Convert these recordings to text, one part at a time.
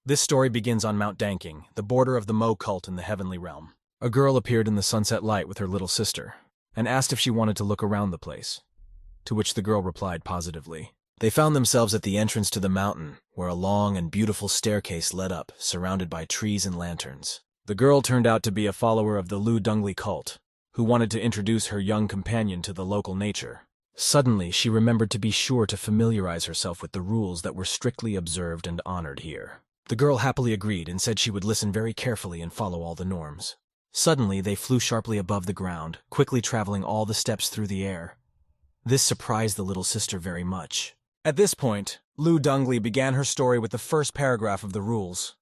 This story begins on Mount Danking, the border of the Mo cult in the heavenly realm. A girl appeared in the sunset light with her little sister, and asked if she wanted to look around the place, to which the girl replied positively. They found themselves at the entrance to the mountain, where a long and beautiful staircase led up, surrounded by trees and lanterns. The girl turned out to be a follower of the Luo Bing cult, who wanted to introduce her young companion to the local nature. Suddenly, she remembered to be sure to familiarize herself with the rules that were strictly observed and honored here. The girl happily agreed and said she would listen very carefully and follow all the norms. Suddenly, they flew sharply above the ground, quickly traveling all the steps through the air. This surprised the little sister very much. At this point, Luo Bing began her story with the first paragraph of the rules.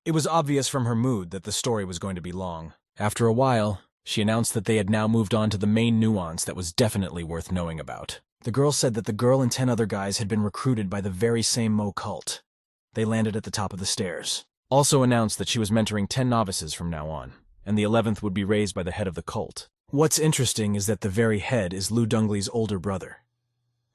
It was obvious from her mood that the story was going to be long. After a while, she announced that they had now moved on to the main nuance that was definitely worth knowing about. The girl said that the girl and 10 other guys had been recruited by the very same Mo cult. They landed at the top of the stairs. Also announced that she was mentoring 10 novices from now on, and the 11th would be raised by the head of the cult. What's interesting is that the very head is Luo Bing's older brother.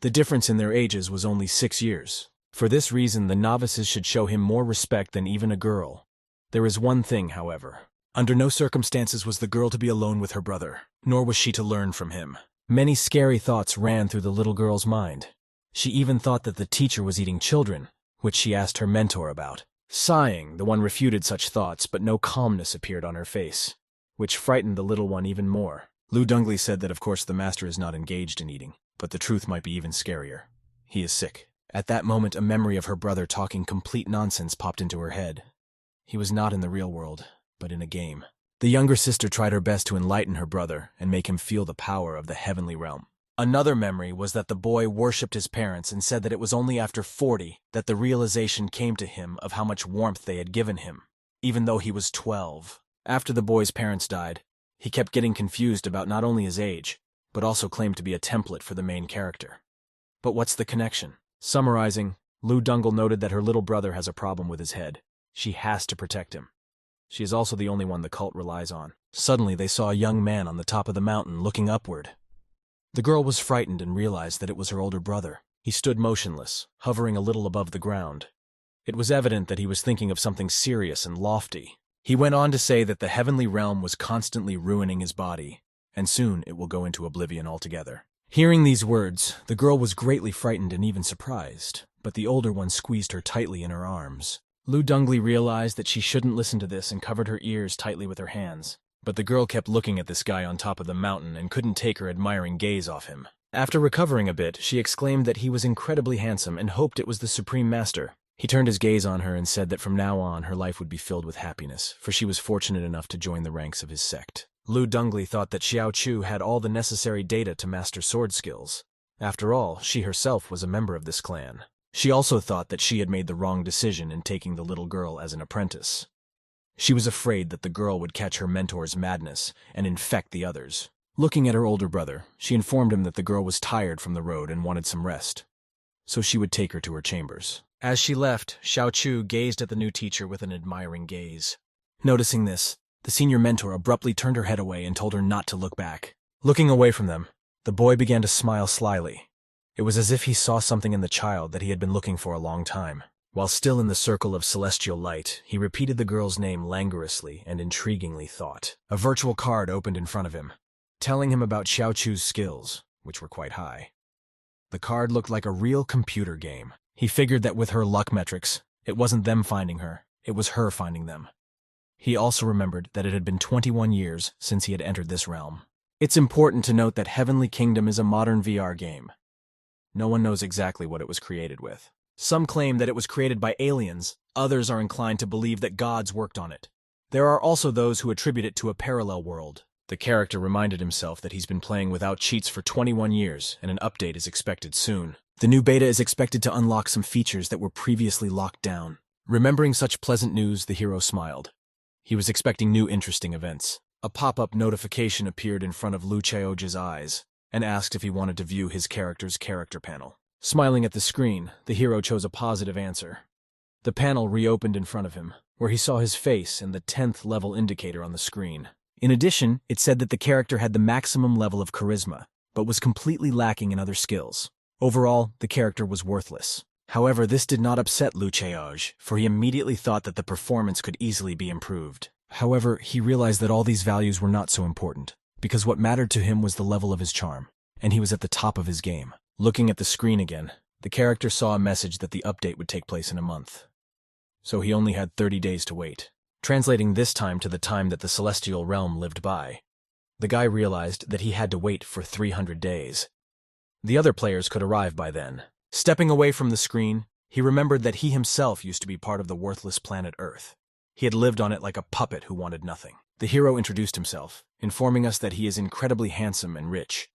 The difference in their ages was only 6 years. For this reason, the novices should show him more respect than even a girl. There is one thing, however. Under no circumstances was the girl to be alone with her brother, nor was she to learn from him. Many scary thoughts ran through the little girl's mind. She even thought that the teacher was eating children, which she asked her mentor about. Sighing, the one refuted such thoughts, but no calmness appeared on her face, which frightened the little one even more. Luo Bing said that of course the master is not engaged in eating, but the truth might be even scarier. He is sick. At that moment, a memory of her brother talking complete nonsense popped into her head. He was not in the real world, but in a game. The younger sister tried her best to enlighten her brother and make him feel the power of the heavenly realm. Another memory was that the boy worshipped his parents and said that it was only after 40 that the realization came to him of how much warmth they had given him, even though he was 12. After the boy's parents died, he kept getting confused about not only his age, but also claimed to be a template for the main character. But what's the connection? Summarizing, Luo Bing noted that her little brother has a problem with his head. She has to protect him. She is also the only one the cult relies on. Suddenly, they saw a young man on the top of the mountain looking upward. The girl was frightened and realized that it was her older brother. He stood motionless, hovering a little above the ground. It was evident that he was thinking of something serious and lofty. He went on to say that the heavenly realm was constantly ruining his body, and soon it will go into oblivion altogether. Hearing these words, the girl was greatly frightened and even surprised, but the older one squeezed her tightly in her arms. Luo Bing realized that she shouldn't listen to this and covered her ears tightly with her hands. But the girl kept looking at this guy on top of the mountain and couldn't take her admiring gaze off him. After recovering a bit, she exclaimed that he was incredibly handsome and hoped it was the Supreme Master. He turned his gaze on her and said that from now on her life would be filled with happiness, for she was fortunate enough to join the ranks of his sect. Luo Bing thought that Xiao Chu had all the necessary data to master sword skills. After all, she herself was a member of this clan. She also thought that she had made the wrong decision in taking the little girl as an apprentice. She was afraid that the girl would catch her mentor's madness and infect the others. Looking at her older brother, she informed him that the girl was tired from the road and wanted some rest, so she would take her to her chambers. As she left, Xiao Chu gazed at the new teacher with an admiring gaze. Noticing this, the senior mentor abruptly turned her head away and told her not to look back. Looking away from them, the boy began to smile slyly. It was as if he saw something in the child that he had been looking for a long time. While still in the circle of celestial light, he repeated the girl's name languorously and intriguingly thought. A virtual card opened in front of him, telling him about Xiao Chu's skills, which were quite high. The card looked like a real computer game. He figured that with her luck metrics, it wasn't them finding her, it was her finding them. He also remembered that it had been 21 years since he had entered this realm. It's important to note that Heavenly Kingdom is a modern VR game. No one knows exactly what it was created with. Some claim that it was created by aliens, others are inclined to believe that gods worked on it. There are also those who attribute it to a parallel world. The character reminded himself that he's been playing without cheats for 21 years, and an update is expected soon. The new beta is expected to unlock some features that were previously locked down. Remembering such pleasant news, the hero smiled. He was expecting new interesting events. A pop-up notification appeared in front of Lu Chaoji's eyes, and asked if he wanted to view his character's character panel. Smiling at the screen, the hero chose a positive answer. The panel reopened in front of him, where he saw his face and the 10th level indicator on the screen. In addition, it said that the character had the maximum level of charisma, but was completely lacking in other skills. Overall, the character was worthless. However, this did not upset Lu Chaoj, for he immediately thought that the performance could easily be improved. However, he realized that all these values were not so important, because what mattered to him was the level of his charm, and he was at the top of his game. Looking at the screen again, the character saw a message that the update would take place in a month. So he only had 30 days to wait. Translating this time to the time that the celestial realm lived by, the guy realized that he had to wait for 300 days. The other players could arrive by then. Stepping away from the screen, he remembered that he himself used to be part of the worthless planet Earth. He had lived on it like a puppet who wanted nothing. The hero introduced himself, informing us that he is incredibly handsome and rich.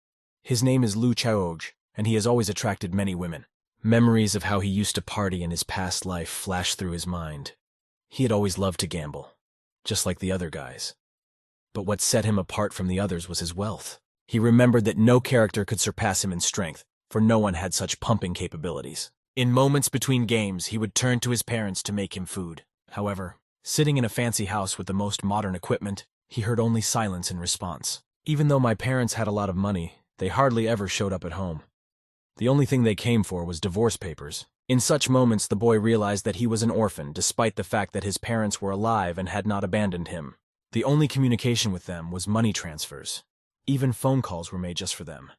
His name is Lu Chaoj, and he has always attracted many women. Memories of how he used to party in his past life flashed through his mind. He had always loved to gamble, just like the other guys. But what set him apart from the others was his wealth. He remembered that no character could surpass him in strength, for no one had such pumping capabilities. In moments between games, he would turn to his parents to make him food. However, sitting in a fancy house with the most modern equipment, he heard only silence in response. Even though my parents had a lot of money, they hardly ever showed up at home. The only thing they came for was divorce papers. In such moments, the boy realized that he was an orphan, despite the fact that his parents were alive and had not abandoned him. The only communication with them was money transfers. Even phone calls were made just for them.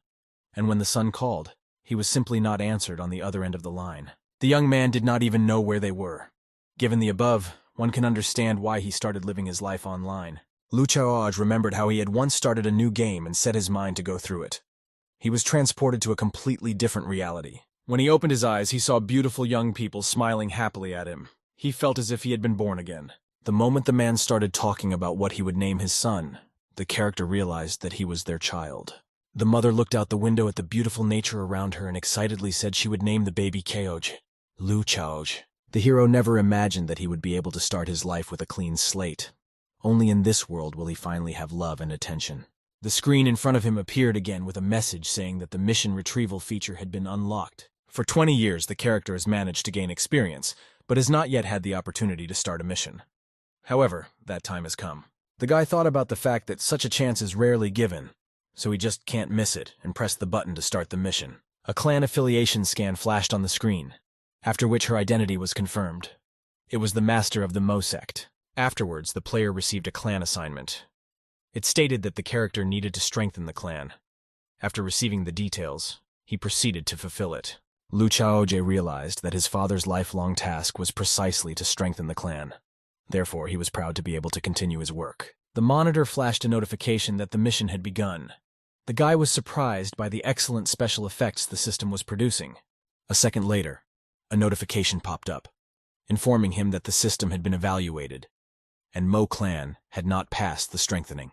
And when the son called, he was simply not answered on the other end of the line. The young man did not even know where they were. Given the above, one can understand why he started living his life online. Lu Chaoj remembered how he had once started a new game and set his mind to go through it. He was transported to a completely different reality. When he opened his eyes, he saw beautiful young people smiling happily at him. He felt as if he had been born again. The moment the man started talking about what he would name his son, the character realized that he was their child. The mother looked out the window at the beautiful nature around her and excitedly said she would name the baby Chaoj, Lu Chaoj. The hero never imagined that he would be able to start his life with a clean slate. Only in this world will he finally have love and attention. The screen in front of him appeared again with a message saying that the mission retrieval feature had been unlocked. For 20 years, the character has managed to gain experience, but has not yet had the opportunity to start a mission. However, that time has come. The guy thought about the fact that such a chance is rarely given, so he just can't miss it and pressed the button to start the mission. A clan affiliation scan flashed on the screen, after which her identity was confirmed. It was the master of the Mo Sect. Afterwards, the player received a clan assignment. It stated that the character needed to strengthen the clan. After receiving the details, he proceeded to fulfill it. Lu Chaoj realized that his father's lifelong task was precisely to strengthen the clan. Therefore, he was proud to be able to continue his work. The monitor flashed a notification that the mission had begun. The guy was surprised by the excellent special effects the system was producing. A second later, a notification popped up, informing him that the system had been evaluated, and Mo Clan had not passed the strengthening.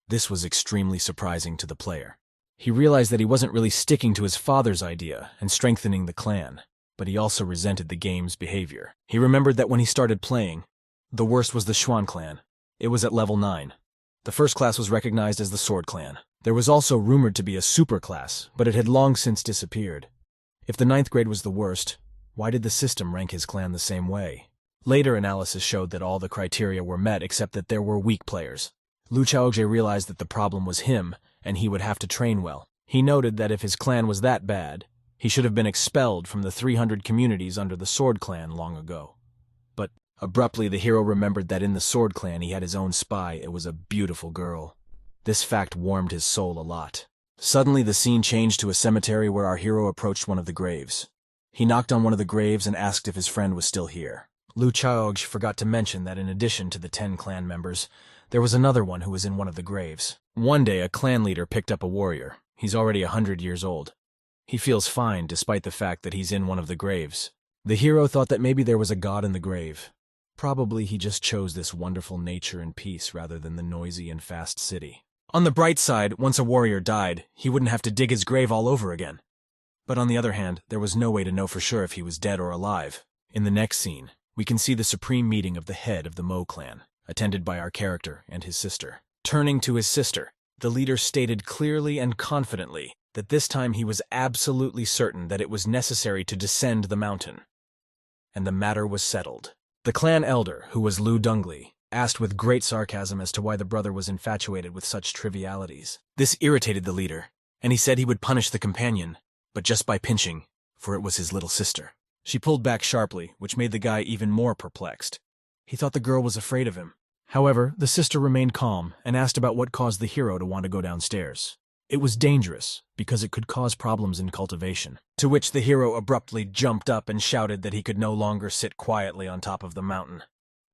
This was extremely surprising to the player. He realized that he wasn't really sticking to his father's idea and strengthening the clan, but he also resented the game's behavior. He remembered that when he started playing, the worst was the Xuan clan. It was at level 9. The first class was recognized as the Sword clan. There was also rumored to be a super class, but it had long since disappeared. If the 9th grade was the worst, why did the system rank his clan the same way? Later analysis showed that all the criteria were met except that there were weak players. Lu Chaoj realized that the problem was him, and he would have to train well. He noted that if his clan was that bad, he should have been expelled from the 300 communities under the Sword clan long ago. But abruptly the hero remembered that in the Sword clan he had his own spy. It was a beautiful girl. This fact warmed his soul a lot. Suddenly the scene changed to a cemetery where our hero approached one of the graves. He knocked on one of the graves and asked if his friend was still here. Lu Chaoj forgot to mention that in addition to the 10 clan members, there was another one who was in one of the graves. One day, a clan leader picked up a warrior. He's already 100 years old. He feels fine despite the fact that he's in one of the graves. The hero thought that maybe there was a god in the grave. Probably he just chose this wonderful nature and peace rather than the noisy and fast city. On the bright side, once a warrior died, he wouldn't have to dig his grave all over again. But on the other hand, there was no way to know for sure if he was dead or alive. In the next scene, we can see the supreme meeting of the head of the Mo clan, attended by our character and his sister. Turning to his sister, the leader stated clearly and confidently that this time he was absolutely certain that it was necessary to descend the mountain. And the matter was settled. The clan elder, who was Lu Dungli, asked with great sarcasm as to why the brother was infatuated with such trivialities. This irritated the leader, and he said he would punish the companion, but just by pinching, for it was his little sister. She pulled back sharply, which made the guy even more perplexed. He thought the girl was afraid of him. However, the sister remained calm and asked about what caused the hero to want to go downstairs. It was dangerous, because it could cause problems in cultivation. To which the hero abruptly jumped up and shouted that he could no longer sit quietly on top of the mountain.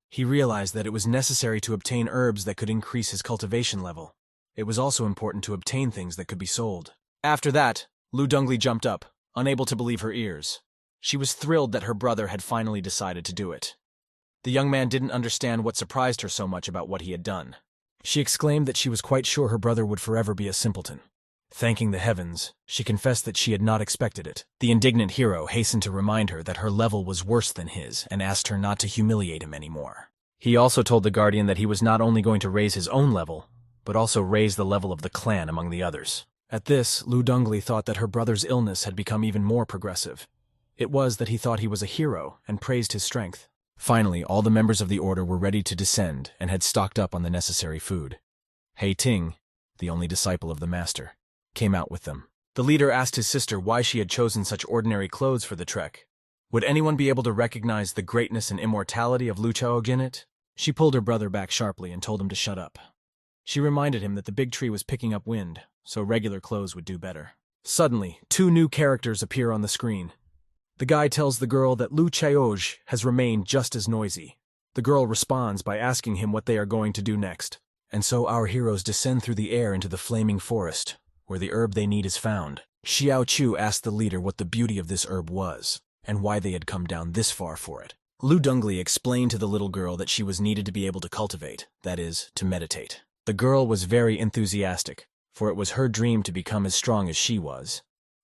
He realized that it was necessary to obtain herbs that could increase his cultivation level. It was also important to obtain things that could be sold. After that, Lu Dongli jumped up, unable to believe her ears. She was thrilled that her brother had finally decided to do it. The young man didn't understand what surprised her so much about what he had done. She exclaimed that she was quite sure her brother would forever be a simpleton. Thanking the heavens, she confessed that she had not expected it. The indignant hero hastened to remind her that her level was worse than his and asked her not to humiliate him anymore. He also told the guardian that he was not only going to raise his own level, but also raise the level of the clan among the others. At this, Lu Dongli thought that her brother's illness had become even more progressive. It was that he thought he was a hero and praised his strength. Finally, all the members of the order were ready to descend and had stocked up on the necessary food. Hei Ting, the only disciple of the master, came out with them. The leader asked his sister why she had chosen such ordinary clothes for the trek. Would anyone be able to recognize the greatness and immortality of Lu Chaog in it? She pulled her brother back sharply and told him to shut up. She reminded him that the big tree was picking up wind, so regular clothes would do better. Suddenly, 2 new characters appear on the screen. The guy tells the girl that Lu Chaoj has remained just as noisy. The girl responds by asking him what they are going to do next. And so our heroes descend through the air into the flaming forest, where the herb they need is found. Xiao Chu asked the leader what the beauty of this herb was, and why they had come down this far for it. Lu Dongli explained to the little girl that she was needed to be able to cultivate, that is, to meditate. The girl was very enthusiastic, for it was her dream to become as strong as she was.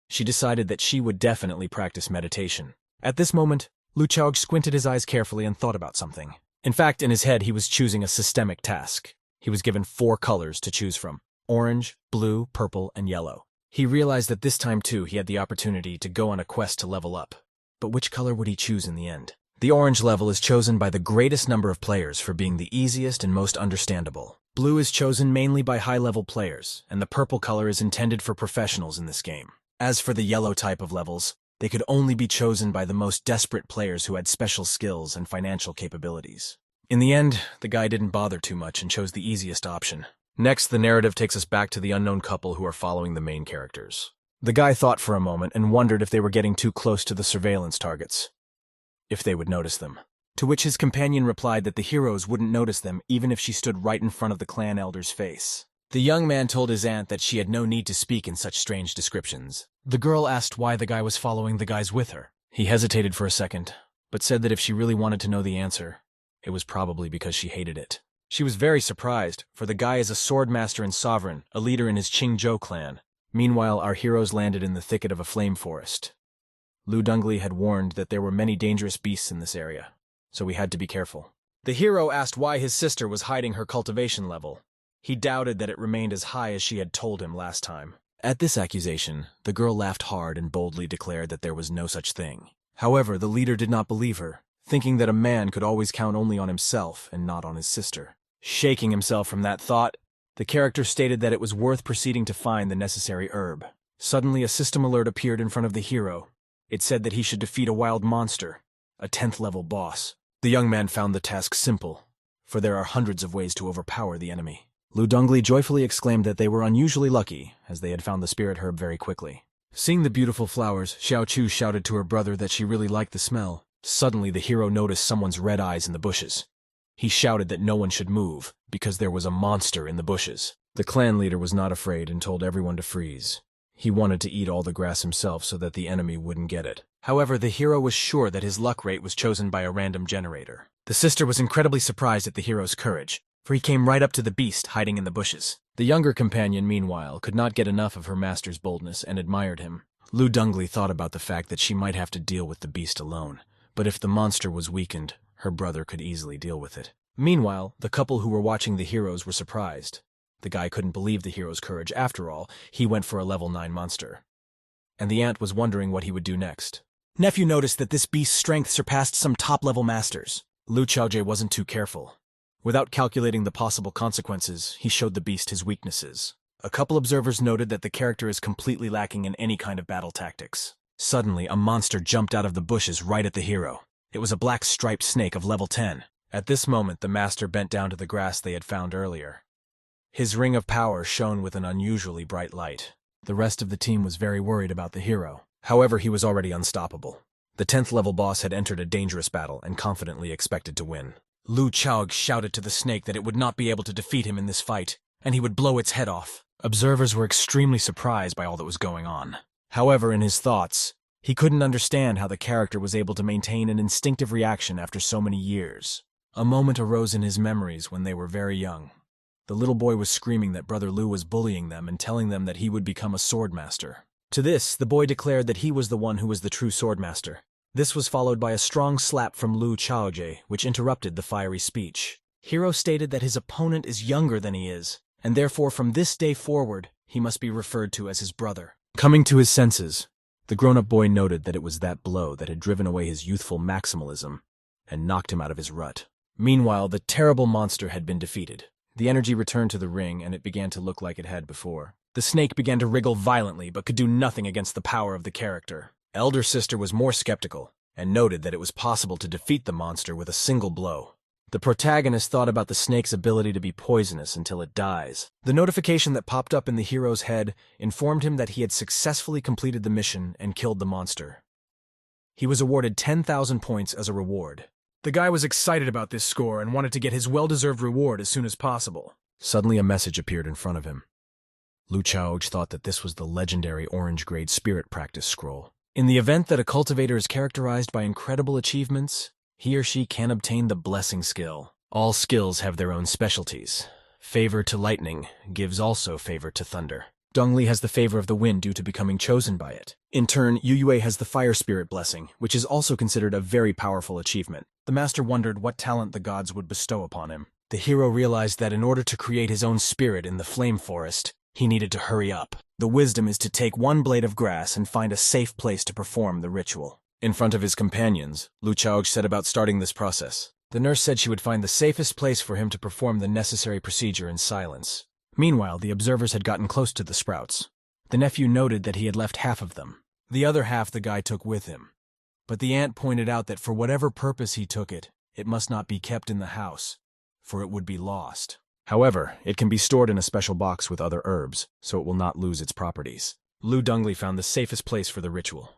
She decided that she would definitely practice meditation. At this moment, Lu Chaog squinted his eyes carefully and thought about something. In fact, in his head, he was choosing a systemic task. He was given 4 colors to choose from: orange, blue, purple, and yellow. He realized that this time, too, he had the opportunity to go on a quest to level up. But which color would he choose in the end? The orange level is chosen by the greatest number of players for being the easiest and most understandable. Blue is chosen mainly by high-level players, and the purple color is intended for professionals in this game. As for the yellow type of levels, they could only be chosen by the most desperate players who had special skills and financial capabilities. In the end, the guy didn't bother too much and chose the easiest option. Next, the narrative takes us back to the unknown couple who are following the main characters. The guy thought for a moment and wondered if they were getting too close to the surveillance targets, if they would notice them. To which his companion replied that the heroes wouldn't notice them even if she stood right in front of the clan elder's face. The young man told his aunt that she had no need to speak in such strange descriptions. The girl asked why the guy was following the guys with her. He hesitated for a second, but said that if she really wanted to know the answer, it was probably because she hated it. She was very surprised, for the guy is a swordmaster and sovereign, a leader in his Qingzhou clan. Meanwhile, our heroes landed in the thicket of a flame forest. Lu Dongli had warned that there were many dangerous beasts in this area, so we had to be careful. The hero asked why his sister was hiding her cultivation level. He doubted that it remained as high as she had told him last time. At this accusation, the girl laughed hard and boldly declared that there was no such thing. However, the leader did not believe her, thinking that a man could always count only on himself and not on his sister. Shaking himself from that thought, the character stated that it was worth proceeding to find the necessary herb. Suddenly, a system alert appeared in front of the hero. It said that he should defeat a wild monster, a 10th level boss. The young man found the task simple, for there are hundreds of ways to overpower the enemy. Lu Dongli joyfully exclaimed that they were unusually lucky, as they had found the spirit herb very quickly. Seeing the beautiful flowers, Xiao Chu shouted to her brother that she really liked the smell. Suddenly, the hero noticed someone's red eyes in the bushes. He shouted that no one should move, because there was a monster in the bushes. The clan leader was not afraid and told everyone to freeze. He wanted to eat all the grass himself so that the enemy wouldn't get it. However, the hero was sure that his luck rate was chosen by a random generator. The sister was incredibly surprised at the hero's courage, for he came right up to the beast hiding in the bushes. The younger companion, meanwhile, could not get enough of her master's boldness and admired him. Lu Dongli thought about the fact that she might have to deal with the beast alone, but if the monster was weakened, her brother could easily deal with it. Meanwhile, the couple who were watching the heroes were surprised. The guy couldn't believe the hero's courage. After all, he went for a level 9 monster. And the aunt was wondering what he would do next. Nephew noticed that this beast's strength surpassed some top-level masters. Lu Chaojie wasn't too careful. Without calculating the possible consequences, he showed the beast his weaknesses. A couple observers noted that the character is completely lacking in any kind of battle tactics. Suddenly, a monster jumped out of the bushes right at the hero. It was a black striped snake of level 10. At this moment, the master bent down to the grass they had found earlier. His ring of power shone with an unusually bright light. The rest of the team was very worried about the hero. However, he was already unstoppable. The 10th level boss had entered a dangerous battle and confidently expected to win. Lu Chaog shouted to the snake that it would not be able to defeat him in this fight, and he would blow its head off. Observers were extremely surprised by all that was going on. However, in his thoughts, he couldn't understand how the character was able to maintain an instinctive reaction after so many years. A moment arose in his memories when they were very young. The little boy was screaming that Brother Lu was bullying them and telling them that he would become a swordmaster. To this, the boy declared that he was the one who was the true swordmaster. This was followed by a strong slap from Lu Chaoje, which interrupted the fiery speech. Hero stated that his opponent is younger than he is, and therefore from this day forward, he must be referred to as his brother. Coming to his senses, the grown-up boy noted that it was that blow that had driven away his youthful maximalism and knocked him out of his rut. Meanwhile, the terrible monster had been defeated. The energy returned to the ring, and it began to look like it had before. The snake began to wriggle violently, but could do nothing against the power of the character. Elder Sister was more skeptical, and noted that it was possible to defeat the monster with a single blow. The protagonist thought about the snake's ability to be poisonous until it dies. The notification that popped up in the hero's head informed him that he had successfully completed the mission and killed the monster. He was awarded 10,000 points as a reward. The guy was excited about this score and wanted to get his well-deserved reward as soon as possible. Suddenly a message appeared in front of him. Lu Chaoj thought that this was the legendary orange-grade spirit practice scroll. In the event that a cultivator is characterized by incredible achievements, he or she can obtain the blessing skill. All skills have their own specialties. Favor to lightning gives also favor to thunder. Dongli has the favor of the wind due to becoming chosen by it. In turn, Yuyue has the fire spirit blessing, which is also considered a very powerful achievement. The master wondered what talent the gods would bestow upon him. The hero realized that in order to create his own spirit in the flame forest, he needed to hurry up. The wisdom is to take one blade of grass and find a safe place to perform the ritual. In front of his companions, Lu Chaog set about starting this process. The nurse said she would find the safest place for him to perform the necessary procedure in silence. Meanwhile, the observers had gotten close to the sprouts. The nephew noted that he had left half of them. The other half the guy took with him. But the aunt pointed out that for whatever purpose he took it, it must not be kept in the house, for it would be lost. However, it can be stored in a special box with other herbs, so it will not lose its properties. Lu Dongli found the safest place for the ritual.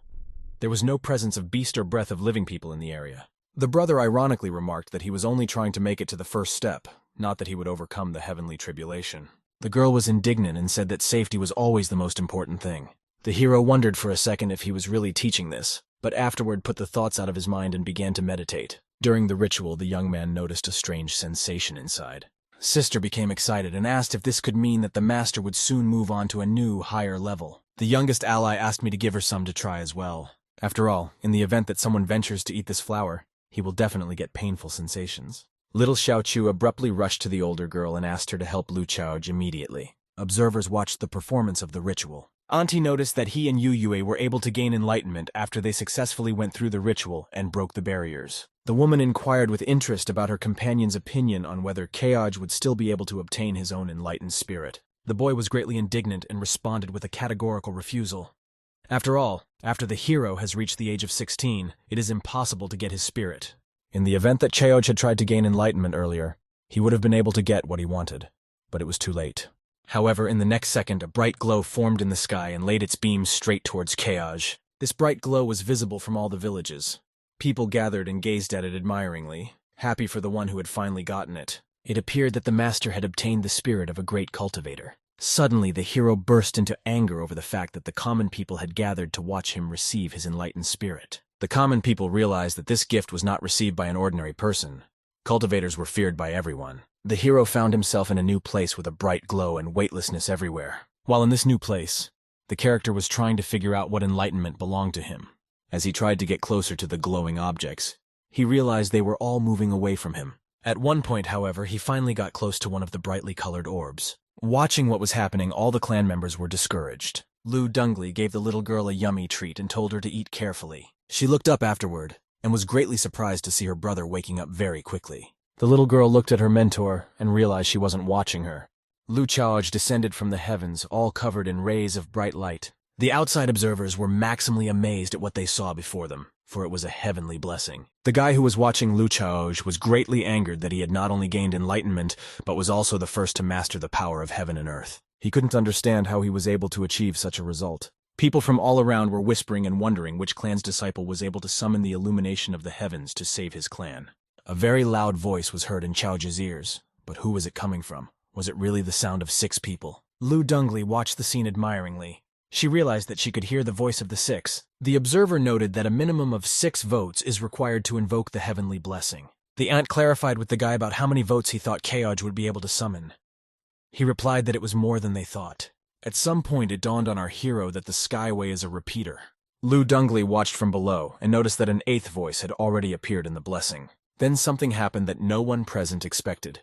There was no presence of beast or breath of living people in the area. The brother ironically remarked that he was only trying to make it to the first step, not that he would overcome the heavenly tribulation. The girl was indignant and said that safety was always the most important thing. The hero wondered for a second if he was really teaching this, but afterward put the thoughts out of his mind and began to meditate. During the ritual, the young man noticed a strange sensation inside. Sister became excited and asked if this could mean that the master would soon move on to a new, higher level. The youngest ally asked me to give her some to try as well. After all, in the event that someone ventures to eat this flower, he will definitely get painful sensations. Little Xiaochu abruptly rushed to the older girl and asked her to help Lu Chaoj immediately. Observers watched the performance of the ritual. Auntie noticed that he and Yuyue were able to gain enlightenment after they successfully went through the ritual and broke the barriers. The woman inquired with interest about her companion's opinion on whether Chaoj would still be able to obtain his own enlightened spirit. The boy was greatly indignant and responded with a categorical refusal. After all, after the hero has reached the age of 16, it is impossible to get his spirit. In the event that Chaoj had tried to gain enlightenment earlier, he would have been able to get what he wanted, but it was too late. However, in the next second, a bright glow formed in the sky and laid its beams straight towards Chaoj. This bright glow was visible from all the villages. People gathered and gazed at it admiringly, happy for the one who had finally gotten it. It appeared that the master had obtained the spirit of a great cultivator. Suddenly, the hero burst into anger over the fact that the common people had gathered to watch him receive his enlightened spirit. The common people realized that this gift was not received by an ordinary person. Cultivators were feared by everyone. The hero found himself in a new place with a bright glow and weightlessness everywhere. While in this new place, the character was trying to figure out what enlightenment belonged to him. As he tried to get closer to the glowing objects, he realized they were all moving away from him. At one point, however, he finally got close to one of the brightly colored orbs. Watching what was happening, all the clan members were discouraged. Lu Dongli gave the little girl a yummy treat and told her to eat carefully. She looked up afterward and was greatly surprised to see her brother waking up very quickly. The little girl looked at her mentor and realized she wasn't watching her. Lu Chaoj descended from the heavens, all covered in rays of bright light. The outside observers were maximally amazed at what they saw before them, for it was a heavenly blessing. The guy who was watching Luo Bing was greatly angered that he had not only gained enlightenment, but was also the first to master the power of heaven and earth. He couldn't understand how he was able to achieve such a result. People from all around were whispering and wondering which clan's disciple was able to summon the illumination of the heavens to save his clan. A very loud voice was heard in Chaoji's ears, but who was it coming from? Was it really the sound of 6 people? Lu Dongli watched the scene admiringly. She realized that she could hear the voice of the 6. The observer noted that a minimum of 6 votes is required to invoke the heavenly blessing. The ant clarified with the guy about how many votes he thought Chaoj would be able to summon. He replied that it was more than they thought. At some point it dawned on our hero that the Skyway is a repeater. Lu Dongli watched from below and noticed that an 8th voice had already appeared in the blessing. Then something happened that no one present expected.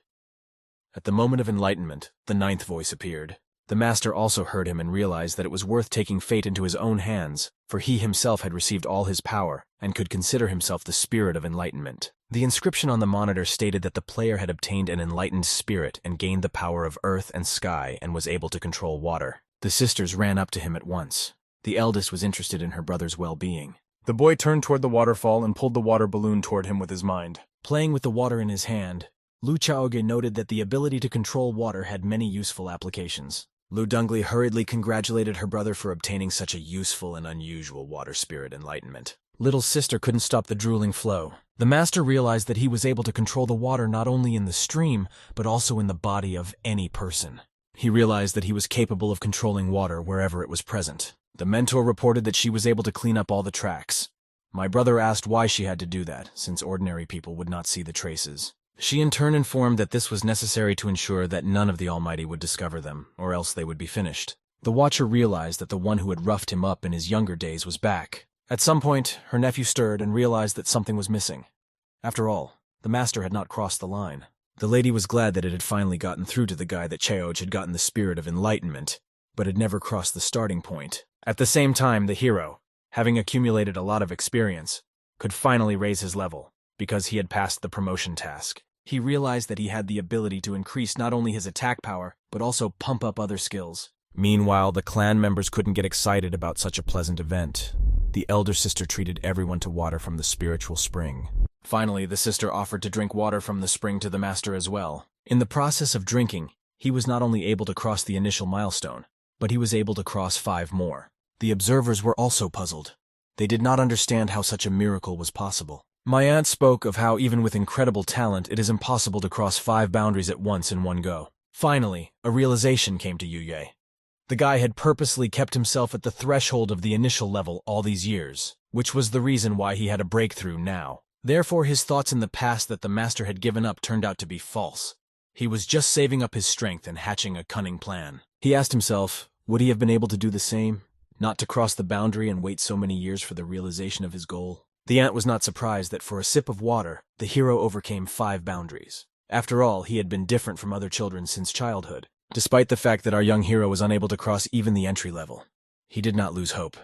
At the moment of enlightenment, the 9th voice appeared. The master also heard him and realized that it was worth taking fate into his own hands, for he himself had received all his power and could consider himself the spirit of enlightenment. The inscription on the monitor stated that the player had obtained an enlightened spirit and gained the power of earth and sky and was able to control water. The sisters ran up to him at once. The eldest was interested in her brother's well-being. The boy turned toward the waterfall and pulled the water balloon toward him with his mind. Playing with the water in his hand, Luo Bing noted that the ability to control water had many useful applications. Lu Dongli hurriedly congratulated her brother for obtaining such a useful and unusual water spirit enlightenment. Little sister couldn't stop the drooling flow. The master realized that he was able to control the water not only in the stream, but also in the body of any person. He realized that he was capable of controlling water wherever it was present. The mentor reported that she was able to clean up all the tracks. My brother asked why she had to do that, since ordinary people would not see the traces. She in turn informed that this was necessary to ensure that none of the Almighty would discover them, or else they would be finished. The Watcher realized that the one who had roughed him up in his younger days was back. At some point, her nephew stirred and realized that something was missing. After all, the master had not crossed the line. The lady was glad that it had finally gotten through to the guy that Chaoj had gotten the spirit of enlightenment, but had never crossed the starting point. At the same time, the hero, having accumulated a lot of experience, could finally raise his level, because he had passed the promotion task. He realized that he had the ability to increase not only his attack power, but also pump up other skills. Meanwhile, the clan members couldn't get excited about such a pleasant event. The elder sister treated everyone to water from the spiritual spring. Finally, the sister offered to drink water from the spring to the master as well. In the process of drinking, he was not only able to cross the initial milestone, but he was able to cross 5 more. The observers were also puzzled. They did not understand how such a miracle was possible. My aunt spoke of how even with incredible talent, it is impossible to cross 5 boundaries at once in one go. Finally, a realization came to Yu Ye. The guy had purposely kept himself at the threshold of the initial level all these years, which was the reason why he had a breakthrough now. Therefore, his thoughts in the past that the master had given up turned out to be false. He was just saving up his strength and hatching a cunning plan. He asked himself, would he have been able to do the same? Not to cross the boundary and wait so many years for the realization of his goal? The ant was not surprised that for a sip of water, the hero overcame 5 boundaries. After all, he had been different from other children since childhood. Despite the fact that our young hero was unable to cross even the entry level, he did not lose hope,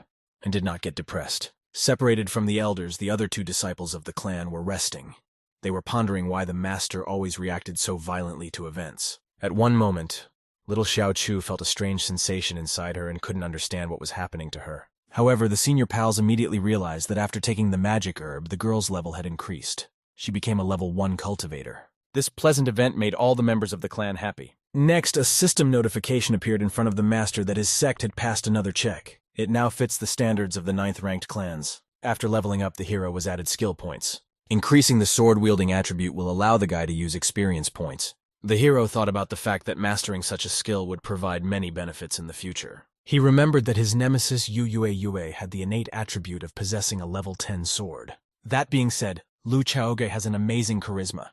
and did not get depressed. Separated from the elders, the other 2 disciples of the clan were resting. They were pondering why the master always reacted so violently to events. At one moment, little Xiao Chu felt a strange sensation inside her and couldn't understand what was happening to her. However, the senior pals immediately realized that after taking the magic herb, the girl's level had increased. She became a level 1 cultivator. This pleasant event made all the members of the clan happy. Next, a system notification appeared in front of the master that his sect had passed another check. It now fits the standards of the 9th-ranked clans. After leveling up, the hero was added skill points. Increasing the sword-wielding attribute will allow the guy to use experience points. The hero thought about the fact that mastering such a skill would provide many benefits in the future. He remembered that his nemesis Yue had the innate attribute of possessing a level 10 sword. That being said, Luo Bing has an amazing charisma.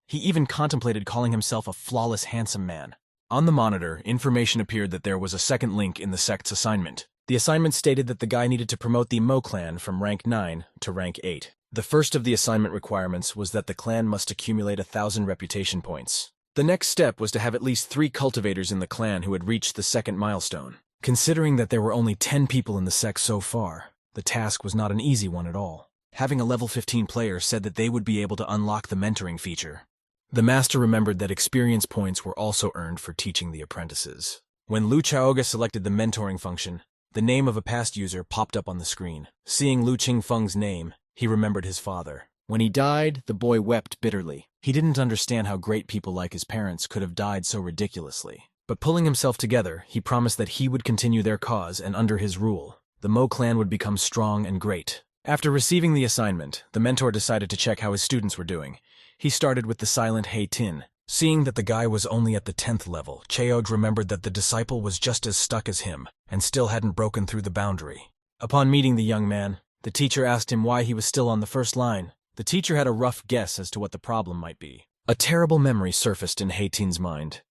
He even contemplated calling himself a flawless handsome man. On the monitor, information appeared that there was a second link in the Sect's assignment. The assignment stated that the guy needed to promote the Mo clan from rank 9 to rank 8. The first of the assignment requirements was that the clan must accumulate 1,000 reputation points. The next step was to have at least 3 cultivators in the clan who had reached the second milestone. Considering that there were only 10 people in the sect so far, the task was not an easy one at all. Having a level 15 player said that they would be able to unlock the mentoring feature. The master remembered that experience points were also earned for teaching the apprentices. When Luo Bing selected the mentoring function, The name of a past user popped up on the screen. Seeing Lu Qingfeng's name, he remembered his father. When he died, the boy wept bitterly. He didn't understand how great people like his parents could have died so ridiculously. But pulling himself together, he promised that he would continue their cause, and under his rule, the Mo clan would become strong and great. After receiving the assignment, the mentor decided to check how his students were doing. He started with the silent Hei Tin. Seeing that the guy was only at the 10th level, Cheoj remembered that the disciple was just as stuck as him, and still hadn't broken through the boundary. Upon meeting the young man, the teacher asked him why he was still on the first line. The teacher had a rough guess as to what the problem might be. A terrible memory surfaced in Hei Tin's mind.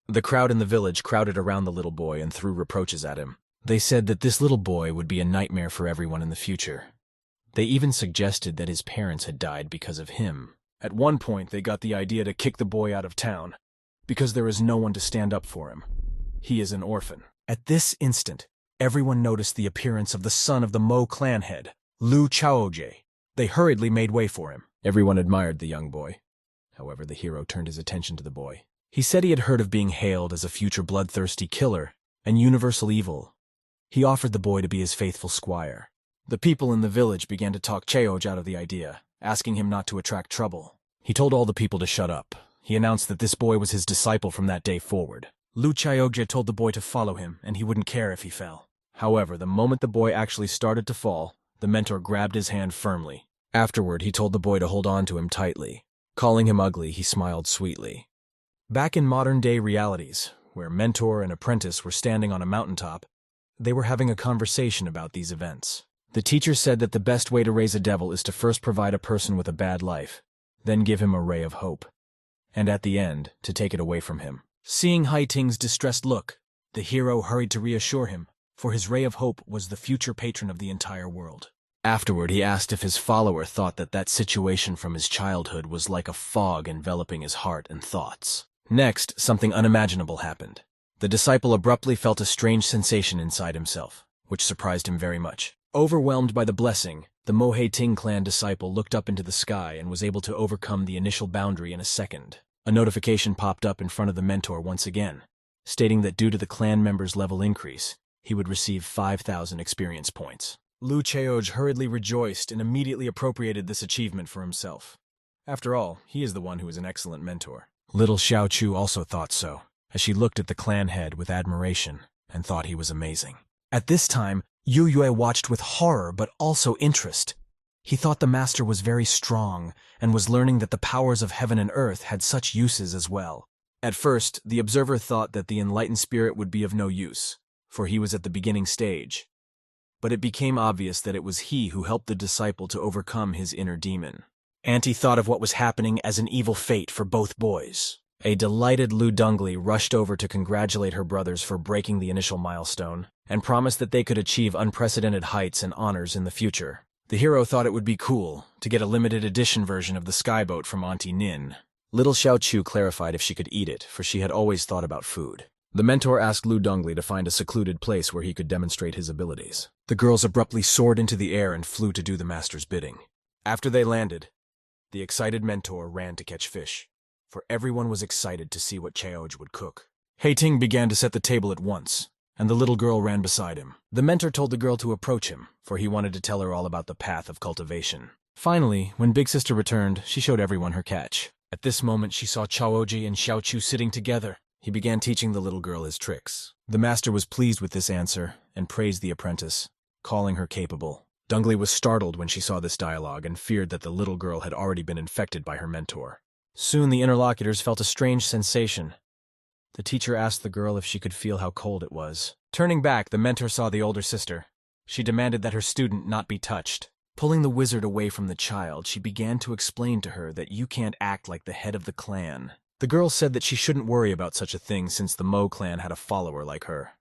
The crowd in the village crowded around the little boy and threw reproaches at him. They said that this little boy would be a nightmare for everyone in the future. They even suggested that his parents had died because of him. At one point, they got the idea to kick the boy out of town, because there is no one to stand up for him. He is an orphan. At this instant, everyone noticed the appearance of the son of the Mo clan head, Lu Chaoje. They hurriedly made way for him. Everyone admired the young boy. However, the hero turned his attention to the boy. He said he had heard of being hailed as a future bloodthirsty killer and universal evil. He offered the boy to be his faithful squire. The people in the village began to talk Cheoj out of the idea, asking him not to attract trouble. He told all the people to shut up. He announced that this boy was his disciple from that day forward. Lu Chaoje told the boy to follow him, and he wouldn't care if he fell. However, the moment the boy actually started to fall, the mentor grabbed his hand firmly. Afterward, he told the boy to hold on to him tightly. Calling him ugly, he smiled sweetly. Back in modern-day realities, where mentor and apprentice were standing on a mountaintop, they were having a conversation about these events. The teacher said that the best way to raise a devil is to first provide a person with a bad life, then give him a ray of hope, and at the end, to take it away from him. Seeing Hai Ting's distressed look, the hero hurried to reassure him, for his ray of hope was the future patron of the entire world. Afterward, he asked if his follower thought that situation from his childhood was like a fog enveloping his heart and thoughts. Next, something unimaginable happened. The disciple abruptly felt a strange sensation inside himself, which surprised him very much. Overwhelmed by the blessing, the Mo Hei Ting clan disciple looked up into the sky and was able to overcome the initial boundary in a second. A notification popped up in front of the mentor once again, stating that due to the clan member's level increase, he would receive 5,000 experience points. Lu Cheoj hurriedly rejoiced and immediately appropriated this achievement for himself. After all, he is the one who is an excellent mentor. Little Xiao Chu also thought so, as she looked at the clan head with admiration and thought he was amazing. At this time, Yu Yue watched with horror but also interest. He thought the master was very strong and was learning that the powers of heaven and earth had such uses as well. At first, the observer thought that the enlightened spirit would be of no use, for he was at the beginning stage. But it became obvious that it was he who helped the disciple to overcome his inner demon. Auntie thought of what was happening as an evil fate for both boys. A delighted Lu Dongli rushed over to congratulate her brothers for breaking the initial milestone, and promised that they could achieve unprecedented heights and honors in the future. The hero thought it would be cool to get a limited edition version of the skyboat from Auntie Nin. Little Xiao Chu clarified if she could eat it, for she had always thought about food. The mentor asked Lu Dongli to find a secluded place where he could demonstrate his abilities. The girls abruptly soared into the air and flew to do the master's bidding. After they landed, the excited mentor ran to catch fish, for everyone was excited to see what Cheoj would cook. Hei Ting began to set the table at once, and the little girl ran beside him. The mentor told the girl to approach him, for he wanted to tell her all about the path of cultivation. Finally, when Big Sister returned, she showed everyone her catch. At this moment, she saw Chaoji and Xiao Chu sitting together. He began teaching the little girl his tricks. The master was pleased with this answer and praised the apprentice, calling her capable. Dongli was startled when she saw this dialogue and feared that the little girl had already been infected by her mentor. Soon the interlocutors felt a strange sensation. The teacher asked the girl if she could feel how cold it was. Turning back, the mentor saw the older sister. She demanded that her student not be touched. Pulling the wizard away from the child, she began to explain to her that you can't act like the head of the clan. The girl said that she shouldn't worry about such a thing since the Mo clan had a follower like her.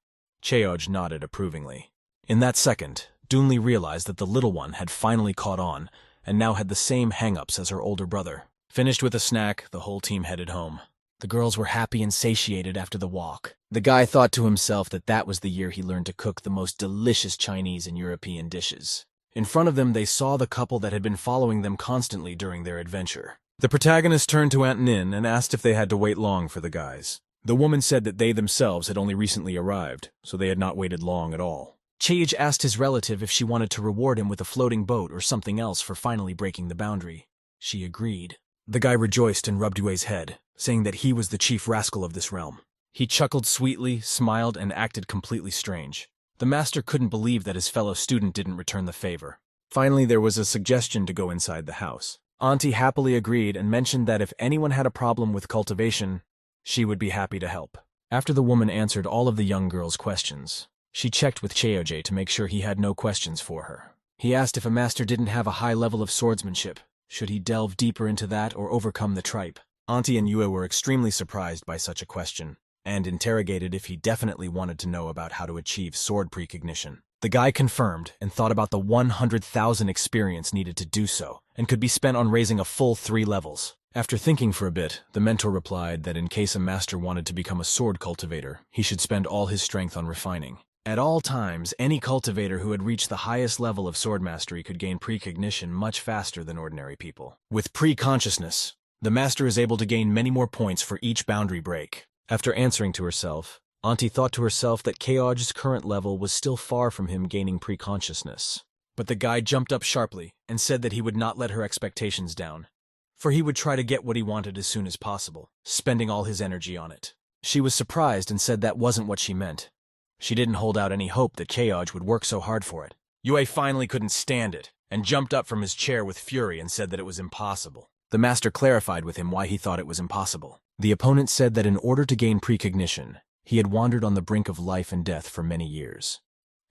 Cheoj nodded approvingly. In that second, Dunli realized that the little one had finally caught on and now had the same hang-ups as her older brother. Finished with a snack, the whole team headed home. The girls were happy and satiated after the walk. The guy thought to himself that that was the year he learned to cook the most delicious Chinese and European dishes. In front of them, they saw the couple that had been following them constantly during their adventure. The protagonist turned to Aunt Nin and asked if they had to wait long for the guys. The woman said that they themselves had only recently arrived, so they had not waited long at all. Cheij asked his relative if she wanted to reward him with a floating boat or something else for finally breaking the boundary. She agreed. The guy rejoiced and rubbed Yue's head, saying that he was the chief rascal of this realm. He chuckled sweetly, smiled, and acted completely strange. The master couldn't believe that his fellow student didn't return the favor. Finally, there was a suggestion to go inside the house. Auntie happily agreed and mentioned that if anyone had a problem with cultivation, she would be happy to help. After the woman answered all of the young girl's questions, she checked with Cheoje to make sure he had no questions for her. He asked if a master didn't have a high level of swordsmanship. Should he delve deeper into that or overcome the tripe? Auntie and Yue were extremely surprised by such a question, and interrogated if he definitely wanted to know about how to achieve sword precognition. The guy confirmed and thought about the 100,000 experience needed to do so, and could be spent on raising a full 3 levels. After thinking for a bit, the mentor replied that in case a master wanted to become a sword cultivator, he should spend all his strength on refining. At all times, any cultivator who had reached the highest level of sword mastery could gain precognition much faster than ordinary people. With pre-consciousness, the master is able to gain many more points for each boundary break. After answering to herself, Auntie thought to herself that Keoj's current level was still far from him gaining pre-consciousness. But the guy jumped up sharply and said that he would not let her expectations down, for he would try to get what he wanted as soon as possible, spending all his energy on it. She was surprised and said that wasn't what she meant. She didn't hold out any hope that Keoj would work so hard for it. Yue finally couldn't stand it, and jumped up from his chair with fury and said that it was impossible. The master clarified with him why he thought it was impossible. The opponent said that in order to gain precognition, he had wandered on the brink of life and death for many years.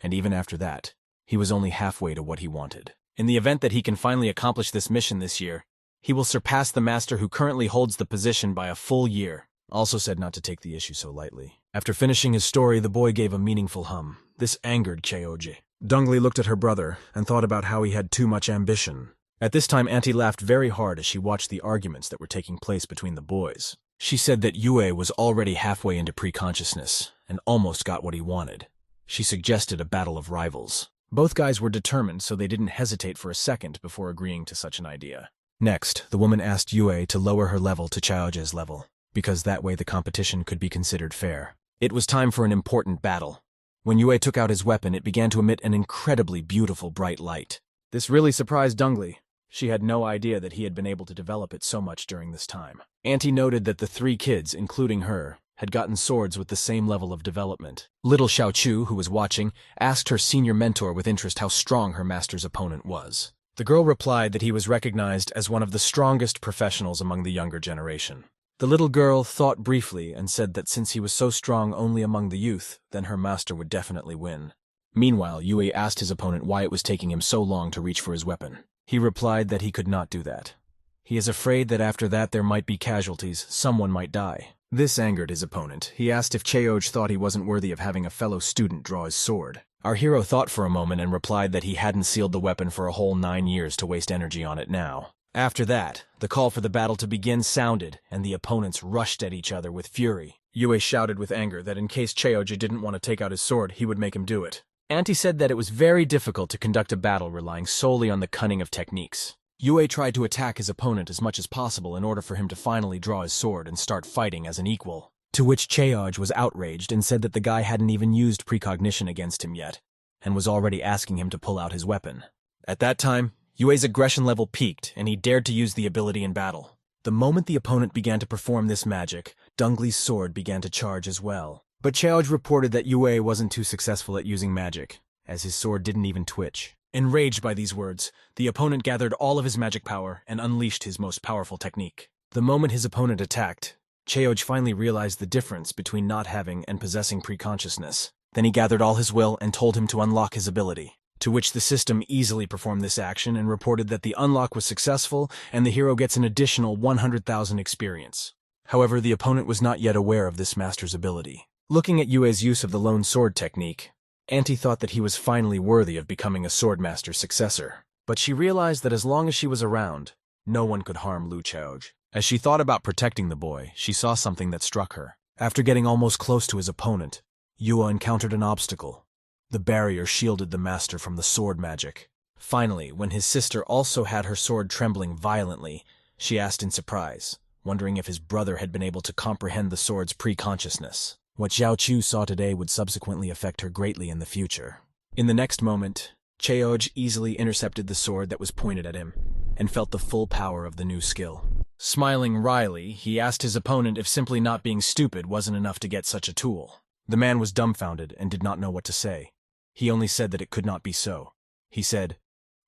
And even after that, he was only halfway to what he wanted. In the event that he can finally accomplish this mission this year, he will surpass the master who currently holds the position by a full year. Also said not to take the issue so lightly. After finishing his story, the boy gave a meaningful hum. This angered Keoji. Dongli looked at her brother and thought about how he had too much ambition. At this time, Auntie laughed very hard as she watched the arguments that were taking place between the boys. She said that Yue was already halfway into pre-consciousness and almost got what he wanted. She suggested a battle of rivals. Both guys were determined, so they didn't hesitate for a second before agreeing to such an idea. Next, the woman asked Yue to lower her level to Chaoje's level, because that way the competition could be considered fair. It was time for an important battle. When Yue took out his weapon, it began to emit an incredibly beautiful bright light. This really surprised Dongli. She had no idea that he had been able to develop it so much during this time. Auntie noted that the 3 kids, including her, had gotten swords with the same level of development. Little Xiaochu, who was watching, asked her senior mentor with interest how strong her master's opponent was. The girl replied that he was recognized as one of the strongest professionals among the younger generation. The little girl thought briefly and said that since he was so strong only among the youth, then her master would definitely win. Meanwhile, Yue asked his opponent why it was taking him so long to reach for his weapon. He replied that he could not do that. He is afraid that after that there might be casualties, someone might die. This angered his opponent. He asked if Cheoj thought he wasn't worthy of having a fellow student draw his sword. Our hero thought for a moment and replied that he hadn't sealed the weapon for a whole 9 years to waste energy on it now. After that, the call for the battle to begin sounded, and the opponents rushed at each other with fury. Yue shouted with anger that in case Cheoji didn't want to take out his sword, he would make him do it. Auntie said that it was very difficult to conduct a battle relying solely on the cunning of techniques. Yue tried to attack his opponent as much as possible in order for him to finally draw his sword and start fighting as an equal. To which Cheoj was outraged and said that the guy hadn't even used precognition against him yet, and was already asking him to pull out his weapon. At that time, Yue's aggression level peaked, and he dared to use the ability in battle. The moment the opponent began to perform this magic, Dongli's sword began to charge as well. But Cheoj reported that Yue wasn't too successful at using magic, as his sword didn't even twitch. Enraged by these words, the opponent gathered all of his magic power and unleashed his most powerful technique. The moment his opponent attacked, Cheoj finally realized the difference between not having and possessing preconsciousness. Then he gathered all his will and told him to unlock his ability, to which the system easily performed this action and reported that the unlock was successful and the hero gets an additional 100,000 experience. However, the opponent was not yet aware of this master's ability. Looking at Yue's use of the lone sword technique, Auntie thought that he was finally worthy of becoming a swordmaster's successor. But she realized that as long as she was around, no one could harm Lu Chaoj. As she thought about protecting the boy, she saw something that struck her. After getting almost close to his opponent, Yue encountered an obstacle. The barrier shielded the master from the sword magic. Finally, when his sister also had her sword trembling violently, she asked in surprise, wondering if his brother had been able to comprehend the sword's pre-consciousness. What Xiao Chu saw today would subsequently affect her greatly in the future. In the next moment, Cheoj easily intercepted the sword that was pointed at him, and felt the full power of the new skill. Smiling wryly, he asked his opponent if simply not being stupid wasn't enough to get such a tool. The man was dumbfounded and did not know what to say. He only said that it could not be so. He said,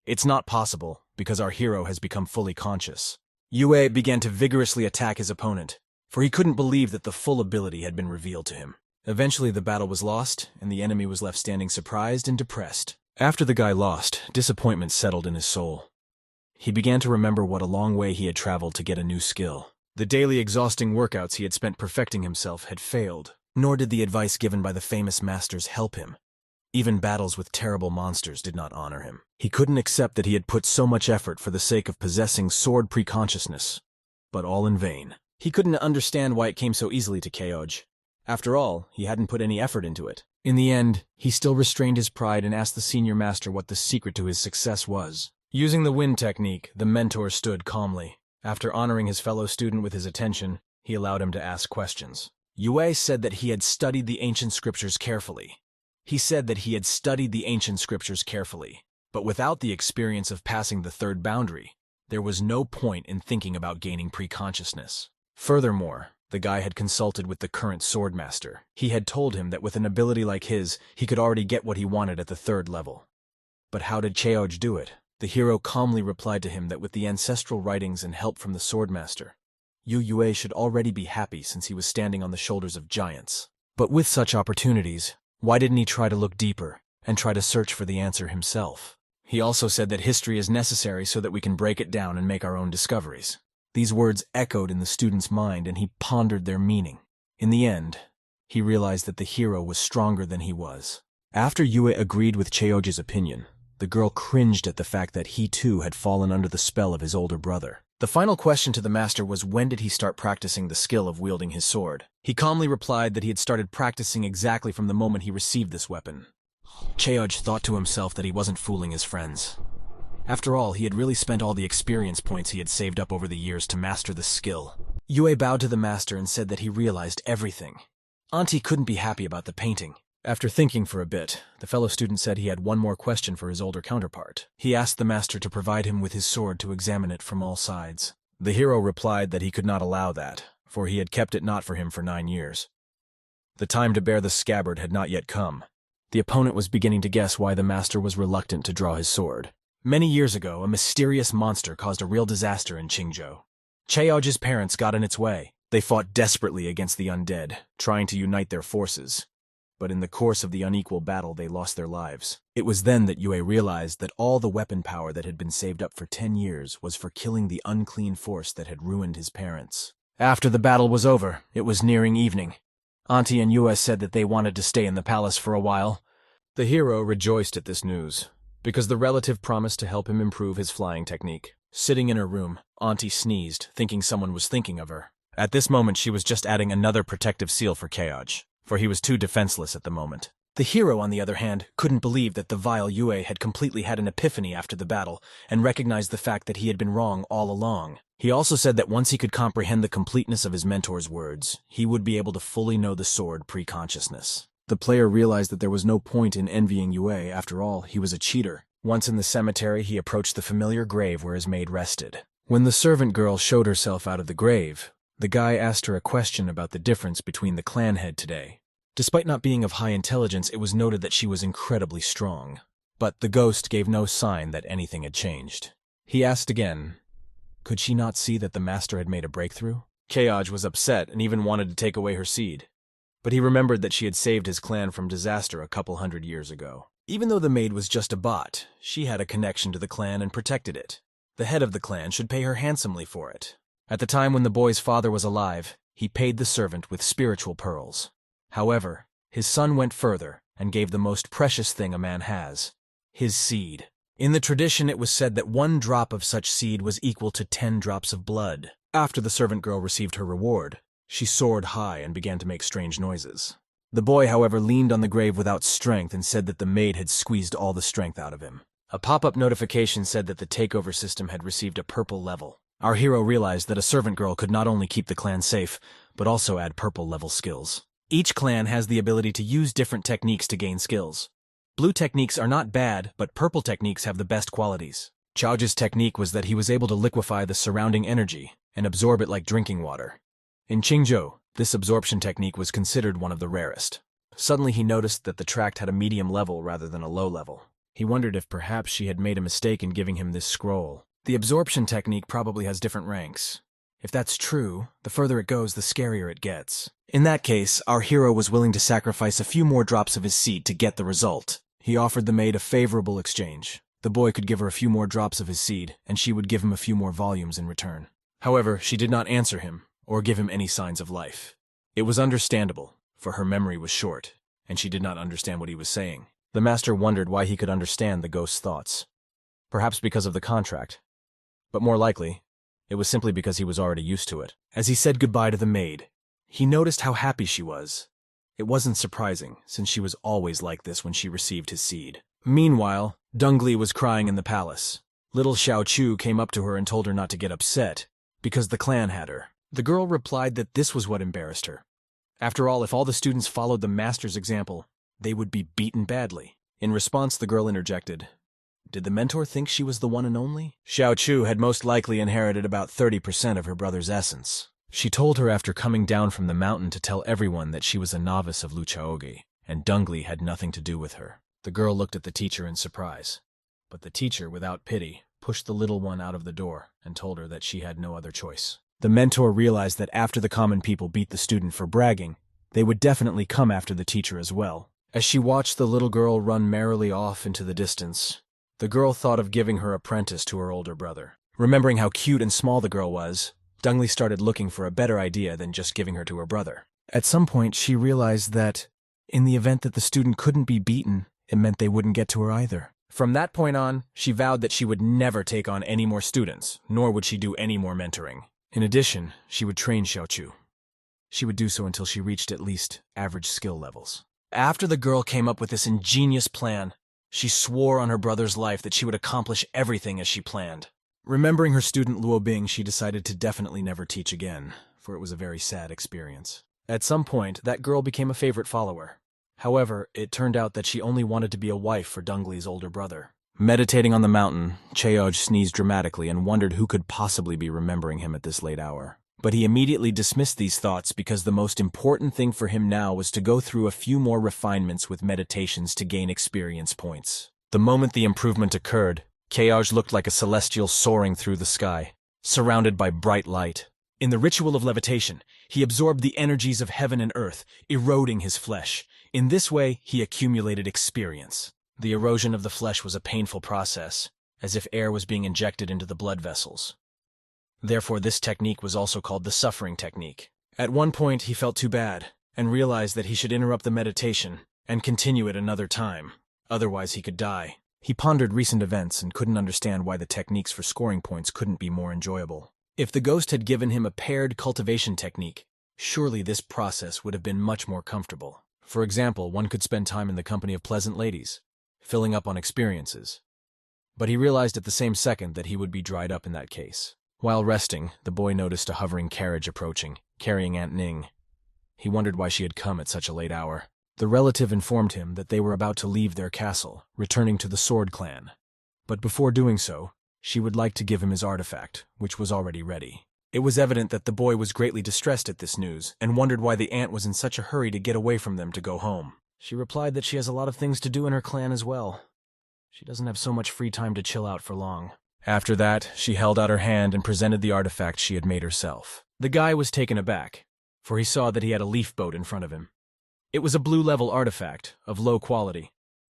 "It's not possible, because our hero has become fully conscious." Yue began to vigorously attack his opponent, for he couldn't believe that the full ability had been revealed to him. Eventually the battle was lost, and the enemy was left standing surprised and depressed. After the guy lost, disappointment settled in his soul. He began to remember what a long way he had traveled to get a new skill. The daily exhausting workouts he had spent perfecting himself had failed, nor did the advice given by the famous masters help him. Even battles with terrible monsters did not honor him. He couldn't accept that he had put so much effort for the sake of possessing sword preconsciousness, but all in vain. He couldn't understand why it came so easily to Cheoj. After all, he hadn't put any effort into it. In the end, he still restrained his pride and asked the senior master what the secret to his success was. Using the wind technique, the mentor stood calmly. After honoring his fellow student with his attention, he allowed him to ask questions. Yue said that he had studied the ancient scriptures carefully. But without the experience of passing the third boundary, there was no point in thinking about gaining preconsciousness. Furthermore, the guy had consulted with the current swordmaster. He had told him that with an ability like his, he could already get what he wanted at the third level. But how did Cheoj do it? The hero calmly replied to him that with the ancestral writings and help from the swordmaster, Yue should already be happy since he was standing on the shoulders of giants. But with such opportunities, why didn't he try to look deeper and try to search for the answer himself? He also said that history is necessary so that we can break it down and make our own discoveries. These words echoed in the student's mind, and he pondered their meaning. In the end, he realized that the hero was stronger than he was. After Yue agreed with Cheoj's opinion, the girl cringed at the fact that he too had fallen under the spell of his older brother. The final question to the master was when did he start practicing the skill of wielding his sword. He calmly replied that he had started practicing exactly from the moment he received this weapon. Cheoj thought to himself that he wasn't fooling his friends. After all, he had really spent all the experience points he had saved up over the years to master the skill. Yue bowed to the master and said that he realized everything. Auntie couldn't be happy about the painting. After thinking for a bit, the fellow student said he had one more question for his older counterpart. He asked the master to provide him with his sword to examine it from all sides. The hero replied that he could not allow that, for he had kept it not for him for 9 years. The time to bear the scabbard had not yet come. The opponent was beginning to guess why the master was reluctant to draw his sword. Many years ago, a mysterious monster caused a real disaster in Qingzhou. Cheoj's parents got in its way. They fought desperately against the undead, trying to unite their forces. But in the course of the unequal battle, they lost their lives. It was then that Yue realized that all the weapon power that had been saved up for 10 years was for killing the unclean force that had ruined his parents. After the battle was over, it was nearing evening. Auntie and Yue said that they wanted to stay in the palace for a while. The hero rejoiced at this news, because the relative promised to help him improve his flying technique. Sitting in her room, Auntie sneezed, thinking someone was thinking of her. At this moment, she was just adding another protective seal for Cheoj, for he was too defenseless at the moment. The hero, on the other hand, couldn't believe that the vile Yue had completely had an epiphany after the battle, and recognized the fact that he had been wrong all along. He also said that once he could comprehend the completeness of his mentor's words, he would be able to fully know the sword preconsciousness. The player realized that there was no point in envying Yue. After all, he was a cheater. Once in the cemetery, he approached the familiar grave where his maid rested. When the servant girl showed herself out of the grave, the guy asked her a question about the difference between the clan head today. Despite not being of high intelligence, it was noted that she was incredibly strong. But the ghost gave no sign that anything had changed. He asked again, could she not see that the master had made a breakthrough? Cheoj was upset and even wanted to take away her seed. But he remembered that she had saved his clan from disaster a couple 100 years ago. Even though the maid was just a bot, she had a connection to the clan and protected it. The head of the clan should pay her handsomely for it. At the time when the boy's father was alive, he paid the servant with spiritual pearls. However, his son went further and gave the most precious thing a man has, his seed. In the tradition, it was said that 1 drop of such seed was equal to 10 drops of blood. After the servant girl received her reward, she soared high and began to make strange noises. The boy, however, leaned on the grave without strength and said that the maid had squeezed all the strength out of him. A pop-up notification said that the takeover system had received a purple level. Our hero realized that a servant girl could not only keep the clan safe, but also add purple level skills. Each clan has the ability to use different techniques to gain skills. Blue techniques are not bad, but purple techniques have the best qualities. Chao's technique was that he was able to liquefy the surrounding energy and absorb it like drinking water. In Qingzhou, this absorption technique was considered one of the rarest. Suddenly he noticed that the tract had a medium level rather than a low level. He wondered if perhaps she had made a mistake in giving him this scroll. The absorption technique probably has different ranks. If that's true, the further it goes, the scarier it gets. In that case, our hero was willing to sacrifice a few more drops of his seed to get the result. He offered the maid a favorable exchange. The boy could give her a few more drops of his seed, and she would give him a few more volumes in return. However, she did not answer him, or give him any signs of life. It was understandable, for her memory was short, and she did not understand what he was saying. The master wondered why he could understand the ghost's thoughts. Perhaps because of the contract. But more likely, it was simply because he was already used to it. As he said goodbye to the maid, he noticed how happy she was. It wasn't surprising, since she was always like this when she received his seed. Meanwhile, Dongli was crying in the palace. Little Xiao Chu came up to her and told her not to get upset, because the clan had her. The girl replied that this was what embarrassed her. After all, if all the students followed the master's example, they would be beaten badly. In response, the girl interjected, "Did the mentor think she was the one and only?" Xiao Chu had most likely inherited about 30% of her brother's essence. She told her after coming down from the mountain to tell everyone that she was a novice of Lu Chaoge, and Dongli had nothing to do with her. The girl looked at the teacher in surprise, but the teacher, without pity, pushed the little one out of the door and told her that she had no other choice. The mentor realized that after the common people beat the student for bragging, they would definitely come after the teacher as well. As she watched the little girl run merrily off into the distance, the girl thought of giving her apprentice to her older brother. Remembering how cute and small the girl was, Dongli started looking for a better idea than just giving her to her brother. At some point, she realized that, in the event that the student couldn't be beaten, it meant they wouldn't get to her either. From that point on, she vowed that she would never take on any more students, nor would she do any more mentoring. In addition, she would train Xiao Chu. She would do so until she reached at least average skill levels. After the girl came up with this ingenious plan, she swore on her brother's life that she would accomplish everything as she planned. Remembering her student Luo Bing, she decided to definitely never teach again, for it was a very sad experience. At some point, that girl became a favorite follower. However, it turned out that she only wanted to be a wife for Dongli's older brother. Meditating on the mountain, Cheoj sneezed dramatically and wondered who could possibly be remembering him at this late hour. But he immediately dismissed these thoughts because the most important thing for him now was to go through a few more refinements with meditations to gain experience points. The moment the improvement occurred, Cheoj looked like a celestial soaring through the sky, surrounded by bright light. In the ritual of levitation, he absorbed the energies of heaven and earth, eroding his flesh. In this way, he accumulated experience. The erosion of the flesh was a painful process, as if air was being injected into the blood vessels. Therefore, this technique was also called the suffering technique. At one point, he felt too bad, and realized that he should interrupt the meditation and continue it another time. Otherwise, he could die. He pondered recent events and couldn't understand why the techniques for scoring points couldn't be more enjoyable. If the ghost had given him a paired cultivation technique, surely this process would have been much more comfortable. For example, one could spend time in the company of pleasant ladies, filling up on experiences. But he realized at the same second that he would be dried up in that case. While resting, the boy noticed a hovering carriage approaching, carrying Aunt Ning. He wondered why she had come at such a late hour. The relative informed him that they were about to leave their castle, returning to the Sword Clan. But before doing so, she would like to give him his artifact, which was already ready. It was evident that the boy was greatly distressed at this news, and wondered why the aunt was in such a hurry to get away from them to go home. She replied that she has a lot of things to do in her clan as well. She doesn't have so much free time to chill out for long. After that, she held out her hand and presented the artifact she had made herself. The guy was taken aback, for he saw that he had a leaf boat in front of him. It was a blue-level artifact, of low quality.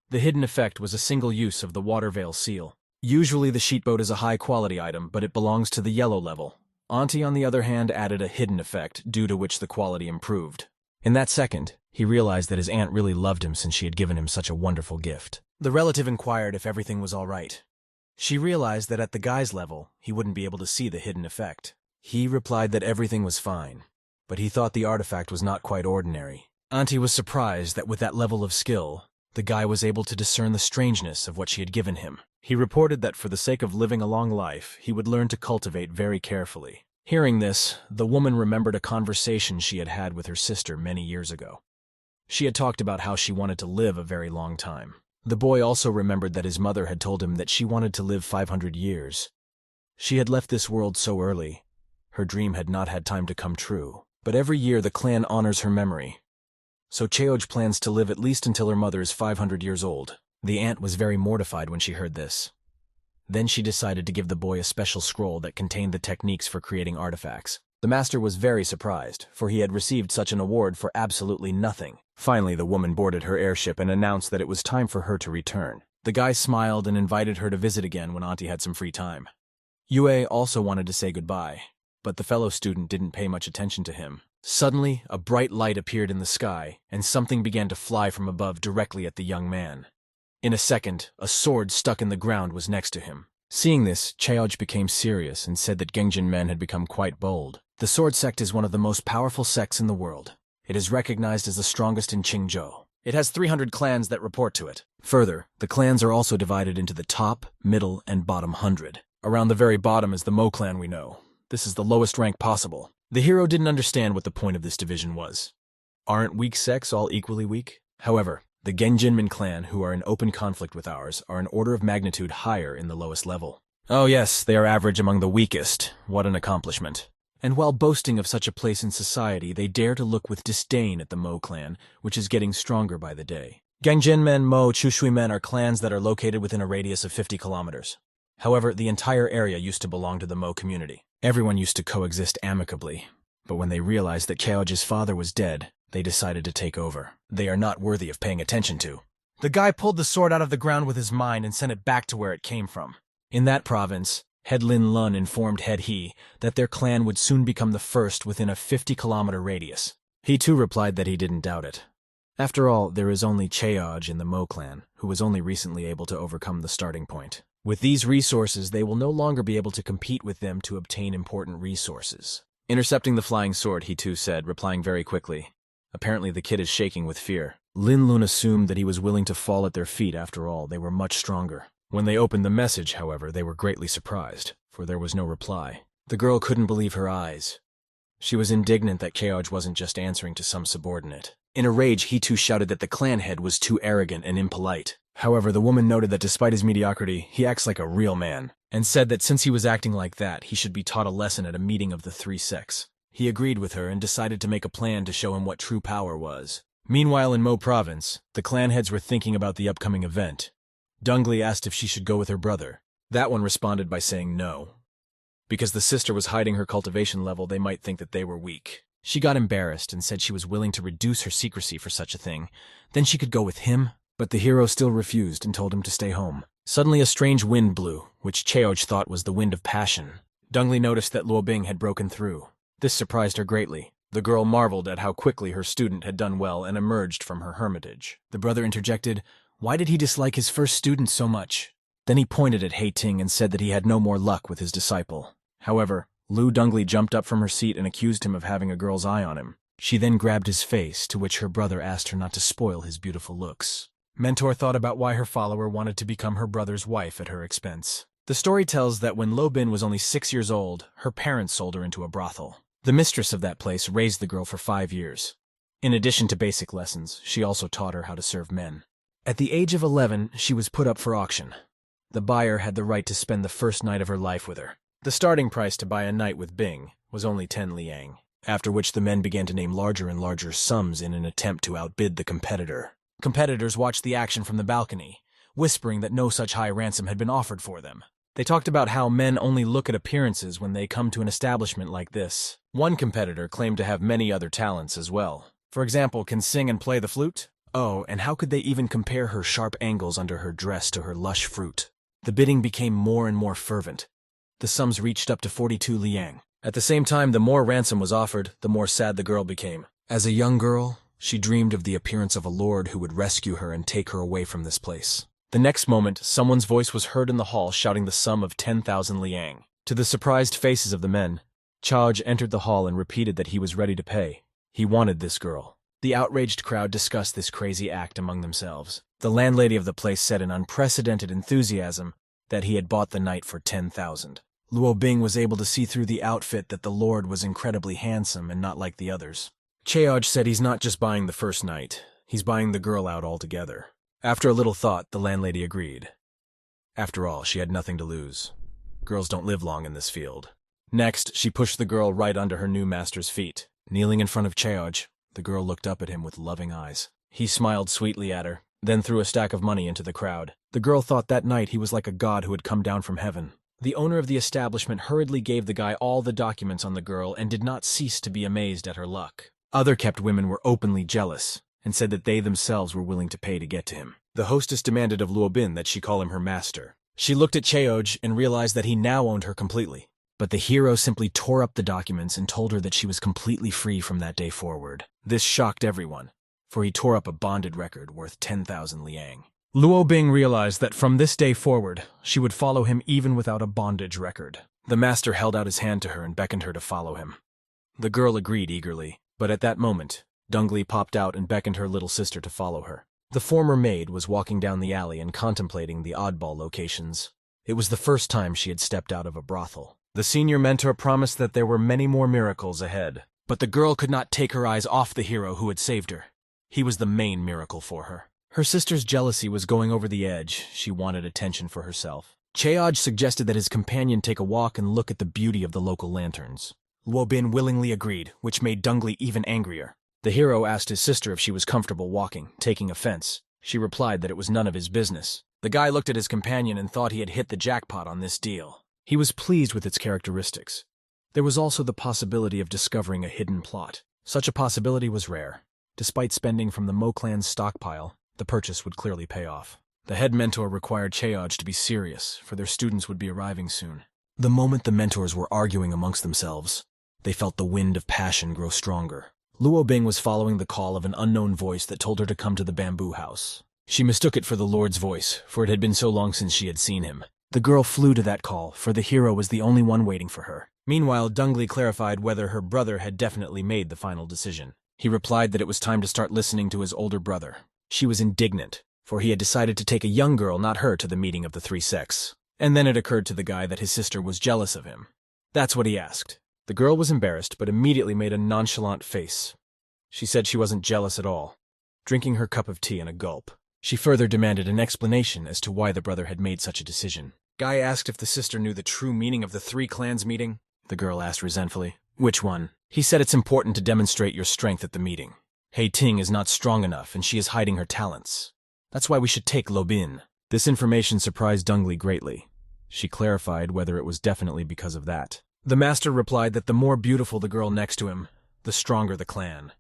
The hidden effect was a single use of the water veil seal. Usually the sheet boat is a high-quality item, but it belongs to the yellow level. Auntie, on the other hand, added a hidden effect, due to which the quality improved. In that second, he realized that his aunt really loved him since she had given him such a wonderful gift. The relative inquired if everything was all right. She realized that at the guy's level, he wouldn't be able to see the hidden effect. He replied that everything was fine, but he thought the artifact was not quite ordinary. Auntie was surprised that with that level of skill, the guy was able to discern the strangeness of what she had given him. He reported that for the sake of living a long life, he would learn to cultivate very carefully. Hearing this, the woman remembered a conversation she had had with her sister many years ago. She had talked about how she wanted to live a very long time. The boy also remembered that his mother had told him that she wanted to live 500 years. She had left this world so early. Her dream had not had time to come true. But every year the clan honors her memory. So Cheoj plans to live at least until her mother is 500 years old. The aunt was very mortified when she heard this. Then she decided to give the boy a special scroll that contained the techniques for creating artifacts. The master was very surprised, for he had received such an award for absolutely nothing. Finally, the woman boarded her airship and announced that it was time for her to return. The guy smiled and invited her to visit again when Auntie had some free time. Yue also wanted to say goodbye, but the fellow student didn't pay much attention to him. Suddenly, a bright light appeared in the sky, and something began to fly from above directly at the young man. In a second, a sword stuck in the ground was next to him. Seeing this, Cheoj became serious and said that Gengjin men had become quite bold. The Sword Sect is one of the most powerful sects in the world. It is recognized as the strongest in Qingzhou. It has 300 clans that report to it. Further, the clans are also divided into the top, middle, and bottom 100. Around the very bottom is the Mo clan we know. This is the lowest rank possible. The hero didn't understand what the point of this division was. Aren't weak sects all equally weak? However, the Genjinmen clan, who are in open conflict with ours, are an order of magnitude higher in the lowest level. Oh yes, they are average among the weakest. What an accomplishment. And while boasting of such a place in society, they dare to look with disdain at the Mo clan, which is getting stronger by the day. Gengjinmen, Mo, Chushuimen are clans that are located within a radius of 50 kilometers. However, the entire area used to belong to the Mo community. Everyone used to coexist amicably, but when they realized that Cheoj's father was dead, they decided to take over. They are not worthy of paying attention to. The guy pulled the sword out of the ground with his mind and sent it back to where it came from. In that province, Head Lin Lun informed Head He that their clan would soon become the first within a 50-kilometer radius. He too replied that he didn't doubt it. After all, there is only Cheoj in the Mo clan, who was only recently able to overcome the starting point. With these resources, they will no longer be able to compete with them to obtain important resources. Intercepting the flying sword, he too said, replying very quickly. Apparently the kid is shaking with fear. Lin Lun assumed that he was willing to fall at their feet. After all, they were much stronger. When they opened the message, however, they were greatly surprised, for there was no reply. The girl couldn't believe her eyes. She was indignant that Cheoj wasn't just answering to some subordinate. In a rage, he too shouted that the clan head was too arrogant and impolite. However, the woman noted that despite his mediocrity, he acts like a real man, and said that since he was acting like that, he should be taught a lesson at a meeting of the three sects. He agreed with her and decided to make a plan to show him what true power was. Meanwhile, in Mo province, the clan heads were thinking about the upcoming event. Dungli asked if she should go with her brother. That one responded by saying no. Because the sister was hiding her cultivation level, they might think that they were weak. She got embarrassed and said she was willing to reduce her secrecy for such a thing. Then she could go with him, but the hero still refused and told him to stay home. Suddenly a strange wind blew, which Cheoj thought was the wind of passion. Dungli noticed that Luo Bing had broken through. This surprised her greatly. The girl marveled at how quickly her student had done well and emerged from her hermitage. The brother interjected, "Why did he dislike his first student so much?" Then he pointed at Hei Ting and said that he had no more luck with his disciple. However, Lu Dungli jumped up from her seat and accused him of having a girl's eye on him. She then grabbed his face, to which her brother asked her not to spoil his beautiful looks. Mentor thought about why her follower wanted to become her brother's wife at her expense. The story tells that when Luo Bin was only 6 years old, her parents sold her into a brothel. The mistress of that place raised the girl for 5 years. In addition to basic lessons, she also taught her how to serve men. At the age of 11, she was put up for auction. The buyer had the right to spend the first night of her life with her. The starting price to buy a night with Bing was only 10 liang, after which the men began to name larger and larger sums in an attempt to outbid the competitor. Competitors watched the action from the balcony, whispering that no such high ransom had been offered for them. They talked about how men only look at appearances when they come to an establishment like this. One competitor claimed to have many other talents as well. For example, can sing and play the flute? Oh, and how could they even compare her sharp angles under her dress to her lush fruit? The bidding became more and more fervent. The sums reached up to 42 liang. At the same time, the more ransom was offered, the more sad the girl became. As a young girl, she dreamed of the appearance of a lord who would rescue her and take her away from this place. The next moment, someone's voice was heard in the hall shouting the sum of 10,000 liang. To the surprised faces of the men, Chaj entered the hall and repeated that he was ready to pay. He wanted this girl. The outraged crowd discussed this crazy act among themselves. The landlady of the place said in unprecedented enthusiasm that he had bought the night for 10,000. Luo Bing was able to see through the outfit that the lord was incredibly handsome and not like the others. Cheoj said he's not just buying the first night, he's buying the girl out altogether. After a little thought, the landlady agreed. After all, she had nothing to lose. Girls don't live long in this field. Next, she pushed the girl right under her new master's feet. Kneeling in front of Cheoj, the girl looked up at him with loving eyes. He smiled sweetly at her, then threw a stack of money into the crowd. The girl thought that night he was like a god who had come down from heaven. The owner of the establishment hurriedly gave the guy all the documents on the girl and did not cease to be amazed at her luck. Other kept women were openly jealous and said that they themselves were willing to pay to get to him. The hostess demanded of Luo Bing that she call him her master. She looked at Cheoj and realized that he now owned her completely. But the hero simply tore up the documents and told her that she was completely free from that day forward. This shocked everyone, for he tore up a bonded record worth 10,000 liang. Luo Bing realized that from this day forward, she would follow him even without a bondage record. The master held out his hand to her and beckoned her to follow him. The girl agreed eagerly, but at that moment, Dongli popped out and beckoned her little sister to follow her. The former maid was walking down the alley and contemplating the oddball locations. It was the first time she had stepped out of a brothel. The senior mentor promised that there were many more miracles ahead, but the girl could not take her eyes off the hero who had saved her. He was the main miracle for her. Her sister's jealousy was going over the edge. She wanted attention for herself. Cheoj suggested that his companion take a walk and look at the beauty of the local lanterns. Luo Bing willingly agreed, which made Dongli even angrier. The hero asked his sister if she was comfortable walking, taking offense. She replied that it was none of his business. The guy looked at his companion and thought he had hit the jackpot on this deal. He was pleased with its characteristics. There was also the possibility of discovering a hidden plot. Such a possibility was rare. Despite spending from the Mo clan's stockpile, the purchase would clearly pay off. The head mentor required Cheoj to be serious, for their students would be arriving soon. The moment the mentors were arguing amongst themselves, they felt the wind of passion grow stronger. Luo Bing was following the call of an unknown voice that told her to come to the bamboo house. She mistook it for the Lord's voice, for it had been so long since she had seen him. The girl flew to that call, for the hero was the only one waiting for her. Meanwhile, Dongli clarified whether her brother had definitely made the final decision. He replied that it was time to start listening to his older brother. She was indignant, for he had decided to take a young girl, not her, to the meeting of the three sects. And then it occurred to the guy that his sister was jealous of him. That's what he asked. The girl was embarrassed, but immediately made a nonchalant face. She said she wasn't jealous at all, drinking her cup of tea in a gulp. She further demanded an explanation as to why the brother had made such a decision. Guy asked if the sister knew the true meaning of the three clans meeting. The girl asked resentfully. Which one? He said it's important to demonstrate your strength at the meeting. Hei Ting is not strong enough and she is hiding her talents. That's why we should take Luo Bing. This information surprised Dongli greatly. She clarified whether it was definitely because of that. The master replied that the more beautiful the girl next to him, the stronger the clan.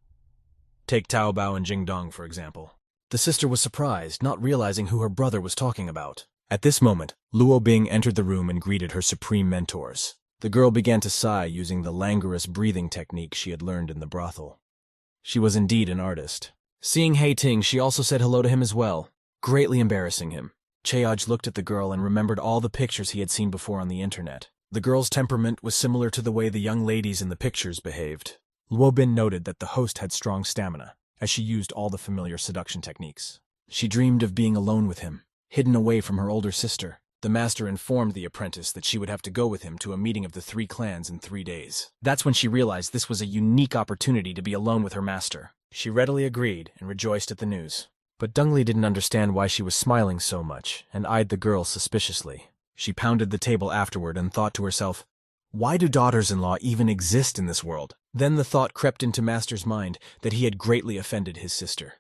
Take Taobao and Jingdong, for example. The sister was surprised, not realizing who her brother was talking about. At this moment, Luo Bing entered the room and greeted her supreme mentors. The girl began to sigh using the languorous breathing technique she had learned in the brothel. She was indeed an artist. Seeing Hei Ting, she also said hello to him as well, greatly embarrassing him. Cheoj looked at the girl and remembered all the pictures he had seen before on the internet. The girl's temperament was similar to the way the young ladies in the pictures behaved. Luo Bing noted that the host had strong stamina, as she used all the familiar seduction techniques. She dreamed of being alone with him, hidden away from her older sister. The master informed the apprentice that she would have to go with him to a meeting of the three clans in 3 days. That's when she realized this was a unique opportunity to be alone with her master. She readily agreed and rejoiced at the news. But Dongli didn't understand why she was smiling so much and eyed the girl suspiciously. She pounded the table afterward and thought to herself, why do daughters-in-law even exist in this world? Then the thought crept into Master's mind that he had greatly offended his sister.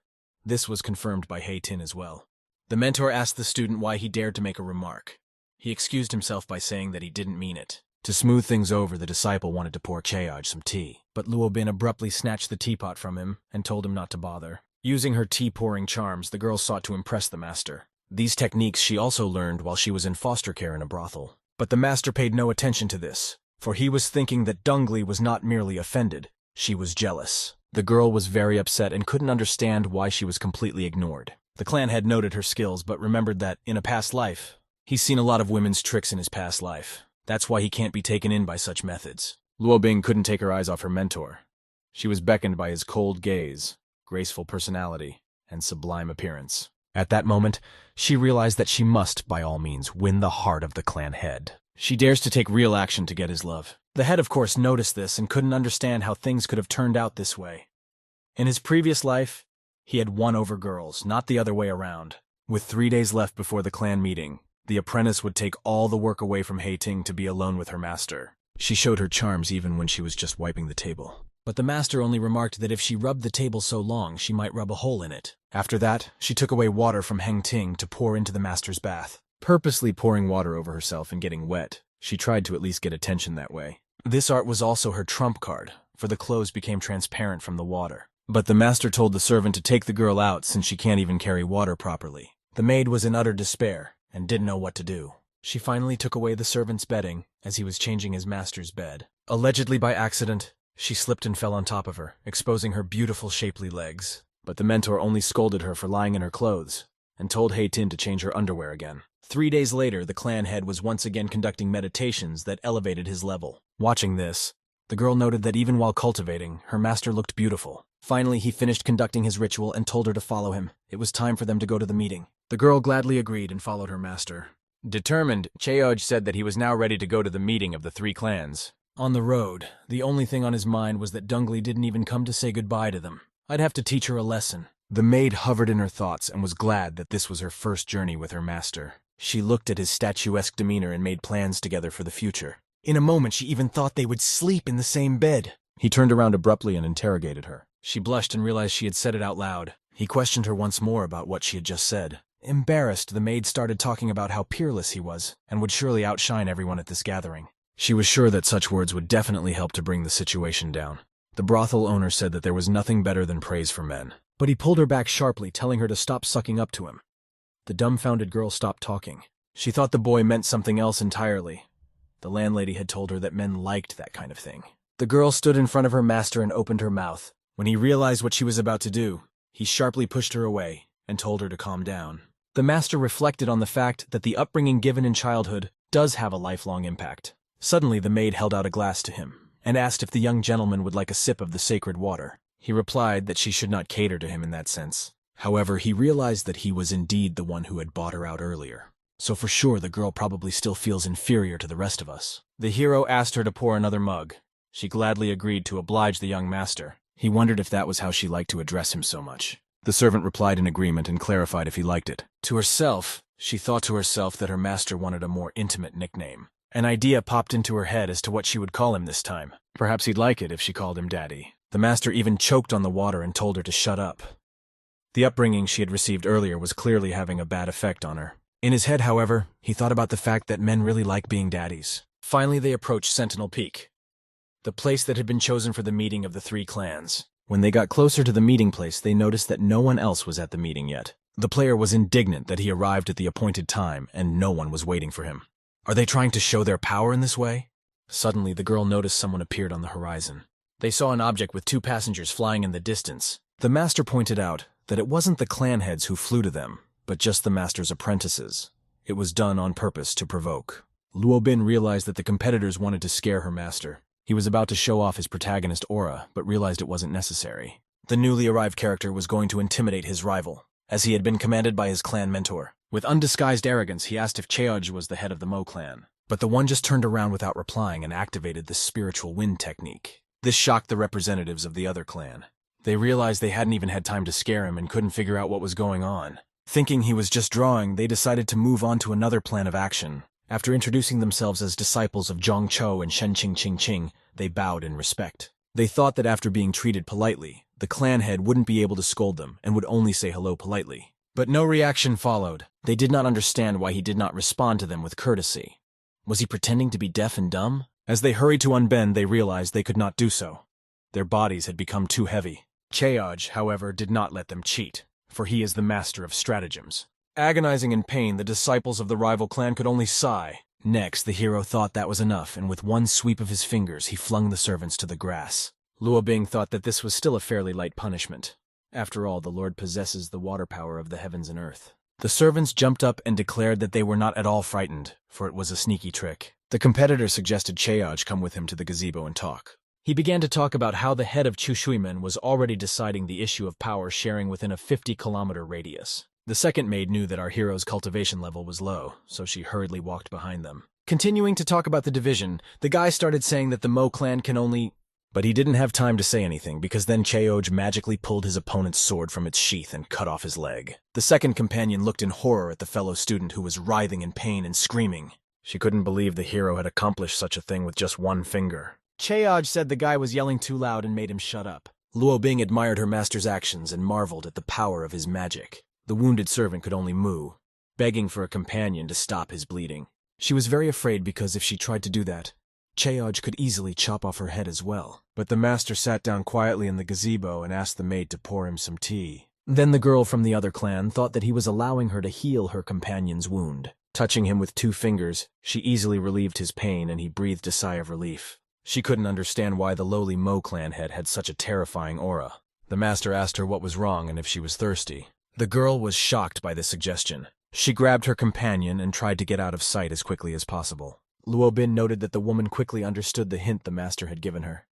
This was confirmed by Hei Ting as well. The mentor asked the student why he dared to make a remark. He excused himself by saying that he didn't mean it. To smooth things over, the disciple wanted to pour Cheoj some tea, but Luo Bing abruptly snatched the teapot from him and told him not to bother. Using her tea-pouring charms, the girl sought to impress the master. These techniques she also learned while she was in foster care in a brothel. But the master paid no attention to this, for he was thinking that Dongli was not merely offended, she was jealous. The girl was very upset and couldn't understand why she was completely ignored. The clan had noted her skills but remembered that, in a past life, he's seen a lot of women's tricks in his past life. That's why he can't be taken in by such methods. Luo Bing couldn't take her eyes off her mentor. She was beckoned by his cold gaze, graceful personality, and sublime appearance. At that moment, she realized that she must, by all means, win the heart of the clan head. She dares to take real action to get his love. The head, of course, noticed this and couldn't understand how things could have turned out this way. In his previous life, he had won over girls, not the other way around. With 3 days left before the clan meeting, the apprentice would take all the work away from Hating to be alone with her master. She showed her charms even when she was just wiping the table. But the master only remarked that if she rubbed the table so long, she might rub a hole in it. After that, she took away water from Heng Ting to pour into the master's bath. Purposely pouring water over herself and getting wet, she tried to at least get attention that way. This art was also her trump card, for the clothes became transparent from the water. But the master told the servant to take the girl out since she can't even carry water properly. The maid was in utter despair and didn't know what to do. She finally took away the servant's bedding as he was changing his master's bed. Allegedly by accident, she slipped and fell on top of her, exposing her beautiful shapely legs. But the mentor only scolded her for lying in her clothes and told Hating to change her underwear again. 3 days later, the clan head was once again conducting meditations that elevated his level. Watching this, the girl noted that even while cultivating, her master looked beautiful. Finally, he finished conducting his ritual and told her to follow him. It was time for them to go to the meeting. The girl gladly agreed and followed her master. Determined, Cheoj said that he was now ready to go to the meeting of the 3 clans. On the road, the only thing on his mind was that Dungli didn't even come to say goodbye to them. I'd have to teach her a lesson. The maid hovered in her thoughts and was glad that this was her first journey with her master. She looked at his statuesque demeanor and made plans together for the future. In a moment, she even thought they would sleep in the same bed. He turned around abruptly and interrogated her. She blushed and realized she had said it out loud. He questioned her once more about what she had just said. Embarrassed, the maid started talking about how peerless he was and would surely outshine everyone at this gathering. She was sure that such words would definitely help to bring the situation down. The brothel owner said that there was nothing better than praise for men. But he pulled her back sharply, telling her to stop sucking up to him. The dumbfounded girl stopped talking. She thought the boy meant something else entirely. The landlady had told her that men liked that kind of thing. The girl stood in front of her master and opened her mouth. When he realized what she was about to do, he sharply pushed her away and told her to calm down. The master reflected on the fact that the upbringing given in childhood does have a lifelong impact. Suddenly, the maid held out a glass to him and asked if the young gentleman would like a sip of the sacred water. He replied that she should not cater to him in that sense. However, he realized that he was indeed the one who had bought her out earlier. So for sure, the girl probably still feels inferior to the rest of us. The hero asked her to pour another mug. She gladly agreed to oblige the young master. He wondered if that was how she liked to address him so much. The servant replied in agreement and clarified if he liked it. To herself, she thought to herself that her master wanted a more intimate nickname. An idea popped into her head as to what she would call him this time. Perhaps he'd like it if she called him Daddy. The master even choked on the water and told her to shut up. The upbringing she had received earlier was clearly having a bad effect on her. In his head, however, he thought about the fact that men really like being daddies. Finally, they approached Sentinel Peak, the place that had been chosen for the meeting of the 3 clans. When they got closer to the meeting place, they noticed that no one else was at the meeting yet. The player was indignant that he arrived at the appointed time and no one was waiting for him. Are they trying to show their power in this way? Suddenly, the girl noticed someone appeared on the horizon. They saw an object with 2 passengers flying in the distance. The master pointed out that it wasn't the clan heads who flew to them, but just the master's apprentices. It was done on purpose to provoke. Luo Bing realized that the competitors wanted to scare her master. He was about to show off his protagonist aura, but realized it wasn't necessary. The newly arrived character was going to intimidate his rival, as he had been commanded by his clan mentor. With undisguised arrogance, he asked if Cheoj was the head of the Mo clan. But the one just turned around without replying and activated the spiritual wind technique. This shocked the representatives of the other clan. They realized they hadn't even had time to scare him and couldn't figure out what was going on. Thinking he was just drawing, they decided to move on to another plan of action. After introducing themselves as disciples of Zhang Chou and Shen Qing Qing Qing, they bowed in respect. They thought that after being treated politely, the clan head wouldn't be able to scold them and would only say hello politely. But no reaction followed. They did not understand why he did not respond to them with courtesy. Was he pretending to be deaf and dumb? As they hurried to unbend, they realized they could not do so. Their bodies had become too heavy. Cheoj, however, did not let them cheat, for he is the master of stratagems. Agonizing in pain, the disciples of the rival clan could only sigh. Next, the hero thought that was enough, and with one sweep of his fingers, he flung the servants to the grass. Luo Bing thought that this was still a fairly light punishment. After all, the Lord possesses the water power of the heavens and earth. The servants jumped up and declared that they were not at all frightened, for it was a sneaky trick. The competitor suggested Cheoj come with him to the gazebo and talk. He began to talk about how the head of Chu Shuimen was already deciding the issue of power sharing within a 50-kilometer radius. The second maid knew that our hero's cultivation level was low, so she hurriedly walked behind them. Continuing to talk about the division, the guy started saying that the Mo clan can only But he didn't have time to say anything because then Cheoj magically pulled his opponent's sword from its sheath and cut off his leg. The second companion looked in horror at the fellow student who was writhing in pain and screaming. She couldn't believe the hero had accomplished such a thing with just one finger. Cheoj said the guy was yelling too loud and made him shut up. Luo Bing admired her master's actions and marveled at the power of his magic. The wounded servant could only moo, begging for a companion to stop his bleeding. She was very afraid because if she tried to do that, Cheoj could easily chop off her head as well. But the master sat down quietly in the gazebo and asked the maid to pour him some tea. Then the girl from the other clan thought that he was allowing her to heal her companion's wound. Touching him with 2 fingers, she easily relieved his pain and he breathed a sigh of relief. She couldn't understand why the lowly Mo clan head had such a terrifying aura. The master asked her what was wrong and if she was thirsty. The girl was shocked by this suggestion. She grabbed her companion and tried to get out of sight as quickly as possible. Luo Bin noted that the woman quickly understood the hint the master had given her.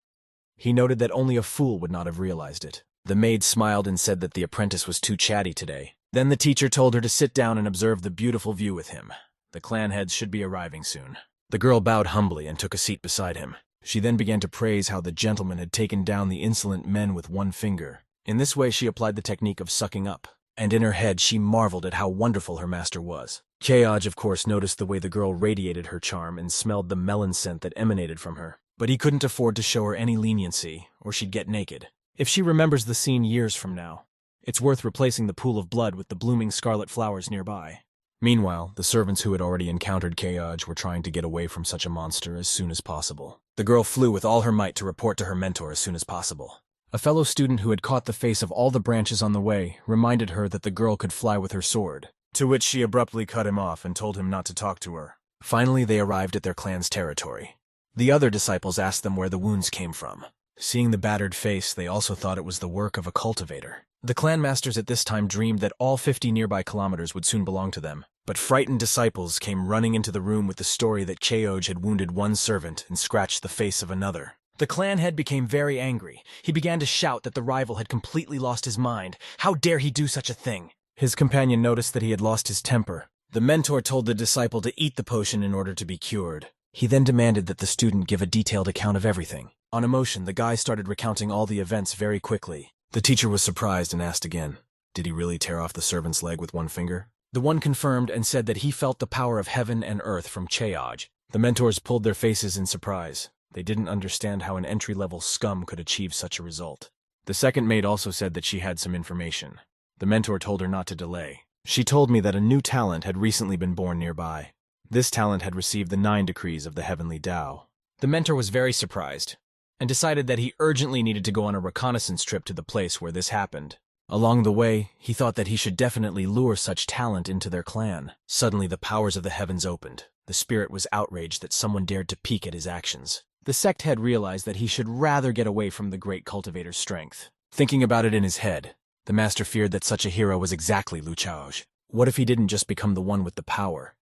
He noted that only a fool would not have realized it. The maid smiled and said that the apprentice was too chatty today. Then the teacher told her to sit down and observe the beautiful view with him. The clan heads should be arriving soon. The girl bowed humbly and took a seat beside him. She then began to praise how the gentleman had taken down the insolent men with 1 finger. In this way she applied the technique of sucking up, and in her head she marveled at how wonderful her master was. Cheoj, of course, noticed the way the girl radiated her charm and smelled the melon scent that emanated from her. But he couldn't afford to show her any leniency, or she'd get naked. If she remembers the scene years from now, it's worth replacing the pool of blood with the blooming scarlet flowers nearby. Meanwhile, the servants who had already encountered Cheoj were trying to get away from such a monster as soon as possible. The girl flew with all her might to report to her mentor as soon as possible. A fellow student who had caught the face of all the branches on the way reminded her that the girl could fly with her sword, to which she abruptly cut him off and told him not to talk to her. Finally, they arrived at their clan's territory. The other disciples asked them where the wounds came from. Seeing the battered face, they also thought it was the work of a cultivator. The clan masters at this time dreamed that all 50 nearby kilometers would soon belong to them, but frightened disciples came running into the room with the story that Cheoj had wounded 1 servant and scratched the face of another. The clan head became very angry. He began to shout that the rival had completely lost his mind. How dare he do such a thing? His companion noticed that he had lost his temper. The mentor told the disciple to eat the potion in order to be cured. He then demanded that the student give a detailed account of everything. On emotion, the guy started recounting all the events very quickly. The teacher was surprised and asked again, did he really tear off the servant's leg with 1 finger? The one confirmed and said that he felt the power of heaven and earth from Cheoj. The mentors pulled their faces in surprise. They didn't understand how an entry-level scum could achieve such a result. The second maid also said that she had some information. The mentor told her not to delay. She told me that a new talent had recently been born nearby. This talent had received the 9 decrees of the heavenly Tao. The mentor was very surprised, and decided that he urgently needed to go on a reconnaissance trip to the place where this happened. Along the way, he thought that he should definitely lure such talent into their clan. Suddenly, the powers of the heavens opened. The spirit was outraged that someone dared to peek at his actions. The sect head realized that he should rather get away from the great cultivator's strength. Thinking about it in his head, the master feared that such a hero was exactly Lu Chaoj. What if he didn't just become the one with the power?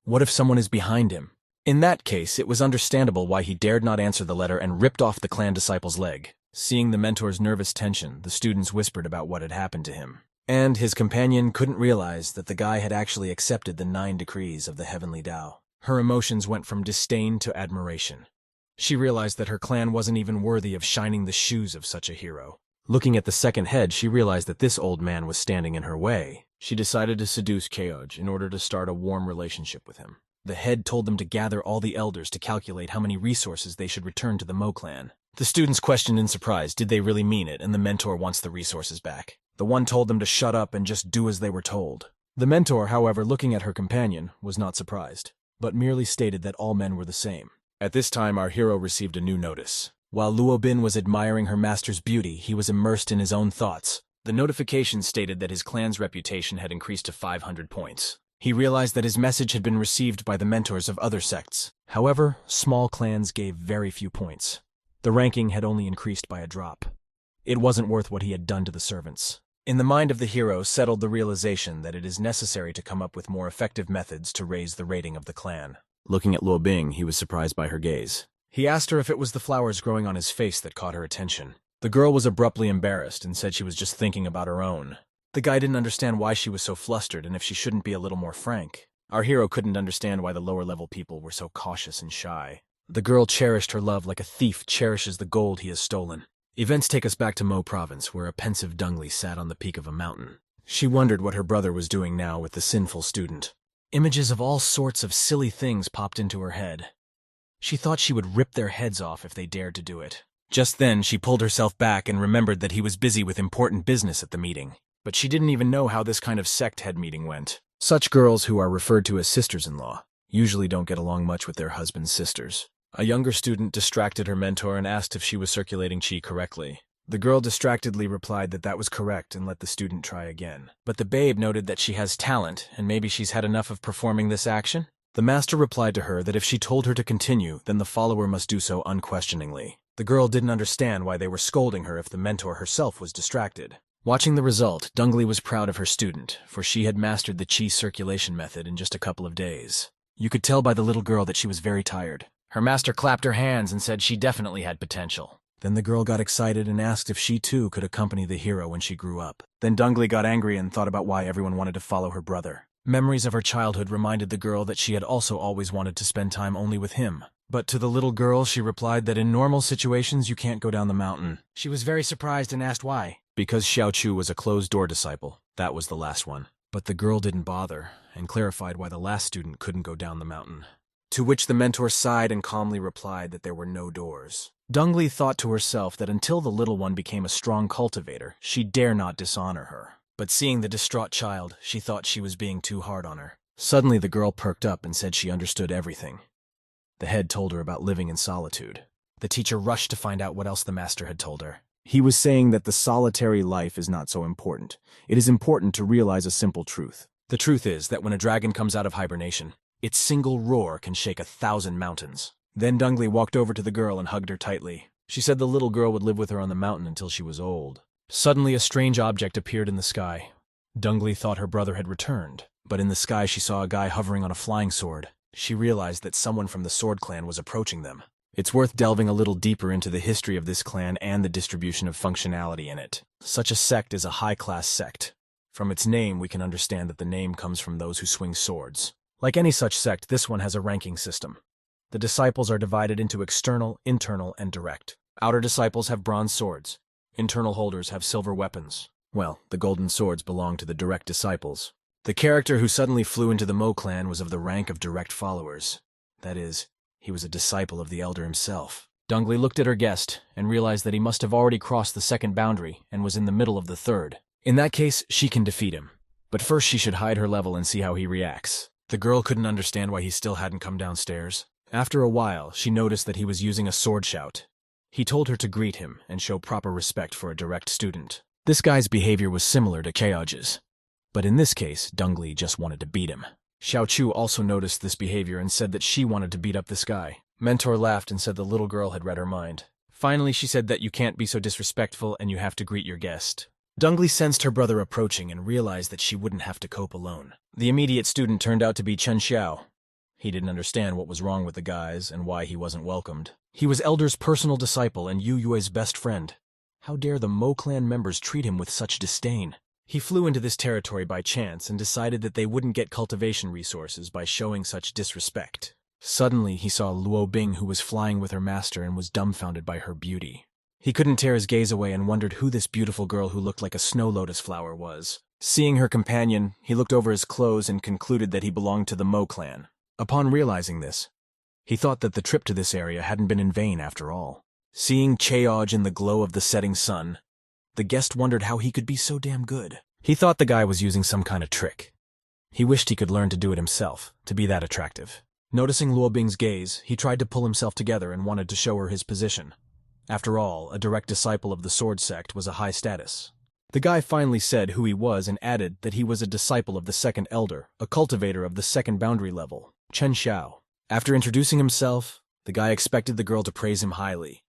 What if someone is behind him? In that case, it was understandable why he dared not answer the letter and ripped off the clan disciple's leg. Seeing the mentor's nervous tension, the students whispered about what had happened to him. And his companion couldn't realize that the guy had actually accepted the 9 decrees of the heavenly Tao. Her emotions went from disdain to admiration. She realized that her clan wasn't even worthy of shining the shoes of such a hero. Looking at the second head, she realized that this old man was standing in her way. She decided to seduce Cheoj in order to start a warm relationship with him. The head told them to gather all the elders to calculate how many resources they should return to the Mo clan. The students questioned in surprise, did they really mean it, and the mentor wants the resources back. The one told them to shut up and just do as they were told. The mentor, however, looking at her companion, was not surprised, but merely stated that all men were the same. At this time, our hero received a new notice. While Luo Bin was admiring her master's beauty, he was immersed in his own thoughts. The notification stated that his clan's reputation had increased to 500 points. He realized that his message had been received by the mentors of other sects. However, small clans gave very few points. The ranking had only increased by a drop. It wasn't worth what he had done to the servants. In the mind of the hero settled the realization that it is necessary to come up with more effective methods to raise the rating of the clan. Looking at Luo Bing, he was surprised by her gaze. He asked her if it was the flowers growing on his face that caught her attention. The girl was abruptly embarrassed and said she was just thinking about her own. The guy didn't understand why she was so flustered and if she shouldn't be a little more frank. Our hero couldn't understand why the lower-level people were so cautious and shy. The girl cherished her love like a thief cherishes the gold he has stolen. Events take us back to Mo province, where a pensive Dungli sat on the peak of a mountain. She wondered what her brother was doing now with the sinful student. Images of all sorts of silly things popped into her head. She thought she would rip their heads off if they dared to do it. Just then, she pulled herself back and remembered that he was busy with important business at the meeting. But she didn't even know how this kind of sect head meeting went. Such girls, who are referred to as sisters-in-law, usually don't get along much with their husband's sisters. A younger student distracted her mentor and asked if she was circulating chi correctly. The girl distractedly replied that was correct and let the student try again. But the babe noted that she has talent and maybe she's had enough of performing this action. The master replied to her that if she told her to continue, then the follower must do so unquestioningly. The girl didn't understand why they were scolding her if the mentor herself was distracted. Watching the result, Dungli was proud of her student, for she had mastered the chi circulation method in just a couple of days. You could tell by the little girl that she was very tired. Her master clapped her hands and said she definitely had potential. Then the girl got excited and asked if she too could accompany the hero when she grew up. Then Dungli got angry and thought about why everyone wanted to follow her brother. Memories of her childhood reminded the girl that she had also always wanted to spend time only with him. But to the little girl, she replied that in normal situations you can't go down the mountain. She was very surprised and asked why. Because Xiao Chu was a closed-door disciple. That was the last one. But the girl didn't bother, and clarified why the last student couldn't go down the mountain. To which the mentor sighed and calmly replied that there were no doors. Dungli thought to herself that until the little one became a strong cultivator, she dare not dishonor her. But seeing the distraught child, she thought she was being too hard on her. Suddenly the girl perked up and said she understood everything. The head told her about living in solitude. The teacher rushed to find out what else the master had told her. He was saying that the solitary life is not so important. It is important to realize a simple truth. The truth is that when a dragon comes out of hibernation, its single roar can shake 1,000 mountains. Then Dungli walked over to the girl and hugged her tightly. She said the little girl would live with her on the mountain until she was old. Suddenly a strange object appeared in the sky. Dungli thought her brother had returned, but in the sky she saw a guy hovering on a flying sword. She realized that someone from the Sword Clan was approaching them. It's worth delving a little deeper into the history of this clan and the distribution of functionality in it. Such a sect is a high-class sect. From its name, we can understand that the name comes from those who swing swords. Like any such sect, this one has a ranking system. The disciples are divided into external, internal, and direct. Outer disciples have bronze swords. Internal holders have silver weapons. Well, the golden swords belong to the direct disciples. The character who suddenly flew into the Mo clan was of the rank of direct followers. That is, he was a disciple of the elder himself. Dungli looked at her guest and realized that he must have already crossed the second boundary and was in the middle of the third. In that case, she can defeat him. But first she should hide her level and see how he reacts. The girl couldn't understand why he still hadn't come downstairs. After a while, she noticed that he was using a sword shout. He told her to greet him and show proper respect for a direct student. This guy's behavior was similar to Chaoj's. But in this case, Dungli just wanted to beat him. Xiao Chu also noticed this behavior and said that she wanted to beat up this guy. Mentor laughed and said the little girl had read her mind. Finally, she said that you can't be so disrespectful and you have to greet your guest. Dungli sensed her brother approaching and realized that she wouldn't have to cope alone. The immediate student turned out to be Chen Xiao. He didn't understand what was wrong with the guys and why he wasn't welcomed. He was Elder's personal disciple and Yu Yue's best friend. How dare the Mo clan members treat him with such disdain? He flew into this territory by chance and decided that they wouldn't get cultivation resources by showing such disrespect. Suddenly, he saw Luo Bing, who was flying with her master and was dumbfounded by her beauty. He couldn't tear his gaze away and wondered who this beautiful girl who looked like a snow lotus flower was. Seeing her companion, he looked over his clothes and concluded that he belonged to the Mo clan. Upon realizing this, he thought that the trip to this area hadn't been in vain after all. Seeing Chaoj in the glow of the setting sun, the guest wondered how he could be so damn good. He thought the guy was using some kind of trick. He wished he could learn to do it himself, to be that attractive. Noticing Luo Bing's gaze, he tried to pull himself together and wanted to show her his position. After all, a direct disciple of the Sword Sect was a high status. The guy finally said who he was and added that he was a disciple of the second elder, a cultivator of the second boundary level, Chen Xiao. After introducing himself, the guy expected the girl to praise him highly,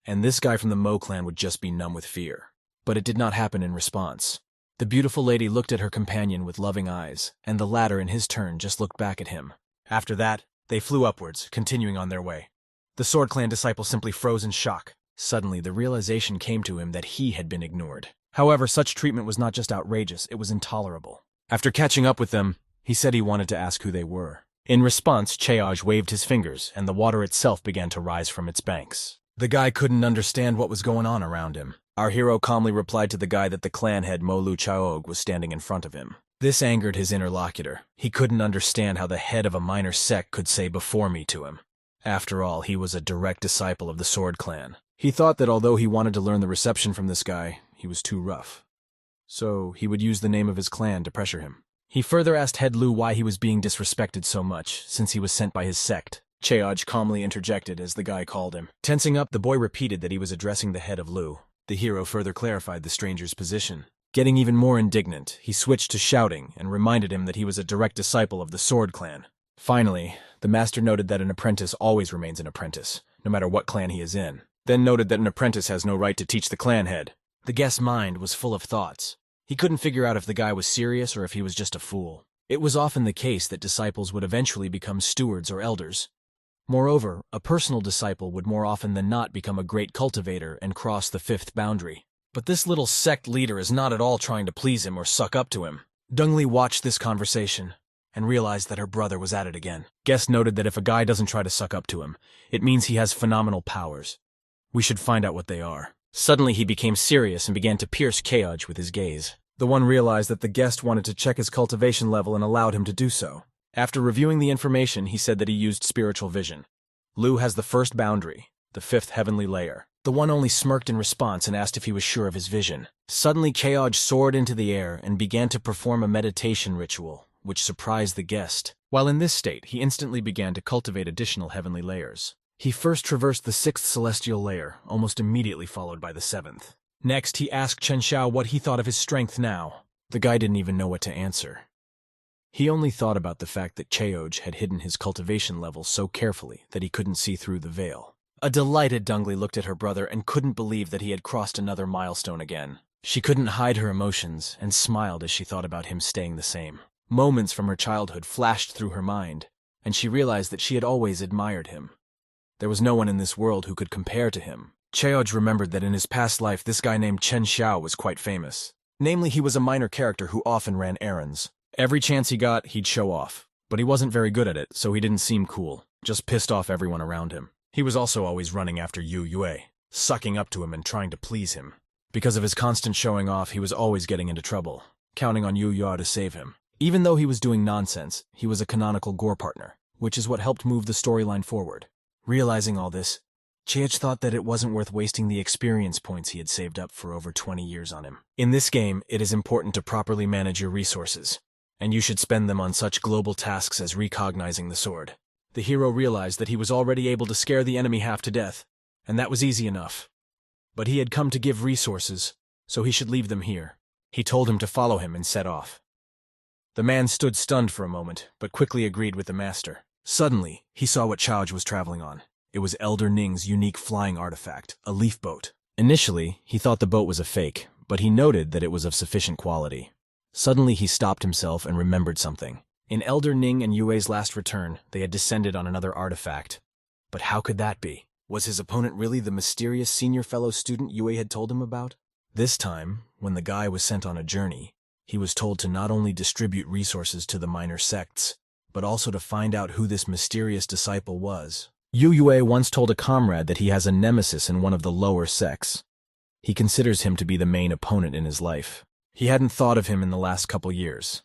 and this guy from the Mo clan would just be numb with fear. But it did not happen in response. The beautiful lady looked at her companion with loving eyes, and the latter in his turn just looked back at him. After that, they flew upwards, continuing on their way. The Sword Clan disciple simply froze in shock. Suddenly, the realization came to him that he had been ignored. However, such treatment was not just outrageous, it was intolerable. After catching up with them, he said he wanted to ask who they were. In response, Cheoj waved his fingers, and the water itself began to rise from its banks. The guy couldn't understand what was going on around him. Our hero calmly replied to the guy that the clan head Molu Chaog was standing in front of him. This angered his interlocutor. He couldn't understand how the head of a minor sect could say "before me" to him. After all, he was a direct disciple of the Sword Clan. He thought that although he wanted to learn the reception from this guy, he was too rough. So he would use the name of his clan to pressure him. He further asked Head Lu why he was being disrespected so much, since he was sent by his sect. Cheoj calmly interjected as the guy called him. Tensing up, the boy repeated that he was addressing the head of Lu. The hero further clarified the stranger's position. Getting even more indignant, he switched to shouting and reminded him that he was a direct disciple of the Sword Clan. Finally, the master noted that an apprentice always remains an apprentice, no matter what clan he is in. Then noted that an apprentice has no right to teach the clan head. The guest's mind was full of thoughts. He couldn't figure out if the guy was serious or if he was just a fool. It was often the case that disciples would eventually become stewards or elders. Moreover, a personal disciple would more often than not become a great cultivator and cross the fifth boundary. But this little sect leader is not at all trying to please him or suck up to him. Dongli watched this conversation and realized that her brother was at it again. Guest noted that if a guy doesn't try to suck up to him, it means he has phenomenal powers. We should find out what they are. Suddenly he became serious and began to pierce Cheoj with his gaze. The one realized that the guest wanted to check his cultivation level and allowed him to do so. After reviewing the information, he said that he used spiritual vision. Lu has the first boundary, the fifth heavenly layer. The one only smirked in response and asked if he was sure of his vision. Suddenly Cheoj soared into the air and began to perform a meditation ritual, which surprised the guest. While in this state, he instantly began to cultivate additional heavenly layers. He first traversed the sixth celestial layer, almost immediately followed by the seventh. Next, he asked Chen Xiao what he thought of his strength now. The guy didn't even know what to answer. He only thought about the fact that Cheoj had hidden his cultivation level so carefully that he couldn't see through the veil. A delighted Dongli looked at her brother and couldn't believe that he had crossed another milestone again. She couldn't hide her emotions and smiled as she thought about him staying the same. Moments from her childhood flashed through her mind, and she realized that she had always admired him. There was no one in this world who could compare to him. Cheoj remembered that in his past life this guy named Chen Xiao was quite famous. Namely, he was a minor character who often ran errands. Every chance he got, he'd show off. But he wasn't very good at it, so he didn't seem cool, just pissed off everyone around him. He was also always running after Yu Yue, sucking up to him and trying to please him. Because of his constant showing off, he was always getting into trouble, counting on Yu Yue to save him. Even though he was doing nonsense, he was a canonical gore partner, which is what helped move the storyline forward. Realizing all this, Cheoj thought that it wasn't worth wasting the experience points he had saved up for over 20 years on him. In this game, it is important to properly manage your resources, and you should spend them on such global tasks as recognizing the sword. The hero realized that he was already able to scare the enemy half to death, and that was easy enough. But he had come to give resources, so he should leave them here. He told him to follow him and set off. The man stood stunned for a moment, but quickly agreed with the master. Suddenly, he saw what Cheoj was traveling on. It was Elder Ning's unique flying artifact, a leaf boat. Initially, he thought the boat was a fake, but he noted that it was of sufficient quality. Suddenly, he stopped himself and remembered something. In Elder Ning and Yue's last return, they had descended on another artifact. But how could that be? Was his opponent really the mysterious senior fellow student Yue had told him about? This time, when the guy was sent on a journey, he was told to not only distribute resources to the minor sects, but also to find out who this mysterious disciple was. Yu Yue once told a comrade that he has a nemesis in one of the lower sects. He considers him to be the main opponent in his life. He hadn't thought of him in the last couple years.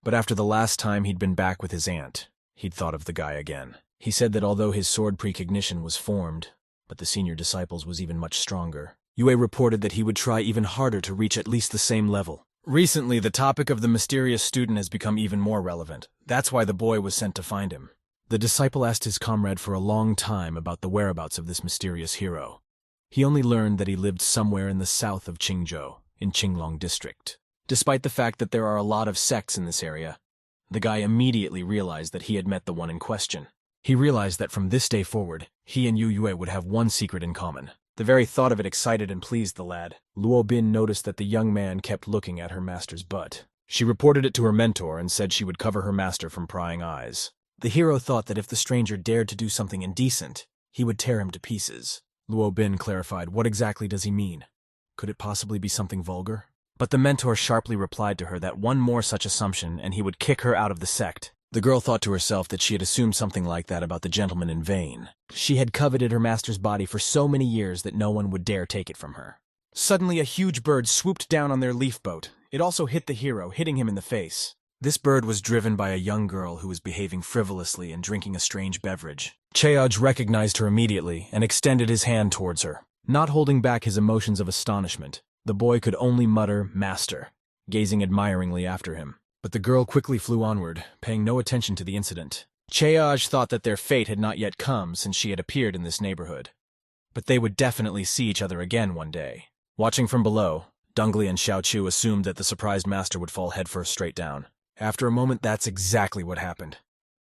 But after the last time he'd been back with his aunt, he'd thought of the guy again. He said that although his sword precognition was formed, but the senior disciple's was even much stronger. Yue reported that he would try even harder to reach at least the same level. Recently, the topic of the mysterious student has become even more relevant. That's why the boy was sent to find him. The disciple asked his comrade for a long time about the whereabouts of this mysterious hero. He only learned that he lived somewhere in the south of Qingzhou, in Qinglong district. Despite the fact that there are a lot of sects in this area, the guy immediately realized that he had met the one in question. He realized that from this day forward, he and Yu Yue would have one secret in common. The very thought of it excited and pleased the lad. Luo Bing noticed that the young man kept looking at her master's butt. She reported it to her mentor and said she would cover her master from prying eyes. The hero thought that if the stranger dared to do something indecent, he would tear him to pieces. Luo Bing clarified, what exactly does he mean? Could it possibly be something vulgar? But the mentor sharply replied to her that one more such assumption and he would kick her out of the sect. The girl thought to herself that she had assumed something like that about the gentleman in vain. She had coveted her master's body for so many years that no one would dare take it from her. Suddenly, a huge bird swooped down on their leaf boat. It also hit the hero, hitting him in the face. This bird was driven by a young girl who was behaving frivolously and drinking a strange beverage. Cheoj recognized her immediately and extended his hand towards her. Not holding back his emotions of astonishment, the boy could only mutter, "Master," gazing admiringly after him. But the girl quickly flew onward, paying no attention to the incident. Cheoj thought that their fate had not yet come since she had appeared in this neighborhood. But they would definitely see each other again one day. Watching from below, Dongli and Xiaochu assumed that the surprised master would fall headfirst straight down. After a moment, that's exactly what happened.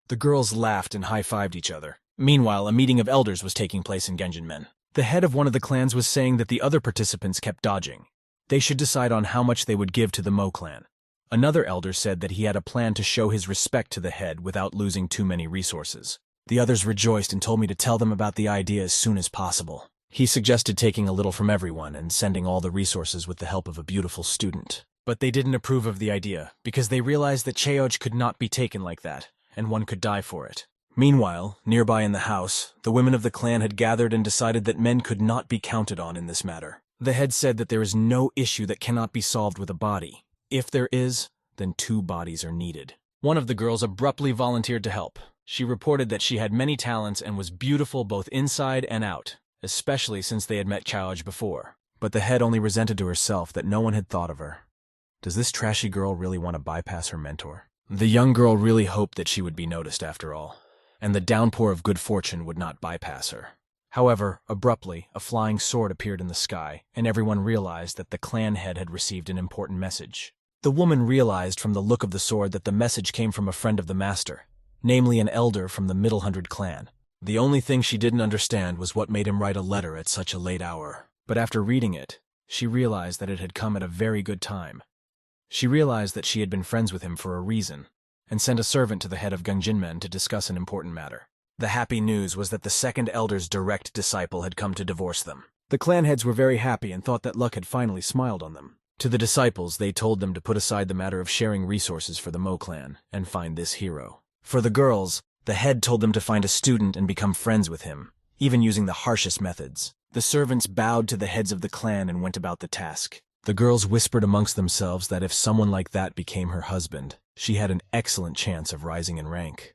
The girls laughed and high-fived each other. Meanwhile, a meeting of elders was taking place in Genjinmen. The head of one of the clans was saying that the other participants kept dodging. They should decide on how much they would give to the Mo clan. Another elder said that he had a plan to show his respect to the head without losing too many resources. The others rejoiced and told me to tell them about the idea as soon as possible. He suggested taking a little from everyone and sending all the resources with the help of a beautiful student. But they didn't approve of the idea, because they realized that Cheoj could not be taken like that, and one could die for it. Meanwhile, nearby in the house, the women of the clan had gathered and decided that men could not be counted on in this matter. The head said that there is no issue that cannot be solved with a body. If there is, then 2 bodies are needed. One of the girls abruptly volunteered to help. She reported that she had many talents and was beautiful both inside and out, especially since they had met Cheoj before. But the head only resented to herself that no one had thought of her. Does this trashy girl really want to bypass her mentor? The young girl really hoped that she would be noticed after all, and the downpour of good fortune would not bypass her. However, abruptly, a flying sword appeared in the sky, and everyone realized that the clan head had received an important message. The woman realized from the look of the sword that the message came from a friend of the master, namely an elder from the Middle Hundred clan. The only thing she didn't understand was what made him write a letter at such a late hour. But after reading it, she realized that it had come at a very good time. She realized that she had been friends with him for a reason, and sent a servant to the head of Gangjinmen to discuss an important matter. The happy news was that the second elder's direct disciple had come to divorce them. The clan heads were very happy and thought that luck had finally smiled on them. To the disciples, they told them to put aside the matter of sharing resources for the Mo clan and find this hero. For the girls, the head told them to find a student and become friends with him, even using the harshest methods. The servants bowed to the heads of the clan and went about the task. The girls whispered amongst themselves that if someone like that became her husband, she had an excellent chance of rising in rank.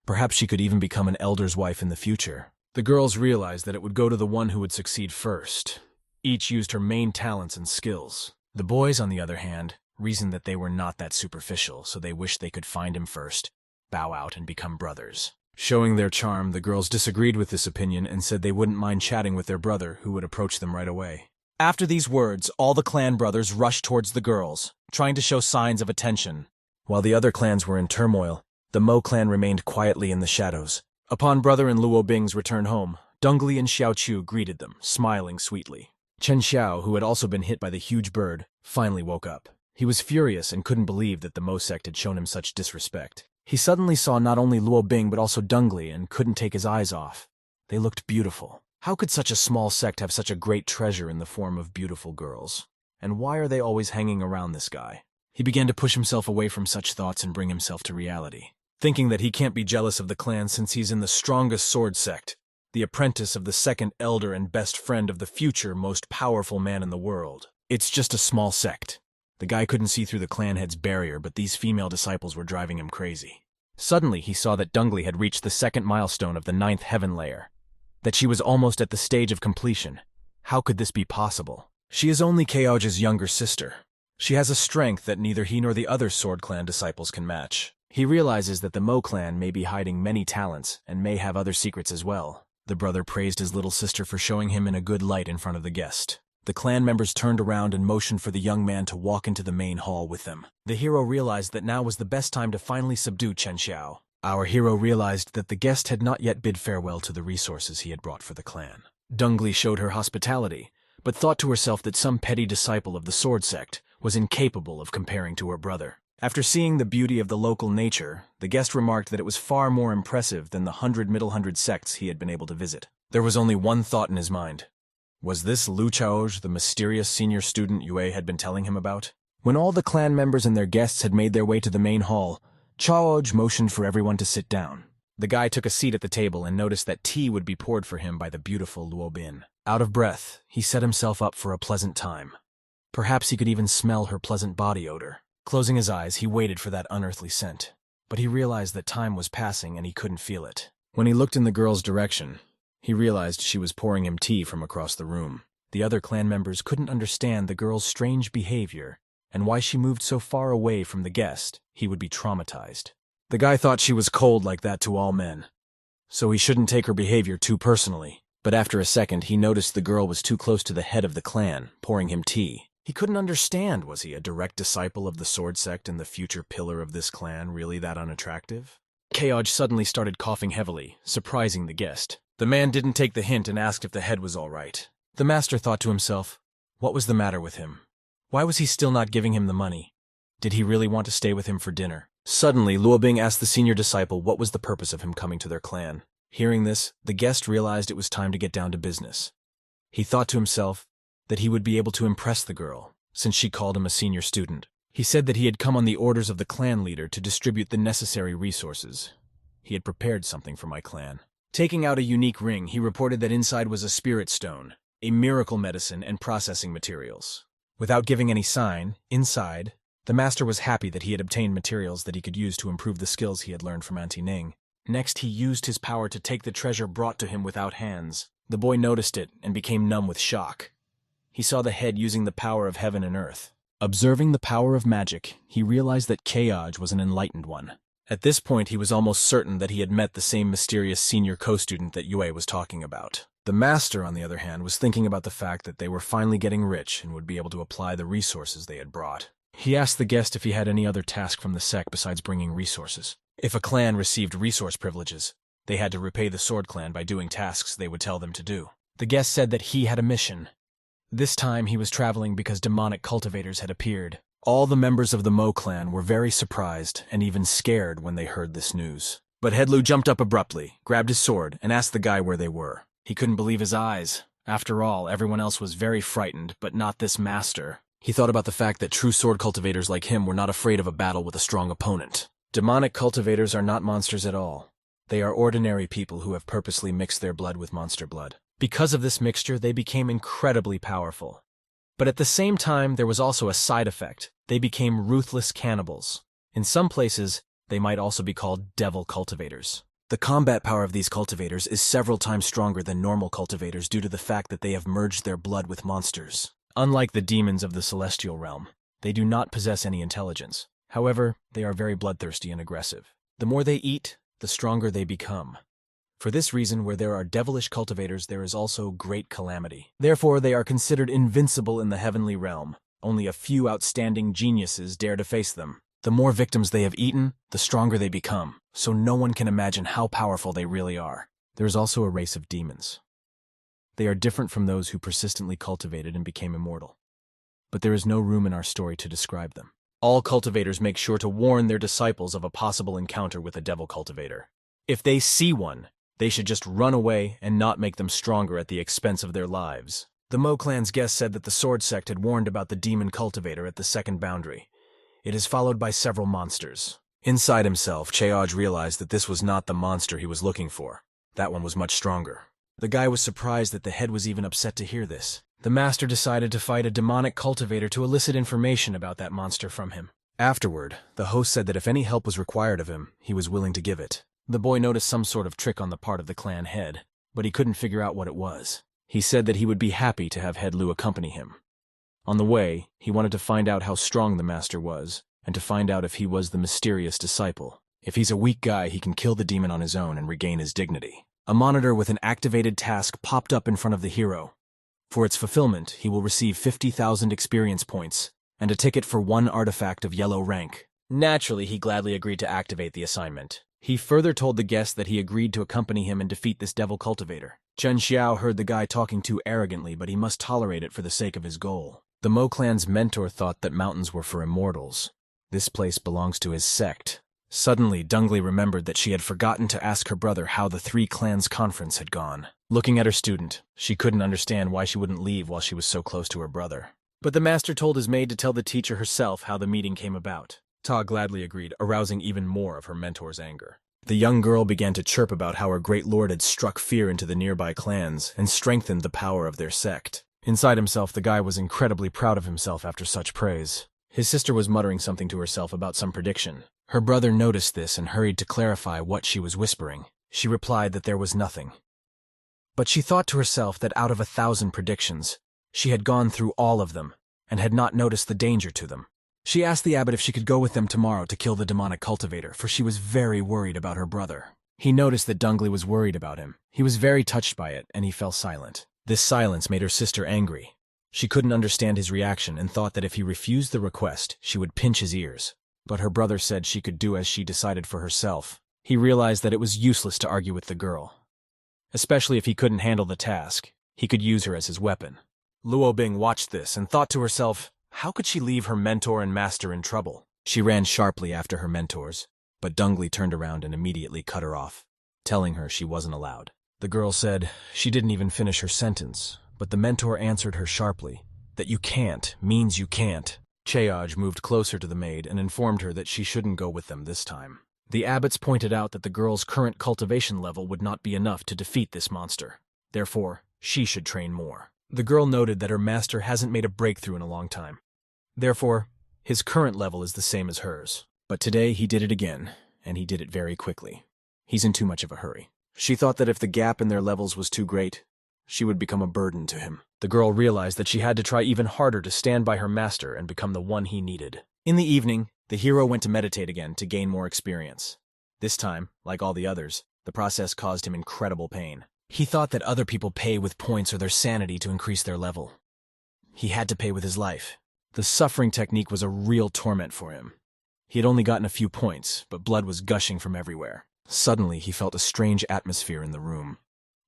Perhaps she could even become an elder's wife in the future. The girls realized that it would go to the one who would succeed first. Each used her main talents and skills. The boys, on the other hand, reasoned that they were not that superficial, so they wished they could find him first, bow out, and become brothers. Showing their charm, the girls disagreed with this opinion and said they wouldn't mind chatting with their brother, who would approach them right away. After these words, all the clan brothers rushed towards the girls, trying to show signs of attention. While the other clans were in turmoil, the Mo clan remained quietly in the shadows. Upon brother and Luo Bing's return home, Dongli and Xiaochu greeted them, smiling sweetly. Chen Xiao, who had also been hit by the huge bird, finally woke up. He was furious and couldn't believe that the Mo sect had shown him such disrespect. He suddenly saw not only Luo Bing but also Dongli and couldn't take his eyes off. They looked beautiful. How could such a small sect have such a great treasure in the form of beautiful girls? And why are they always hanging around this guy? He began to push himself away from such thoughts and bring himself to reality, thinking that he can't be jealous of the clan since he's in the strongest sword sect, the apprentice of the second elder and best friend of the future most powerful man in the world. It's just a small sect. The guy couldn't see through the clan head's barrier, but these female disciples were driving him crazy. Suddenly, he saw that Dongli had reached the second milestone of the 9th heaven layer, that she was almost at the stage of completion. How could this be possible? She is only Keaoja's younger sister. She has a strength that neither he nor the other Sword Clan disciples can match. He realizes that the Mo clan may be hiding many talents and may have other secrets as well. The brother praised his little sister for showing him in a good light in front of the guest. The clan members turned around and motioned for the young man to walk into the main hall with them. The hero realized that now was the best time to finally subdue Chen Xiao. Our hero realized that the guest had not yet bid farewell to the resources he had brought for the clan. Dongli showed her hospitality, but thought to herself that some petty disciple of the sword sect was incapable of comparing to her brother. After seeing the beauty of the local nature, the guest remarked that it was far more impressive than the 100 middle hundred sects he had been able to visit. There was only one thought in his mind. Was this Lu Chaoj, the mysterious senior student Yue had been telling him about? When all the clan members and their guests had made their way to the main hall, Chaoj motioned for everyone to sit down. The guy took a seat at the table and noticed that tea would be poured for him by the beautiful Luo Bing. Out of breath, he set himself up for a pleasant time. Perhaps he could even smell her pleasant body odor. Closing his eyes, he waited for that unearthly scent. But he realized that time was passing and he couldn't feel it. When he looked in the girl's direction, he realized she was pouring him tea from across the room. The other clan members couldn't understand the girl's strange behavior and why she moved so far away from the guest. He would be traumatized. The guy thought she was cold like that to all men, so he shouldn't take her behavior too personally. But after a second, he noticed the girl was too close to the head of the clan, pouring him tea. He couldn't understand, was he a direct disciple of the sword sect and the future pillar of this clan really that unattractive? Chaoj suddenly started coughing heavily, surprising the guest. The man didn't take the hint and asked if the head was all right. The master thought to himself, what was the matter with him? Why was he still not giving him the money? Did he really want to stay with him for dinner? Suddenly, Luo Bing asked the senior disciple what was the purpose of him coming to their clan. Hearing this, the guest realized it was time to get down to business. He thought to himself that he would be able to impress the girl, since she called him a senior student. He said that he had come on the orders of the clan leader to distribute the necessary resources. He had prepared something for my clan. Taking out a unique ring, he reported that inside was a spirit stone, a miracle medicine, and processing materials. Without giving any sign, inside, the master was happy that he had obtained materials that he could use to improve the skills he had learned from Auntie Ning. Next, he used his power to take the treasure brought to him without hands. The boy noticed it and became numb with shock. He saw the head using the power of heaven and earth. Observing the power of magic, he realized that Chaoj was an enlightened one. At this point, he was almost certain that he had met the same mysterious senior co-student that Yue was talking about. The master, on the other hand, was thinking about the fact that they were finally getting rich and would be able to apply the resources they had brought. He asked the guest if he had any other task from the sect besides bringing resources. If a clan received resource privileges, they had to repay the sword clan by doing tasks they would tell them to do. The guest said that he had a mission. This time he was traveling because demonic cultivators had appeared. All the members of the Mo clan were very surprised and even scared when they heard this news. But Headlu jumped up abruptly, grabbed his sword, and asked the guy where they were. He couldn't believe his eyes. After all, everyone else was very frightened, but not this master. He thought about the fact that true sword cultivators like him were not afraid of a battle with a strong opponent. Demonic cultivators are not monsters at all. They are ordinary people who have purposely mixed their blood with monster blood. Because of this mixture, they became incredibly powerful. But at the same time, there was also a side effect. They became ruthless cannibals. In some places, they might also be called devil cultivators. The combat power of these cultivators is several times stronger than normal cultivators due to the fact that they have merged their blood with monsters. Unlike the demons of the celestial realm, they do not possess any intelligence. However, they are very bloodthirsty and aggressive. The more they eat, the stronger they become. For this reason, where there are devilish cultivators, there is also great calamity. Therefore, they are considered invincible in the heavenly realm. Only a few outstanding geniuses dare to face them. The more victims they have eaten, the stronger they become, so no one can imagine how powerful they really are. There is also a race of demons. They are different from those who persistently cultivated and became immortal. But there is no room in our story to describe them. All cultivators make sure to warn their disciples of a possible encounter with a devil cultivator. If they see one, they should just run away and not make them stronger at the expense of their lives. The Mo clan's guest said that the sword sect had warned about the demon cultivator at the second boundary. It is followed by several monsters. Inside himself, Chaoj realized that this was not the monster he was looking for. That one was much stronger. The guy was surprised that the head was even upset to hear this. The master decided to fight a demonic cultivator to elicit information about that monster from him. Afterward, the host said that if any help was required of him, he was willing to give it. The boy noticed some sort of trick on the part of the clan head, but he couldn't figure out what it was. He said that he would be happy to have Head Lu accompany him. On the way, he wanted to find out how strong the master was, and to find out if he was the mysterious disciple. If he's a weak guy, he can kill the demon on his own and regain his dignity. A monitor with an activated task popped up in front of the hero. For its fulfillment, he will receive 50,000 experience points, and a ticket for 1 artifact of yellow rank. Naturally, he gladly agreed to activate the assignment. He further told the guest that he agreed to accompany him and defeat this devil cultivator. Chen Xiao heard the guy talking too arrogantly, but he must tolerate it for the sake of his goal. The Mo clan's mentor thought that mountains were for immortals. This place belongs to his sect. Suddenly, Dungli remembered that she had forgotten to ask her brother how the 3 clans conference had gone. Looking at her student, she couldn't understand why she wouldn't leave while she was so close to her brother. But the master told his maid to tell the teacher herself how the meeting came about. Ta gladly agreed, arousing even more of her mentor's anger. The young girl began to chirp about how her great lord had struck fear into the nearby clans and strengthened the power of their sect. Inside himself, the guy was incredibly proud of himself after such praise. His sister was muttering something to herself about some prediction. Her brother noticed this and hurried to clarify what she was whispering. She replied that there was nothing. But she thought to herself that out of 1,000 predictions, she had gone through all of them and had not noticed the danger to them. She asked the abbot if she could go with them tomorrow to kill the demonic cultivator, for she was very worried about her brother. He noticed that Dungli was worried about him. He was very touched by it, and he fell silent. This silence made her sister angry. She couldn't understand his reaction and thought that if he refused the request, she would pinch his ears. But her brother said she could do as she decided for herself. He realized that it was useless to argue with the girl. Especially if he couldn't handle the task, he could use her as his weapon. Luo Bing watched this and thought to herself, how could she leave her mentor and master in trouble? She ran sharply after her mentors, but Dungli turned around and immediately cut her off, telling her she wasn't allowed. The girl said she didn't even finish her sentence, but the mentor answered her sharply, that you can't means you can't. Cheoj moved closer to the maid and informed her that she shouldn't go with them this time. The abbots pointed out that the girl's current cultivation level would not be enough to defeat this monster. Therefore, she should train more. The girl noted that her master hasn't made a breakthrough in a long time. Therefore, his current level is the same as hers. But today he did it again, and he did it very quickly. He's in too much of a hurry. She thought that if the gap in their levels was too great, she would become a burden to him. The girl realized that she had to try even harder to stand by her master and become the one he needed. In the evening, the hero went to meditate again to gain more experience. This time, like all the others, the process caused him incredible pain. He thought that other people pay with points or their sanity to increase their level. He had to pay with his life. The suffering technique was a real torment for him. He had only gotten a few points, but blood was gushing from everywhere. Suddenly, he felt a strange atmosphere in the room.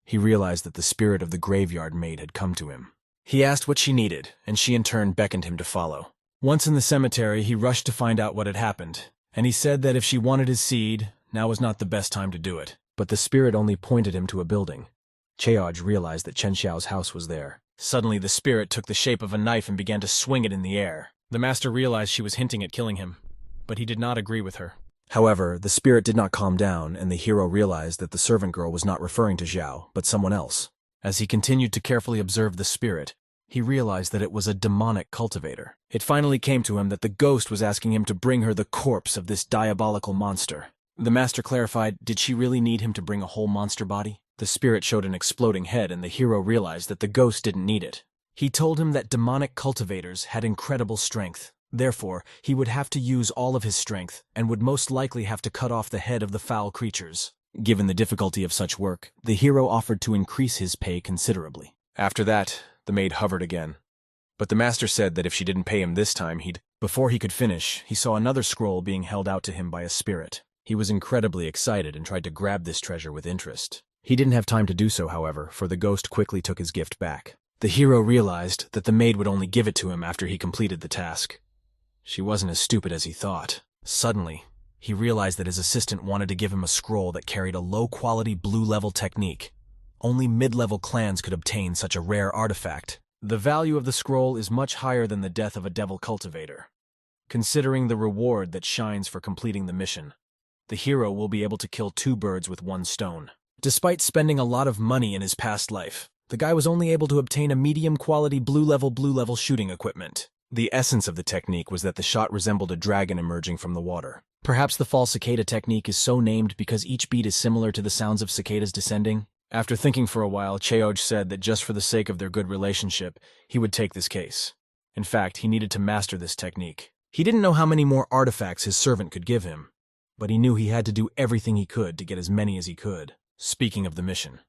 He realized that the spirit of the graveyard maid had come to him. He asked what she needed, and she in turn beckoned him to follow. Once in the cemetery, he rushed to find out what had happened, and he said that if she wanted his seed, now was not the best time to do it. But the spirit only pointed him to a building. Cheoj realized that Chen Xiao's house was there. Suddenly, the spirit took the shape of a knife and began to swing it in the air. The master realized she was hinting at killing him, but he did not agree with her. However, the spirit did not calm down, and the hero realized that the servant girl was not referring to Xiao, but someone else. As he continued to carefully observe the spirit, he realized that it was a demonic cultivator. It finally came to him that the ghost was asking him to bring her the corpse of this diabolical monster. The master clarified, did she really need him to bring a whole monster body? The spirit showed an exploding head, and the hero realized that the ghost didn't need it. He told him that demonic cultivators had incredible strength. Therefore, he would have to use all of his strength, and would most likely have to cut off the head of the foul creatures. Given the difficulty of such work, the hero offered to increase his pay considerably. After that, the maid hovered again. But the master said that if she didn't pay him this time, Before he could finish, he saw another scroll being held out to him by a spirit. He was incredibly excited and tried to grab this treasure with interest. He didn't have time to do so, however, for the ghost quickly took his gift back. The hero realized that the maid would only give it to him after he completed the task. She wasn't as stupid as he thought. Suddenly, he realized that his assistant wanted to give him a scroll that carried a low-quality blue-level technique. Only mid-level clans could obtain such a rare artifact. The value of the scroll is much higher than the death of a devil cultivator. Considering the reward that shines for completing the mission, the hero will be able to kill 2 birds with 1 stone. Despite spending a lot of money in his past life, the guy was only able to obtain a medium-quality blue-level shooting equipment. The essence of the technique was that the shot resembled a dragon emerging from the water. Perhaps the fall cicada technique is so named because each beat is similar to the sounds of cicadas descending. After thinking for a while, Cheoj said that just for the sake of their good relationship, he would take this case. In fact, he needed to master this technique. He didn't know how many more artifacts his servant could give him, but he knew he had to do everything he could to get as many as he could. Speaking of the mission,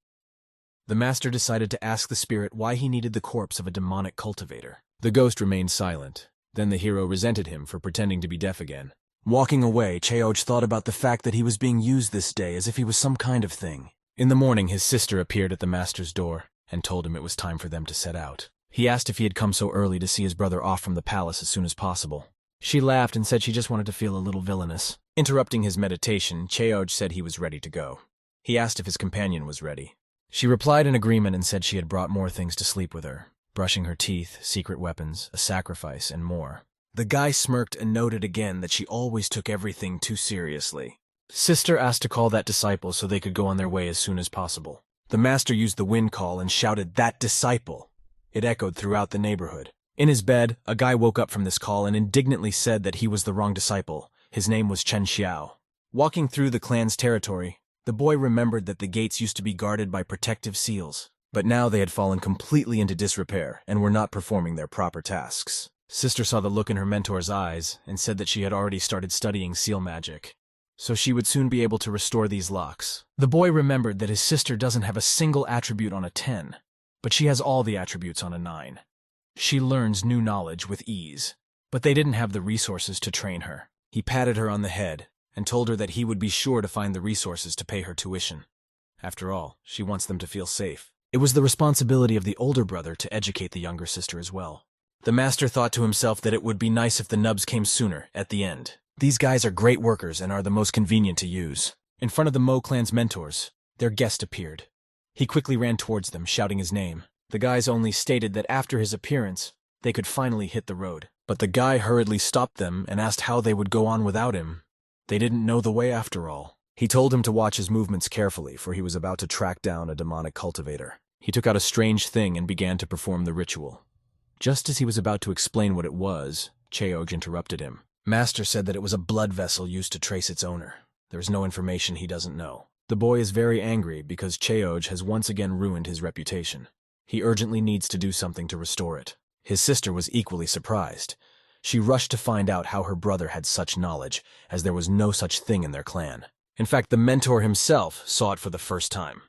the master decided to ask the spirit why he needed the corpse of a demonic cultivator. The ghost remained silent. Then the hero resented him for pretending to be deaf again. Walking away, Cheoj thought about the fact that he was being used this day as if he was some kind of thing. In the morning, his sister appeared at the master's door and told him it was time for them to set out. He asked if he had come so early to see his brother off from the palace as soon as possible. She laughed and said she just wanted to feel a little villainous. Interrupting his meditation, Cheoj said he was ready to go. He asked if his companion was ready. She replied in agreement and said she had brought more things to sleep with her. Brushing her teeth, secret weapons, a sacrifice, and more. The guy smirked and noted again that she always took everything too seriously. Sister asked to call that disciple so they could go on their way as soon as possible. The master used the wind call and shouted, "That disciple!" It echoed throughout the neighborhood. In his bed, a guy woke up from this call and indignantly said that he was the wrong disciple. His name was Chen Xiao. Walking through the clan's territory, the boy remembered that the gates used to be guarded by protective seals, but now they had fallen completely into disrepair and were not performing their proper tasks. Sister saw the look in her mentor's eyes and said that she had already started studying seal magic, so she would soon be able to restore these locks. The boy remembered that his sister doesn't have a single attribute on a 10, but she has all the attributes on a 9. She learns new knowledge with ease, but they didn't have the resources to train her. He patted her on the head and told her that he would be sure to find the resources to pay her tuition. After all, she wants them to feel safe. It was the responsibility of the older brother to educate the younger sister as well. The master thought to himself that it would be nice if the nubs came sooner, at the end. These guys are great workers and are the most convenient to use. In front of the Mo clan's mentors, their guest appeared. He quickly ran towards them, shouting his name. The guys only stated that after his appearance, they could finally hit the road. But the guy hurriedly stopped them and asked how they would go on without him. They didn't know the way after all. He told him to watch his movements carefully, for he was about to track down a demonic cultivator. He took out a strange thing and began to perform the ritual. Just as he was about to explain what it was, Cheoj interrupted him. Master said that it was a blood vessel used to trace its owner. There is no information he doesn't know. The boy is very angry because Cheoj has once again ruined his reputation. He urgently needs to do something to restore it. His sister was equally surprised. She rushed to find out how her brother had such knowledge, as there was no such thing in their clan. In fact, the mentor himself saw it for the first time.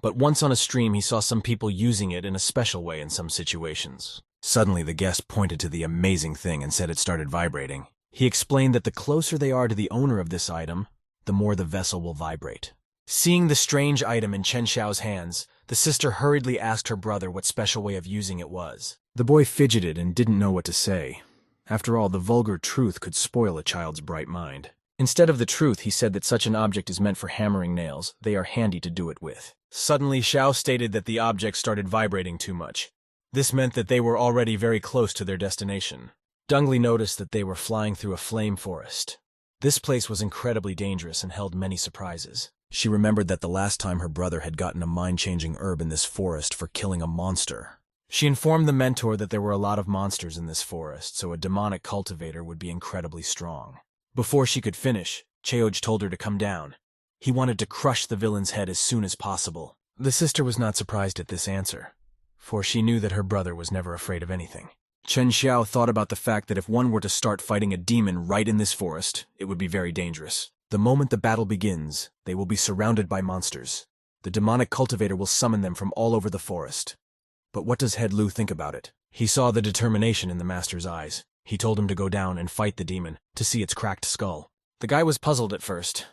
But once on a stream, he saw some people using it in a special way in some situations. Suddenly, the guest pointed to the amazing thing and said it started vibrating. He explained that the closer they are to the owner of this item, the more the vessel will vibrate. Seeing the strange item in Chen Xiao's hands, the sister hurriedly asked her brother what special way of using it was. The boy fidgeted and didn't know what to say. After all, the vulgar truth could spoil a child's bright mind. Instead of the truth, he said that such an object is meant for hammering nails. They are handy to do it with. Suddenly, Xiao stated that the object started vibrating too much. This meant that they were already very close to their destination. Dungli noticed that they were flying through a flame forest. This place was incredibly dangerous and held many surprises. She remembered that the last time her brother had gotten a mind-changing herb in this forest for killing a monster. She informed the mentor that there were a lot of monsters in this forest, so a demonic cultivator would be incredibly strong. Before she could finish, Cheoj told her to come down. He wanted to crush the villain's head as soon as possible. The sister was not surprised at this answer, for she knew that her brother was never afraid of anything. Chen Xiao thought about the fact that if one were to start fighting a demon right in this forest, it would be very dangerous. The moment the battle begins, they will be surrounded by monsters. The demonic cultivator will summon them from all over the forest. But what does Head Lu think about it? He saw the determination in the master's eyes. He told him to go down and fight the demon, to see its cracked skull. The guy was puzzled at first,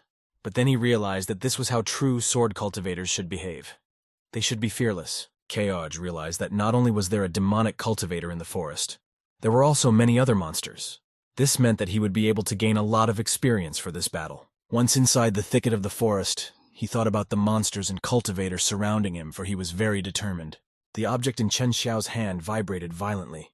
but then he realized that this was how true sword cultivators should behave. They should be fearless. Cheoj realized that not only was there a demonic cultivator in the forest, there were also many other monsters. This meant that he would be able to gain a lot of experience for this battle. Once inside the thicket of the forest, he thought about the monsters and cultivators surrounding him, for he was very determined. The object in Chen Xiao's hand vibrated violently.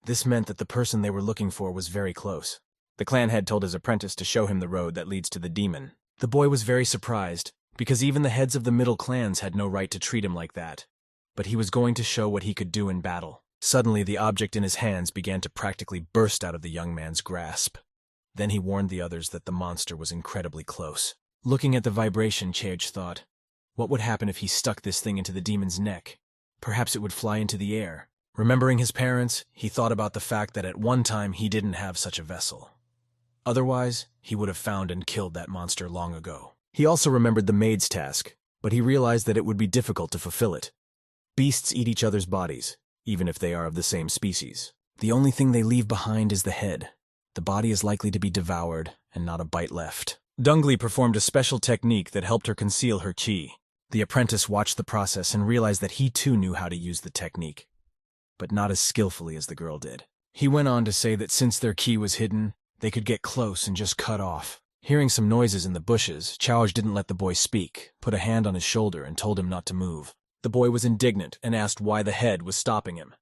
This meant that the person they were looking for was very close. The clan head told his apprentice to show him the road that leads to the demon. The boy was very surprised, because even the heads of the middle clans had no right to treat him like that. But he was going to show what he could do in battle. Suddenly, the object in his hands began to practically burst out of the young man's grasp. Then he warned the others that the monster was incredibly close. Looking at the vibration, Cheoj thought, what would happen if he stuck this thing into the demon's neck? Perhaps it would fly into the air. Remembering his parents, he thought about the fact that at one time he didn't have such a vessel. Otherwise, he would have found and killed that monster long ago. He also remembered the maid's task, but he realized that it would be difficult to fulfill it. Beasts eat each other's bodies, even if they are of the same species. The only thing they leave behind is the head. The body is likely to be devoured, and not a bite left. Dungli performed a special technique that helped her conceal her qi. The apprentice watched the process and realized that he too knew how to use the technique, but not as skillfully as the girl did. He went on to say that since their qi was hidden, they could get close and just cut off. Hearing some noises in the bushes, Cheoj didn't let the boy speak, put a hand on his shoulder and told him not to move. The boy was indignant and asked why the head was stopping him.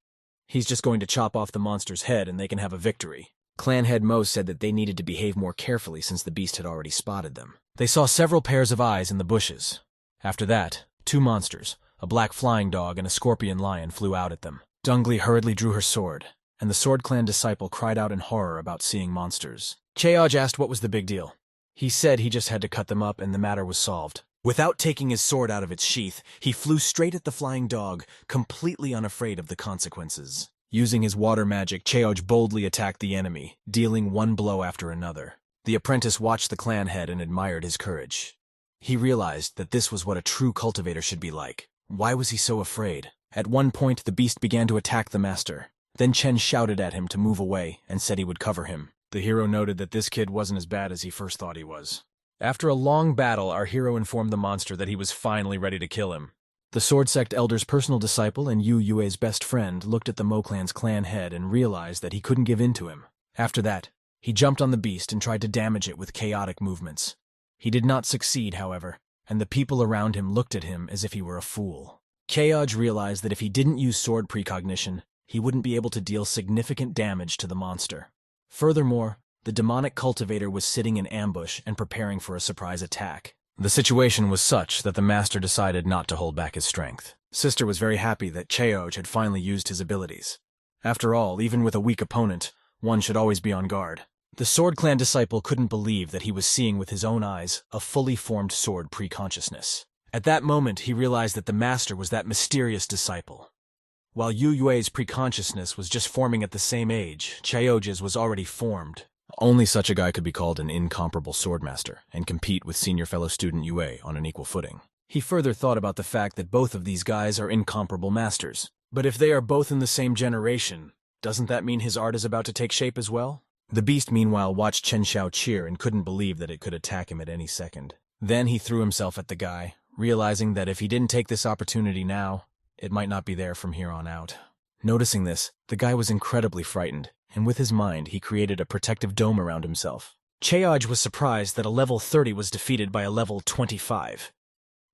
He's just going to chop off the monster's head and they can have a victory. Clan head Mo said that they needed to behave more carefully since the beast had already spotted them. They saw several pairs of eyes in the bushes. After that, 2 monsters, a black flying dog and a scorpion lion, flew out at them. Dungli hurriedly drew her sword, and the Sword Clan disciple cried out in horror about seeing monsters. Cheoj asked what was the big deal. He said he just had to cut them up and the matter was solved. Without taking his sword out of its sheath, he flew straight at the flying dog, completely unafraid of the consequences. Using his water magic, Cheoj boldly attacked the enemy, dealing one blow after another. The apprentice watched the clan head and admired his courage. He realized that this was what a true cultivator should be like. Why was he so afraid? At one point, the beast began to attack the master. Then Chen shouted at him to move away and said he would cover him. The hero noted that this kid wasn't as bad as he first thought he was. After a long battle, our hero informed the monster that he was finally ready to kill him. The Sword Sect Elder's personal disciple and Yu Yue's best friend looked at the Mo Clan's clan head and realized that he couldn't give in to him. After that, he jumped on the beast and tried to damage it with chaotic movements. He did not succeed, however, and the people around him looked at him as if he were a fool. Cheoj realized that if he didn't use sword precognition, he wouldn't be able to deal significant damage to the monster. Furthermore, the demonic cultivator was sitting in ambush and preparing for a surprise attack. The situation was such that the master decided not to hold back his strength. Sister was very happy that Cheoj had finally used his abilities. After all, even with a weak opponent, one should always be on guard. The Sword Clan disciple couldn't believe that he was seeing with his own eyes a fully formed sword pre-consciousness. At that moment, he realized that the master was that mysterious disciple. While Yu Yue's pre-consciousness was just forming at the same age, Cheoj's was already formed. Only such a guy could be called an incomparable swordmaster and compete with senior fellow student Yue on an equal footing. He further thought about the fact that both of these guys are incomparable masters. But if they are both in the same generation, doesn't that mean his art is about to take shape as well? The beast meanwhile watched Chen Xiao cheer and couldn't believe that it could attack him at any second. Then he threw himself at the guy, realizing that if he didn't take this opportunity now, it might not be there from here on out. Noticing this, the guy was incredibly frightened, and with his mind, he created a protective dome around himself. Cheoj was surprised that a level 30 was defeated by a level 25.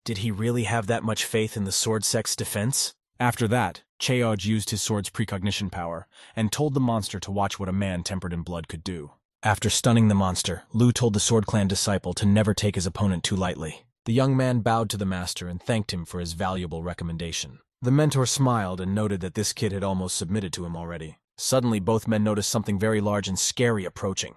Did he really have that much faith in the Sword Sect's defense? After that, Cheoj used his sword's precognition power and told the monster to watch what a man tempered in blood could do. After stunning the monster, Lu told the Sword Clan disciple to never take his opponent too lightly. The young man bowed to the master and thanked him for his valuable recommendation. The mentor smiled and noted that this kid had almost submitted to him already. Suddenly, both men noticed something very large and scary approaching.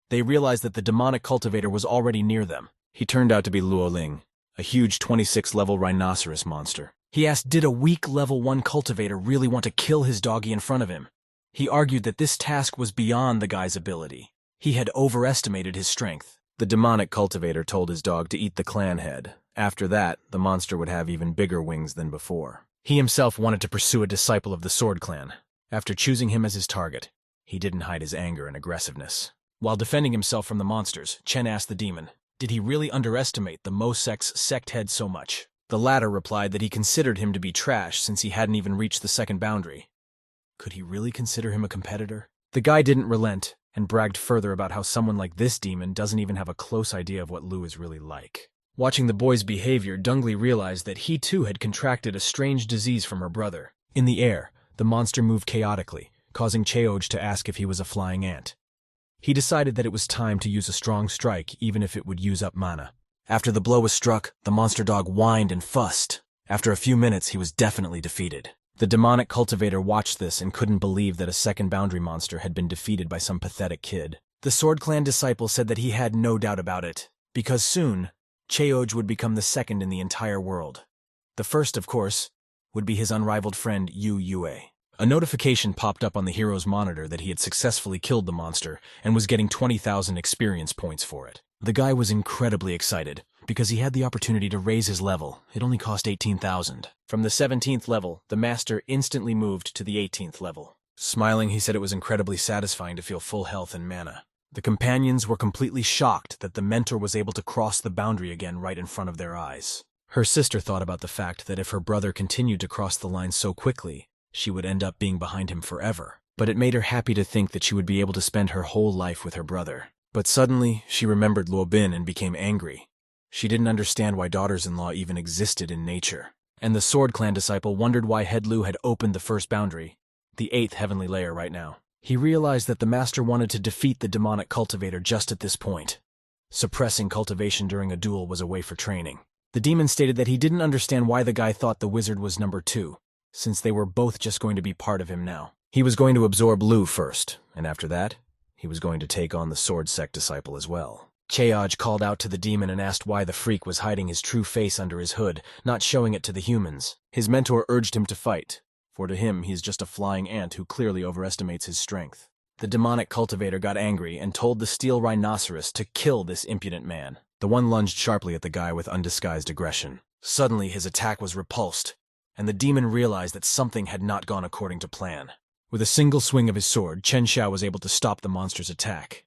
They realized that the demonic cultivator was already near them. He turned out to be Luo Bing, a huge 26-level rhinoceros monster. He asked, did a weak level 1 cultivator really want to kill his doggy in front of him? He argued that this task was beyond the guy's ability. He had overestimated his strength. The demonic cultivator told his dog to eat the clan head. After that, the monster would have even bigger wings than before. He himself wanted to pursue a disciple of the Sword Clan. After choosing him as his target, he didn't hide his anger and aggressiveness. While defending himself from the monsters, Chen asked the demon, did he really underestimate the Mo Sect's sect head so much? The latter replied that he considered him to be trash since he hadn't even reached the second boundary. Could he really consider him a competitor? The guy didn't relent and bragged further about how someone like this demon doesn't even have a close idea of what Lu is really like. Watching the boy's behavior, Dungli realized that he too had contracted a strange disease from her brother. In the air, the monster moved chaotically, causing Cheoj to ask if he was a flying ant. He decided that it was time to use a strong strike even if it would use up mana. After the blow was struck, the monster dog whined and fussed. After a few minutes, he was definitely defeated. The demonic cultivator watched this and couldn't believe that a second boundary monster had been defeated by some pathetic kid. The Sword Clan disciple said that he had no doubt about it, because soon, Cheoj would become the second in the entire world. The first, of course, would be his unrivaled friend Yu Yue. A notification popped up on the hero's monitor that he had successfully killed the monster and was getting 20,000 experience points for it. The guy was incredibly excited, because he had the opportunity to raise his level. It only cost 18,000. From the 17th level, the master instantly moved to the 18th level. Smiling, he said it was incredibly satisfying to feel full health and mana. The companions were completely shocked that the mentor was able to cross the boundary again right in front of their eyes. Her sister thought about the fact that if her brother continued to cross the line so quickly, she would end up being behind him forever. But it made her happy to think that she would be able to spend her whole life with her brother. But suddenly, she remembered Luo Bing and became angry. She didn't understand why daughters-in-law even existed in nature. And the Sword Clan disciple wondered why Head Lu had opened the first boundary, the 8th heavenly layer right now. He realized that the master wanted to defeat the demonic cultivator just at this point. Suppressing cultivation during a duel was a way for training. The demon stated that he didn't understand why the guy thought the wizard was number 2, since they were both just going to be part of him now. He was going to absorb Luo first, and after that, he was going to take on the sword sect disciple as well. Cheoj called out to the demon and asked why the freak was hiding his true face under his hood, not showing it to the humans. His mentor urged him to fight, for to him he is just a flying ant who clearly overestimates his strength. The demonic cultivator got angry and told the steel rhinoceros to kill this impudent man. The one lunged sharply at the guy with undisguised aggression. Suddenly his attack was repulsed, and the demon realized that something had not gone according to plan. With a single swing of his sword, Chen Xiao was able to stop the monster's attack.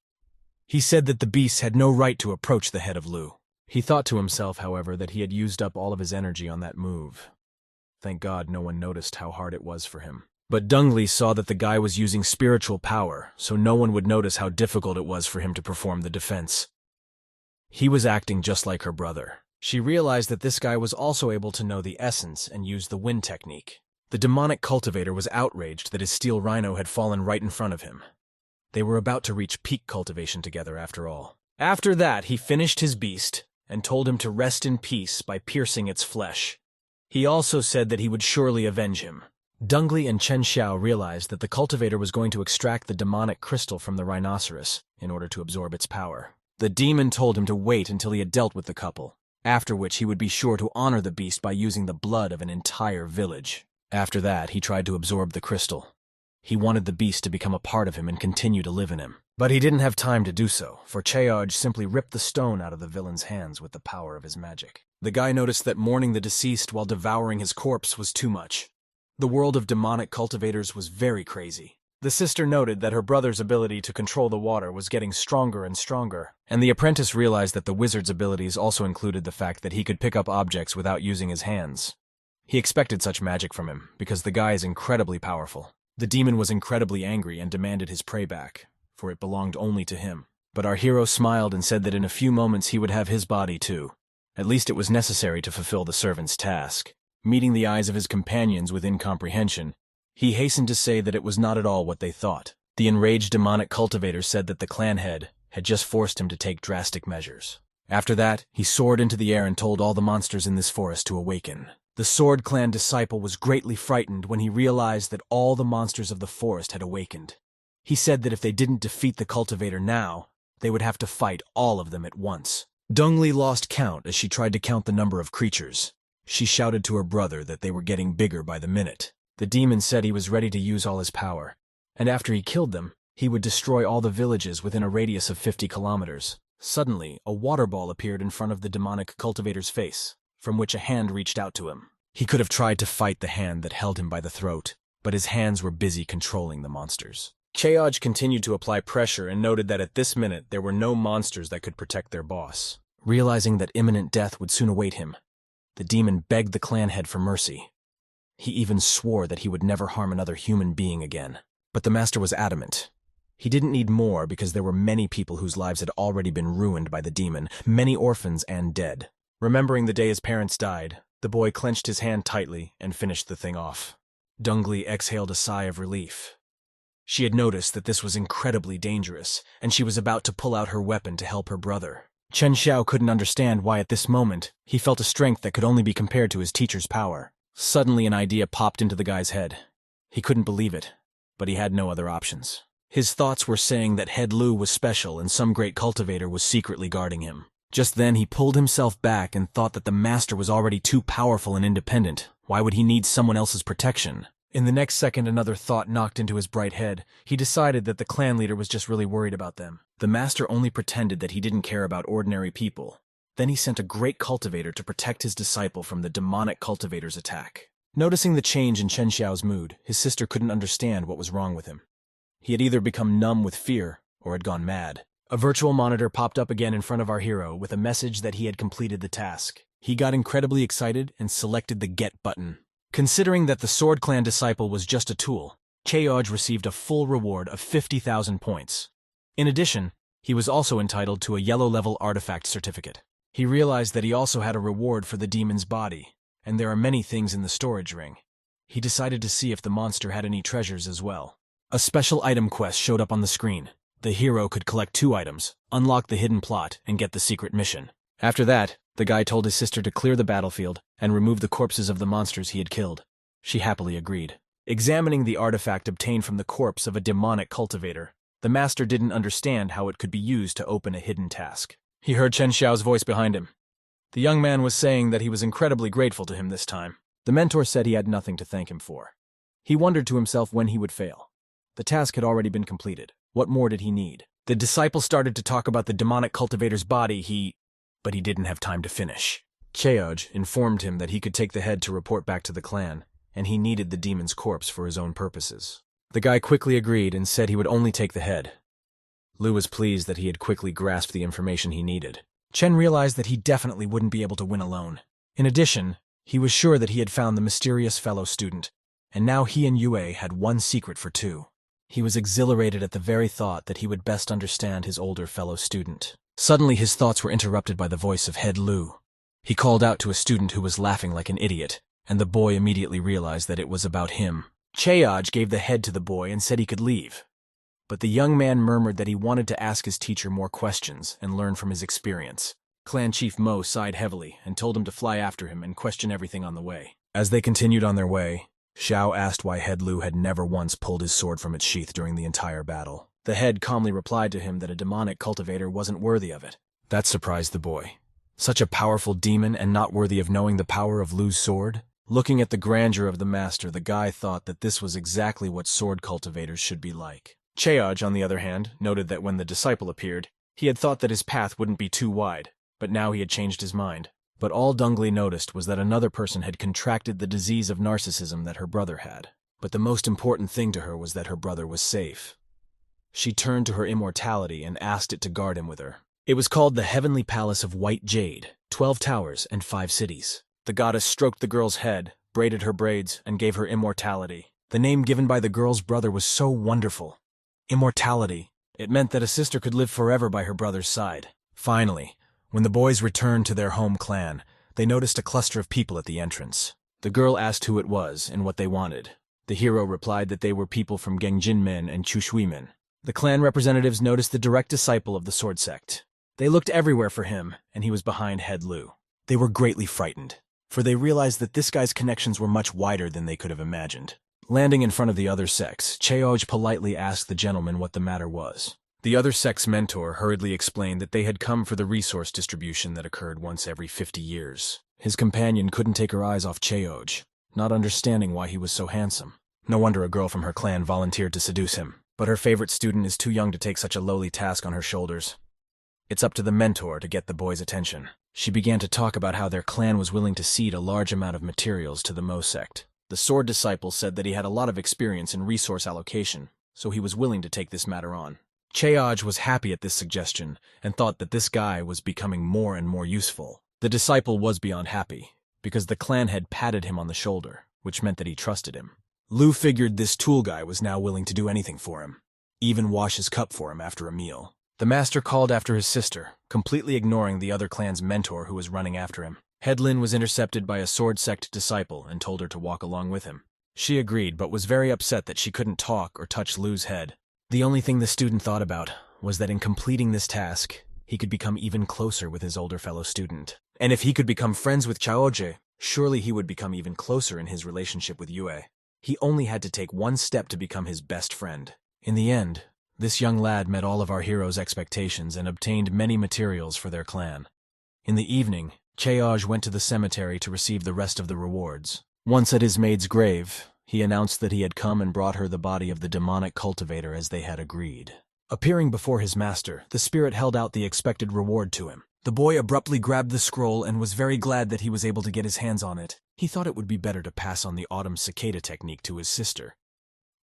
He said that the beast had no right to approach the head of Luo. He thought to himself, however, that he had used up all of his energy on that move. Thank God no one noticed how hard it was for him. But Dongli saw that the guy was using spiritual power, so no one would notice how difficult it was for him to perform the defense. He was acting just like her brother. She realized that this guy was also able to know the essence and use the wind technique. The demonic cultivator was outraged that his steel rhino had fallen right in front of him. They were about to reach peak cultivation together after all. After that, he finished his beast and told him to rest in peace by piercing its flesh. He also said that he would surely avenge him. Dongli and Chen Xiao realized that the cultivator was going to extract the demonic crystal from the rhinoceros in order to absorb its power. The demon told him to wait until he had dealt with the couple, after which he would be sure to honor the beast by using the blood of an entire village. After that, he tried to absorb the crystal. He wanted the beast to become a part of him and continue to live in him. But he didn't have time to do so, for Cheoj simply ripped the stone out of the villain's hands with the power of his magic. The guy noticed that mourning the deceased while devouring his corpse was too much. The world of demonic cultivators was very crazy. The sister noted that her brother's ability to control the water was getting stronger and stronger, and the apprentice realized that the wizard's abilities also included the fact that he could pick up objects without using his hands. He expected such magic from him, because the guy is incredibly powerful. The demon was incredibly angry and demanded his prey back, for it belonged only to him. But our hero smiled and said that in a few moments he would have his body too. At least it was necessary to fulfill the servant's task. Meeting the eyes of his companions with incomprehension, he hastened to say that it was not at all what they thought. The enraged demonic cultivator said that the clan head had just forced him to take drastic measures. After that, he soared into the air and told all the monsters in this forest to awaken. The Sword Clan disciple was greatly frightened when he realized that all the monsters of the forest had awakened. He said that if they didn't defeat the cultivator now, they would have to fight all of them at once. Dongli lost count as she tried to count the number of creatures. She shouted to her brother that they were getting bigger by the minute. The demon said he was ready to use all his power, and after he killed them, he would destroy all the villages within a radius of 50 kilometers. Suddenly, a water ball appeared in front of the demonic cultivator's face, from which a hand reached out to him. He could have tried to fight the hand that held him by the throat, but his hands were busy controlling the monsters. Cheoj continued to apply pressure and noted that at this minute there were no monsters that could protect their boss. Realizing that imminent death would soon await him, the demon begged the clan head for mercy. He even swore that he would never harm another human being again. But the master was adamant. He didn't need more because there were many people whose lives had already been ruined by the demon, many orphans and dead. Remembering the day his parents died, the boy clenched his hand tightly and finished the thing off. Dongli exhaled a sigh of relief. She had noticed that this was incredibly dangerous, and she was about to pull out her weapon to help her brother. Chen Xiao couldn't understand why at this moment he felt a strength that could only be compared to his teacher's power. Suddenly an idea popped into the guy's head. He couldn't believe it, but he had no other options. His thoughts were saying that Head Luo was special and some great cultivator was secretly guarding him. Just then he pulled himself back and thought that the master was already too powerful and independent. Why would he need someone else's protection? In the next second, another thought knocked into his bright head. He decided that the clan leader was just really worried about them. The master only pretended that he didn't care about ordinary people. Then he sent a great cultivator to protect his disciple from the demonic cultivator's attack. Noticing the change in Chen Xiao's mood, his sister couldn't understand what was wrong with him. He had either become numb with fear or had gone mad. A virtual monitor popped up again in front of our hero with a message that he had completed the task. He got incredibly excited and selected the Get button. Considering that the Sword Clan disciple was just a tool, Cheoj received a full reward of 50,000 points. In addition, he was also entitled to a yellow-level artifact certificate. He realized that he also had a reward for the demon's body, and there are many things in the storage ring. He decided to see if the monster had any treasures as well. A special item quest showed up on the screen. The hero could collect 2 items, unlock the hidden plot, and get the secret mission. After that, the guy told his sister to clear the battlefield and remove the corpses of the monsters he had killed. She happily agreed. Examining the artifact obtained from the corpse of a demonic cultivator, the master didn't understand how it could be used to open a hidden task. He heard Chen Xiao's voice behind him. The young man was saying that he was incredibly grateful to him this time. The mentor said he had nothing to thank him for. He wondered to himself when he would fail. The task had already been completed. What more did he need? The disciple started to talk about the demonic cultivator's body, but he didn't have time to finish. Cheoj informed him that he could take the head to report back to the clan, and he needed the demon's corpse for his own purposes. The guy quickly agreed and said he would only take the head. Lu was pleased that he had quickly grasped the information he needed. Chen realized that he definitely wouldn't be able to win alone. In addition, he was sure that he had found the mysterious fellow student, and now he and Yue had one secret for 2. He was exhilarated at the very thought that he would best understand his older fellow student. Suddenly his thoughts were interrupted by the voice of Head Lu. He called out to a student who was laughing like an idiot, and the boy immediately realized that it was about him. Cheoj gave the head to the boy and said he could leave. But the young man murmured that he wanted to ask his teacher more questions and learn from his experience. Clan Chief Mo sighed heavily and told him to fly after him and question everything on the way. As they continued on their way, Xiao asked why Head Lu had never once pulled his sword from its sheath during the entire battle. The head calmly replied to him that a demonic cultivator wasn't worthy of it. That surprised the boy. Such a powerful demon and not worthy of knowing the power of Lu's sword? Looking at the grandeur of the master, the guy thought that this was exactly what sword cultivators should be like. Cheoj, on the other hand, noted that when the disciple appeared, he had thought that his path wouldn't be too wide, but now he had changed his mind. But all Dongli noticed was that another person had contracted the disease of narcissism that her brother had. But the most important thing to her was that her brother was safe. She turned to her immortality and asked it to guard him with her. It was called the Heavenly Palace of White Jade, 12 towers and 5 cities. The goddess stroked the girl's head, braided her braids, and gave her immortality. The name given by the girl's brother was so wonderful. Immortality. It meant that a sister could live forever by her brother's side. Finally, when the boys returned to their home clan, they noticed a cluster of people at the entrance. The girl asked who it was and what they wanted. The hero replied that they were people from Gengjinmen and Chushuimen. The clan representatives noticed the direct disciple of the sword sect. They looked everywhere for him, and he was behind Head Lu. They were greatly frightened, for they realized that this guy's connections were much wider than they could have imagined. Landing in front of the other sects, Cheoj politely asked the gentleman what the matter was. The other sect's mentor hurriedly explained that they had come for the resource distribution that occurred once every 50 years. His companion couldn't take her eyes off Cheoj, not understanding why he was so handsome. No wonder a girl from her clan volunteered to seduce him. But her favorite student is too young to take such a lowly task on her shoulders. It's up to the mentor to get the boy's attention. She began to talk about how their clan was willing to cede a large amount of materials to the Mo sect. The sword disciple said that he had a lot of experience in resource allocation, so he was willing to take this matter on. Cheoj was happy at this suggestion and thought that this guy was becoming more and more useful. The disciple was beyond happy, because the clan had patted him on the shoulder, which meant that he trusted him. Lu figured this tool guy was now willing to do anything for him, even wash his cup for him after a meal. The master called after his sister, completely ignoring the other clan's mentor who was running after him. Headlin was intercepted by a sword sect disciple and told her to walk along with him. She agreed, but was very upset that she couldn't talk or touch Lu's head. The only thing the student thought about was that in completing this task, he could become even closer with his older fellow student. And if he could become friends with Chaoje, surely he would become even closer in his relationship with Yue. He only had to take one step to become his best friend. In the end, this young lad met all of our heroes' expectations and obtained many materials for their clan. In the evening, Cheoj went to the cemetery to receive the rest of the rewards. Once at his maid's grave, he announced that he had come and brought her the body of the demonic cultivator as they had agreed. Appearing before his master, the spirit held out the expected reward to him. The boy abruptly grabbed the scroll and was very glad that he was able to get his hands on it. He thought it would be better to pass on the autumn cicada technique to his sister.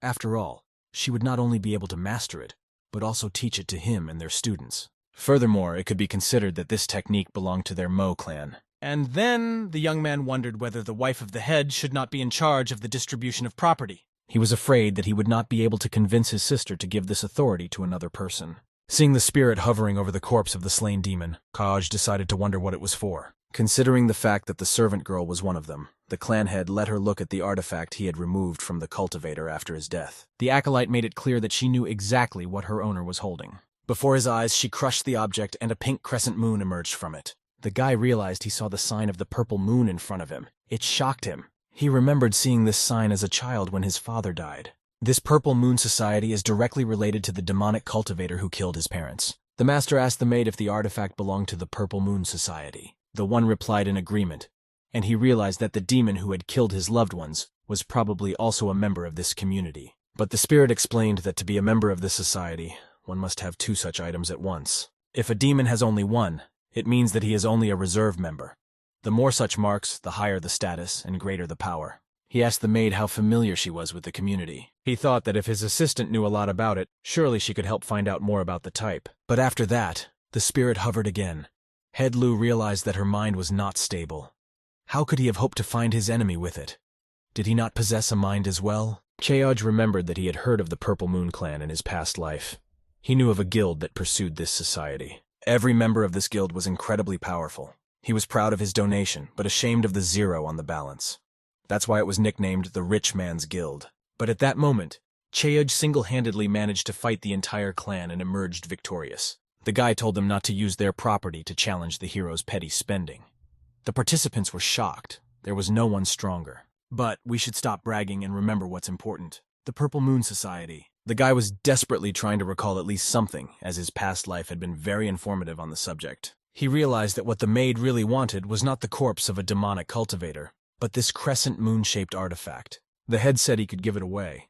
After all, she would not only be able to master it, but also teach it to him and their students. Furthermore, it could be considered that this technique belonged to their Mo clan. And then the young man wondered whether the wife of the head should not be in charge of the distribution of property. He was afraid that he would not be able to convince his sister to give this authority to another person. Seeing the spirit hovering over the corpse of the slain demon, Kaj decided to wonder what it was for. Considering the fact that the servant girl was one of them, the clan head let her look at the artifact he had removed from the cultivator after his death. The acolyte made it clear that she knew exactly what her owner was holding. Before his eyes, she crushed the object and a pink crescent moon emerged from it. The guy realized he saw the sign of the purple moon in front of him. It shocked him. He remembered seeing this sign as a child when his father died. This purple moon society is directly related to the demonic cultivator who killed his parents. The master asked the maid if the artifact belonged to the purple moon society. The one replied in agreement, and he realized that the demon who had killed his loved ones was probably also a member of this community. But the spirit explained that to be a member of this society, one must have 2 such items at once. If a demon has only one, it means that he is only a reserve member. The more such marks, the higher the status and greater the power. He asked the maid how familiar she was with the community. He thought that if his assistant knew a lot about it, surely she could help find out more about the type. But after that, the spirit hovered again. Head Lu realized that her mind was not stable. How could he have hoped to find his enemy with it? Did he not possess a mind as well? Cheoj remembered that he had heard of the Purple Moon clan in his past life. He knew of a guild that pursued this society. Every member of this guild was incredibly powerful. He was proud of his donation, but ashamed of the 0 on the balance. That's why it was nicknamed the Rich Man's Guild. But at that moment, Cheoj single-handedly managed to fight the entire clan and emerged victorious. The guy told them not to use their property to challenge the hero's petty spending. The participants were shocked. There was no one stronger. But we should stop bragging and remember what's important. The Purple Moon Society. The guy was desperately trying to recall at least something, as his past life had been very informative on the subject. He realized that what the maid really wanted was not the corpse of a demonic cultivator, but this crescent moon-shaped artifact. The head said he could give it away,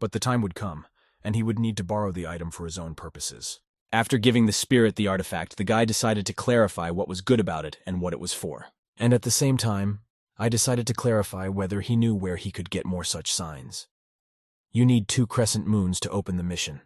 but the time would come, and he would need to borrow the item for his own purposes. After giving the spirit the artifact, the guy decided to clarify what was good about it and what it was for. And at the same time, I decided to clarify whether he knew where he could get more such signs. You need 2 crescent moons to open the mission.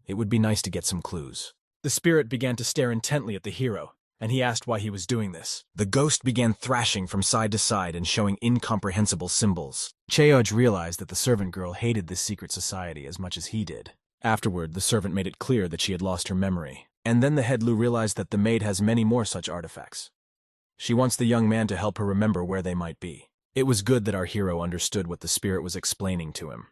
It would be nice to get some clues. The spirit began to stare intently at the hero, and he asked why he was doing this. The ghost began thrashing from side to side and showing incomprehensible symbols. Cheoj realized that the servant girl hated this secret society as much as he did. Afterward, the servant made it clear that she had lost her memory. And then the head Lu realized that the maid has many more such artifacts. She wants the young man to help her remember where they might be. It was good that our hero understood what the spirit was explaining to him.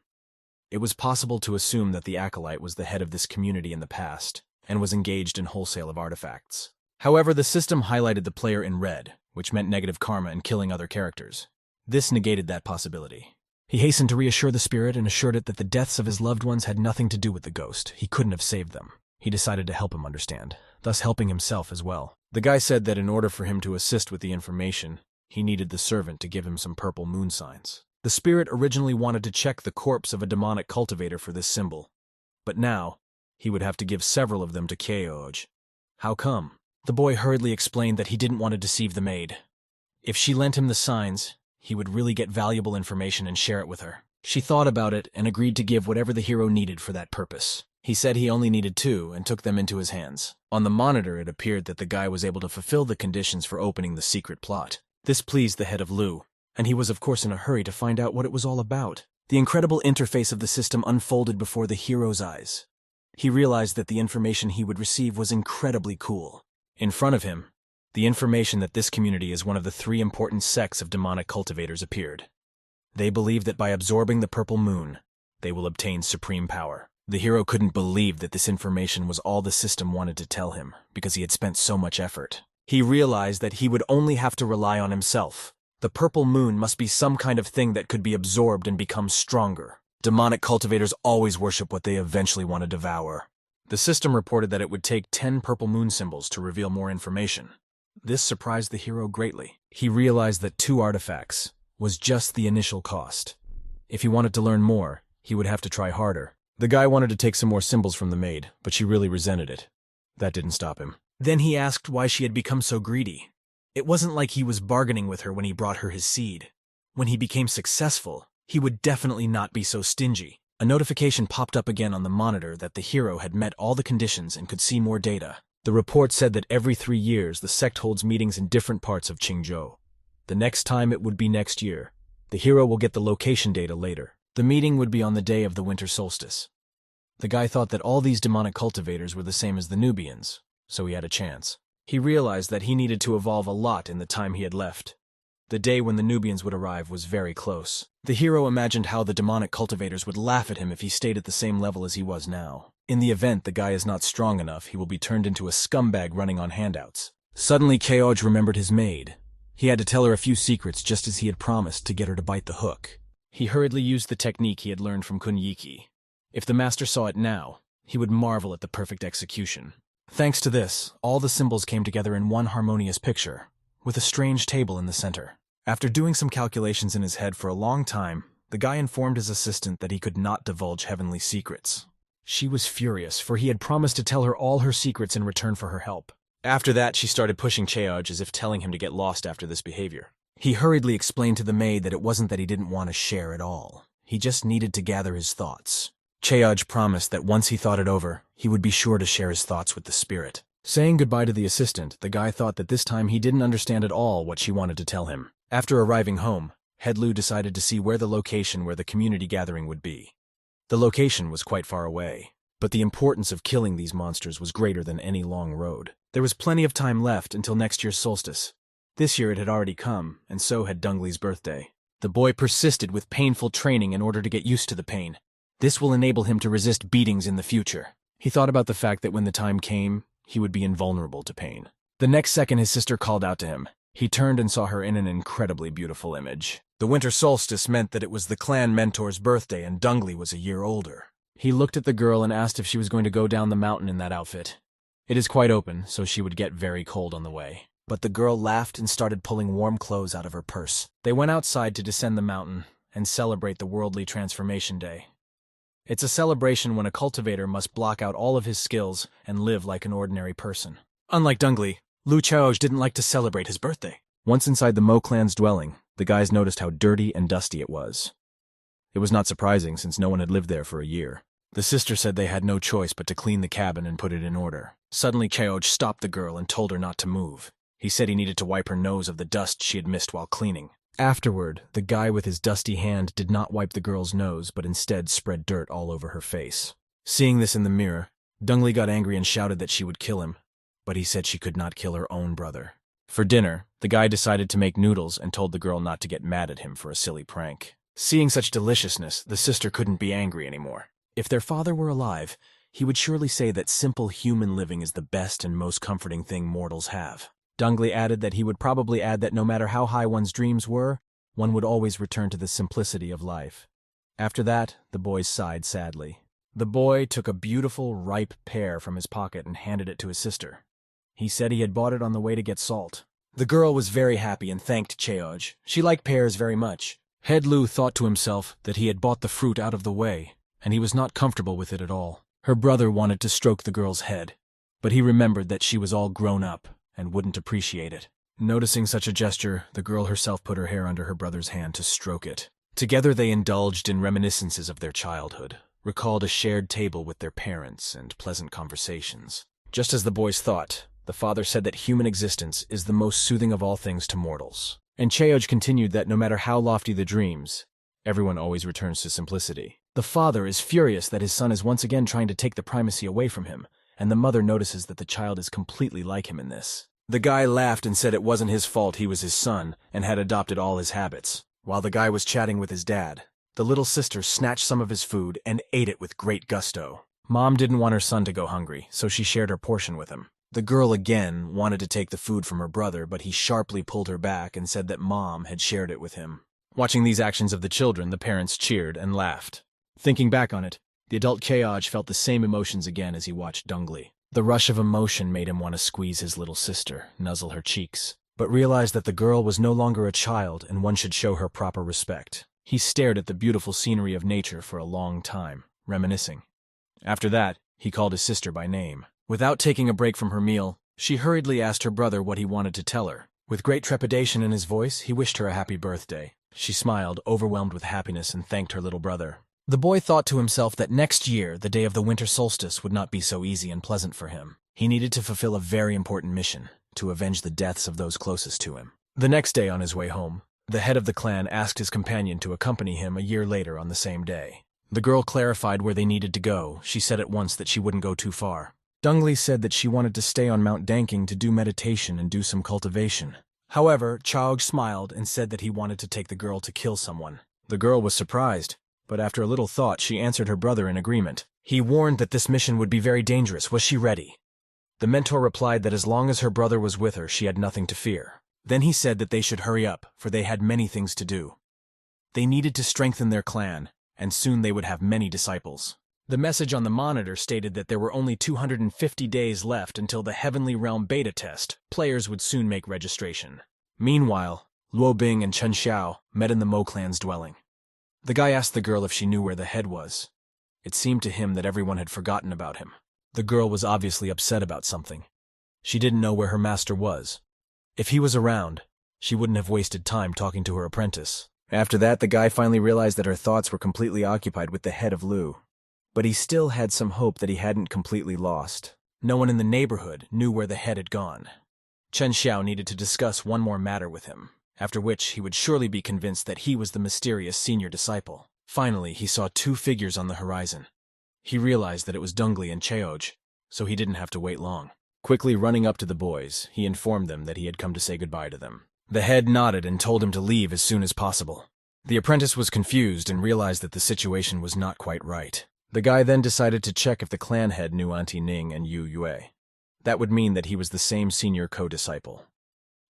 It was possible to assume that the acolyte was the head of this community in the past, and was engaged in wholesale of artifacts. However, the system highlighted the player in red, which meant negative karma and killing other characters. This negated that possibility. He hastened to reassure the spirit and assured it that the deaths of his loved ones had nothing to do with the ghost. He couldn't have saved them. He decided to help him understand, thus helping himself as well. The guy said that in order for him to assist with the information, he needed the servant to give him some purple moon signs. The spirit originally wanted to check the corpse of a demonic cultivator for this symbol, but now he would have to give several of them to Cheoj. How come? The boy hurriedly explained that he didn't want to deceive the maid. If she lent him the signs, he would really get valuable information and share it with her. She thought about it and agreed to give whatever the hero needed for that purpose. He said he only needed 2 and took them into his hands. On the monitor, it appeared that the guy was able to fulfill the conditions for opening the secret plot. This pleased the head of Lu, and he was of course in a hurry to find out what it was all about. The incredible interface of the system unfolded before the hero's eyes. He realized that the information he would receive was incredibly cool. In front of him, the information that this community is one of the 3 important sects of demonic cultivators appeared. They believe that by absorbing the purple moon, they will obtain supreme power. The hero couldn't believe that this information was all the system wanted to tell him, because he had spent so much effort. He realized that he would only have to rely on himself. The purple moon must be some kind of thing that could be absorbed and become stronger. Demonic cultivators always worship what they eventually want to devour. The system reported that it would take 10 purple moon symbols to reveal more information. This surprised the hero greatly. He realized that 2 artifacts was just the initial cost. If he wanted to learn more, he would have to try harder. The guy wanted to take some more symbols from the maid, but she really resented it. That didn't stop him. Then he asked why she had become so greedy. It wasn't like he was bargaining with her when he brought her his seed. When he became successful, he would definitely not be so stingy. A notification popped up again on the monitor that the hero had met all the conditions and could see more data. The report said that every 3 years the sect holds meetings in different parts of Qingzhou. The next time it would be next year. The hero will get the location data later. The meeting would be on the day of the winter solstice. The guy thought that all these demonic cultivators were the same as the Nubians, so he had a chance. He realized that he needed to evolve a lot in the time he had left. The day when the Nubians would arrive was very close. The hero imagined how the demonic cultivators would laugh at him if he stayed at the same level as he was now. In the event the guy is not strong enough, he will be turned into a scumbag running on handouts. Suddenly, Keoj remembered his maid. He had to tell her a few secrets just as he had promised to get her to bite the hook. He hurriedly used the technique he had learned from Kunyiki. If the master saw it now, he would marvel at the perfect execution. Thanks to this, all the symbols came together in one harmonious picture, with a strange table in the center. After doing some calculations in his head for a long time, the guy informed his assistant that he could not divulge heavenly secrets. She was furious, for he had promised to tell her all her secrets in return for her help. After that, she started pushing Cheoj as if telling him to get lost after this behavior. He hurriedly explained to the maid that it wasn't that he didn't want to share at all. He just needed to gather his thoughts. Cheoj promised that once he thought it over, he would be sure to share his thoughts with the spirit. Saying goodbye to the assistant, the guy thought that this time he didn't understand at all what she wanted to tell him. After arriving home, Headlu decided to see where the location where the community gathering would be. The location was quite far away, but the importance of killing these monsters was greater than any long road. There was plenty of time left until next year's solstice. This year it had already come, and so had Dungley's birthday. The boy persisted with painful training in order to get used to the pain. This will enable him to resist beatings in the future. He thought about the fact that when the time came, he would be invulnerable to pain. The next second his sister called out to him. He turned and saw her in an incredibly beautiful image. The winter solstice meant that it was the clan mentor's birthday and Dungley was a year older. He looked at the girl and asked if she was going to go down the mountain in that outfit. It is quite open, so she would get very cold on the way. But the girl laughed and started pulling warm clothes out of her purse. They went outside to descend the mountain and celebrate the worldly transformation day. It's a celebration when a cultivator must block out all of his skills and live like an ordinary person. Unlike Dungley, Lu Chaoj didn't like to celebrate his birthday. Once inside the Mo clan's dwelling, the guys noticed how dirty and dusty it was. It was not surprising since no one had lived there for a year. The sister said they had no choice but to clean the cabin and put it in order. Suddenly Chaoj stopped the girl and told her not to move. He said he needed to wipe her nose of the dust she had missed while cleaning. Afterward, the guy with his dusty hand did not wipe the girl's nose, but instead spread dirt all over her face. Seeing this in the mirror, Dungley got angry and shouted that she would kill him, but he said she could not kill her own brother. For dinner, the guy decided to make noodles and told the girl not to get mad at him for a silly prank. Seeing such deliciousness, the sister couldn't be angry anymore. If their father were alive, he would surely say that simple human living is the best and most comforting thing mortals have. Dungley added that he would probably add that no matter how high one's dreams were, one would always return to the simplicity of life. After that, the boys sighed sadly. The boy took a beautiful, ripe pear from his pocket and handed it to his sister. He said he had bought it on the way to get salt. The girl was very happy and thanked Cheoj. She liked pears very much. Headlu thought to himself that he had bought the fruit out of the way, and he was not comfortable with it at all. Her brother wanted to stroke the girl's head, but he remembered that she was all grown up and wouldn't appreciate it. Noticing such a gesture, the girl herself put her hair under her brother's hand to stroke it. Together they indulged in reminiscences of their childhood, recalled a shared table with their parents and pleasant conversations. Just as the boys thought, the father said that human existence is the most soothing of all things to mortals. And Cheoj continued that no matter how lofty the dreams, everyone always returns to simplicity. The father is furious that his son is once again trying to take the primacy away from him, and the mother notices that the child is completely like him in this. The guy laughed and said it wasn't his fault he was his son and had adopted all his habits. While the guy was chatting with his dad, the little sister snatched some of his food and ate it with great gusto. Mom didn't want her son to go hungry, so she shared her portion with him. The girl again wanted to take the food from her brother, but he sharply pulled her back and said that Mom had shared it with him. Watching these actions of the children, the parents cheered and laughed. Thinking back on it, the adult Keoj felt the same emotions again as he watched Dungley. The rush of emotion made him want to squeeze his little sister, nuzzle her cheeks, but realized that the girl was no longer a child and one should show her proper respect. He stared at the beautiful scenery of nature for a long time, reminiscing. After that, he called his sister by name. Without taking a break from her meal, she hurriedly asked her brother what he wanted to tell her. With great trepidation in his voice, he wished her a happy birthday. She smiled, overwhelmed with happiness, and thanked her little brother. The boy thought to himself that next year, the day of the winter solstice, would not be so easy and pleasant for him. He needed to fulfill a very important mission, to avenge the deaths of those closest to him. The next day on his way home, the head of the clan asked his companion to accompany him a year later on the same day. The girl clarified where they needed to go. She said at once that she wouldn't go too far. Dongli said that she wanted to stay on Mount Danking to do meditation and do some cultivation. However, Chaog smiled and said that he wanted to take the girl to kill someone. The girl was surprised, but after a little thought, she answered her brother in agreement. He warned that this mission would be very dangerous. Was she ready? The mentor replied that as long as her brother was with her, she had nothing to fear. Then he said that they should hurry up, for they had many things to do. They needed to strengthen their clan, and soon they would have many disciples. The message on the monitor stated that there were only 250 days left until the Heavenly Realm beta test. Players would soon make registration. Meanwhile, Luo Bing and Chen Xiao met in the Mo clan's dwelling. The guy asked the girl if she knew where the head was. It seemed to him that everyone had forgotten about him. The girl was obviously upset about something. She didn't know where her master was. If he was around, she wouldn't have wasted time talking to her apprentice. After that, the guy finally realized that her thoughts were completely occupied with the head of Lu. But he still had some hope that he hadn't completely lost. No one in the neighborhood knew where the head had gone. Chen Xiao needed to discuss one more matter with him, after which he would surely be convinced that he was the mysterious senior disciple. Finally, he saw two figures on the horizon. He realized that it was Dongli and Cheoj, so he didn't have to wait long. Quickly running up to the boys, he informed them that he had come to say goodbye to them. The head nodded and told him to leave as soon as possible. The apprentice was confused and realized that the situation was not quite right. The guy then decided to check if the clan head knew Auntie Ning and Yu Yue. That would mean that he was the same senior co-disciple.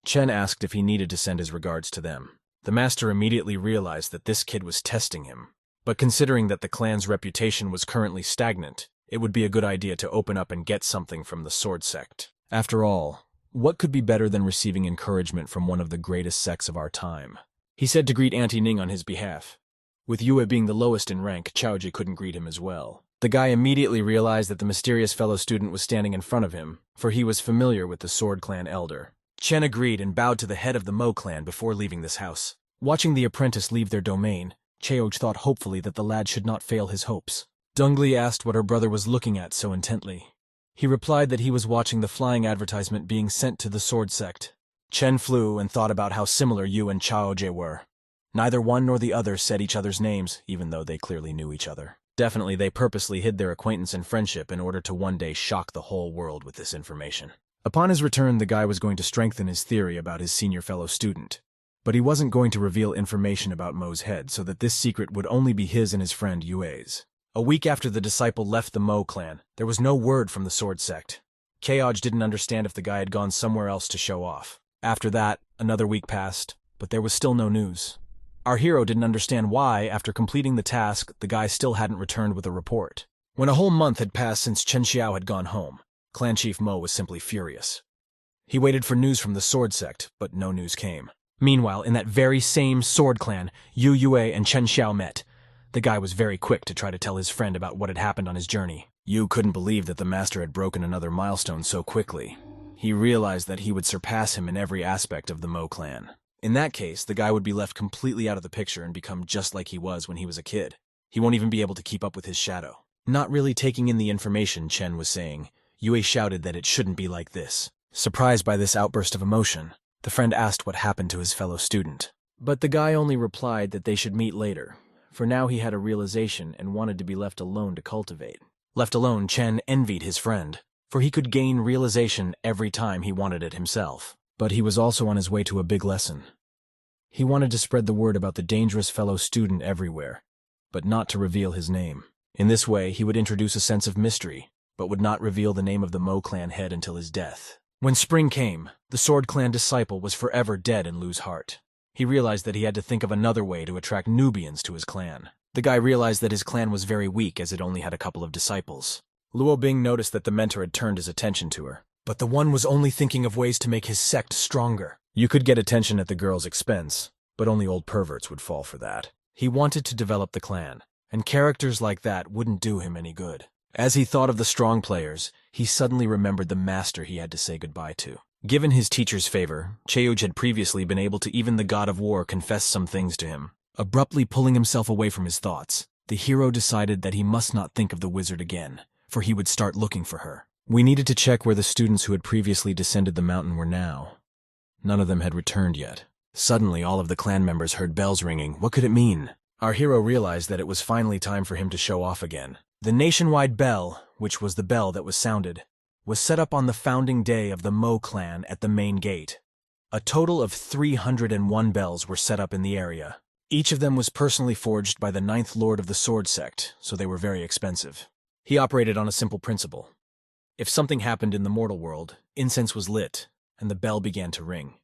Chen asked if he needed to send his regards to them. The master immediately realized that this kid was testing him. But considering that the clan's reputation was currently stagnant, it would be a good idea to open up and get something from the Sword Sect. After all, what could be better than receiving encouragement from one of the greatest sects of our time? He said to greet Auntie Ning on his behalf. With Yue being the lowest in rank, Chaoji couldn't greet him as well. The guy immediately realized that the mysterious fellow student was standing in front of him, for he was familiar with the Sword Clan elder. Chen agreed and bowed to the head of the Mo clan before leaving this house. Watching the apprentice leave their domain, Cheoj thought hopefully that the lad should not fail his hopes. Dongli asked what her brother was looking at so intently. He replied that he was watching the flying advertisement being sent to the Sword Sect. Chen flew and thought about how similar Yu and Chaoji were. Neither one nor the other said each other's names, even though they clearly knew each other. Definitely, they purposely hid their acquaintance and friendship in order to one day shock the whole world with this information. Upon his return, the guy was going to strengthen his theory about his senior fellow student. But he wasn't going to reveal information about Mo's head so that this secret would only be his and his friend Yue's. A week after the disciple left the Mo clan, there was no word from the Sword Sect. Chaoj didn't understand if the guy had gone somewhere else to show off. After that, another week passed, but there was still no news. Our hero didn't understand why, after completing the task, the guy still hadn't returned with a report. When a whole month had passed since Chen Xiao had gone home, Clan Chief Mo was simply furious. He waited for news from the Sword Sect, but no news came. Meanwhile, in that very same Sword Clan, Yu Yue and Chen Xiao met. The guy was very quick to try to tell his friend about what had happened on his journey. Yu couldn't believe that the master had broken another milestone so quickly. He realized that he would surpass him in every aspect of the Mo clan. In that case, the guy would be left completely out of the picture and become just like he was when he was a kid. He won't even be able to keep up with his shadow. Not really taking in the information Chen was saying, Yue shouted that it shouldn't be like this. Surprised by this outburst of emotion, the friend asked what happened to his fellow student. But the guy only replied that they should meet later. For now he had a realization and wanted to be left alone to cultivate. Left alone, Chen envied his friend, for he could gain realization every time he wanted it himself. But he was also on his way to a big lesson. He wanted to spread the word about the dangerous fellow student everywhere, but not to reveal his name. In this way, he would introduce a sense of mystery, but would not reveal the name of the Mo clan head until his death. When spring came, the Sword Clan disciple was forever dead in Lu's heart. He realized that he had to think of another way to attract Nubians to his clan. The guy realized that his clan was very weak as it only had a couple of disciples. Luo Bing noticed that the mentor had turned his attention to her. But the one was only thinking of ways to make his sect stronger. You could get attention at the girl's expense, but only old perverts would fall for that. He wanted to develop the clan, and characters like that wouldn't do him any good. As he thought of the strong players, he suddenly remembered the master he had to say goodbye to. Given his teacher's favor, Cheoj had previously been able to even the god of war confess some things to him. Abruptly pulling himself away from his thoughts, the hero decided that he must not think of the wizard again, for he would start looking for her. We needed to check where the students who had previously descended the mountain were now. None of them had returned yet. Suddenly, all of the clan members heard bells ringing. What could it mean? Our hero realized that it was finally time for him to show off again. The nationwide bell, which was the bell that was sounded, was set up on the founding day of the Mo clan at the main gate. A total of 301 bells were set up in the area. Each of them was personally forged by the 9th Lord of the Sword Sect, so they were very expensive. He operated on a simple principle. If something happened in the mortal world, incense was lit, and the bell began to ring.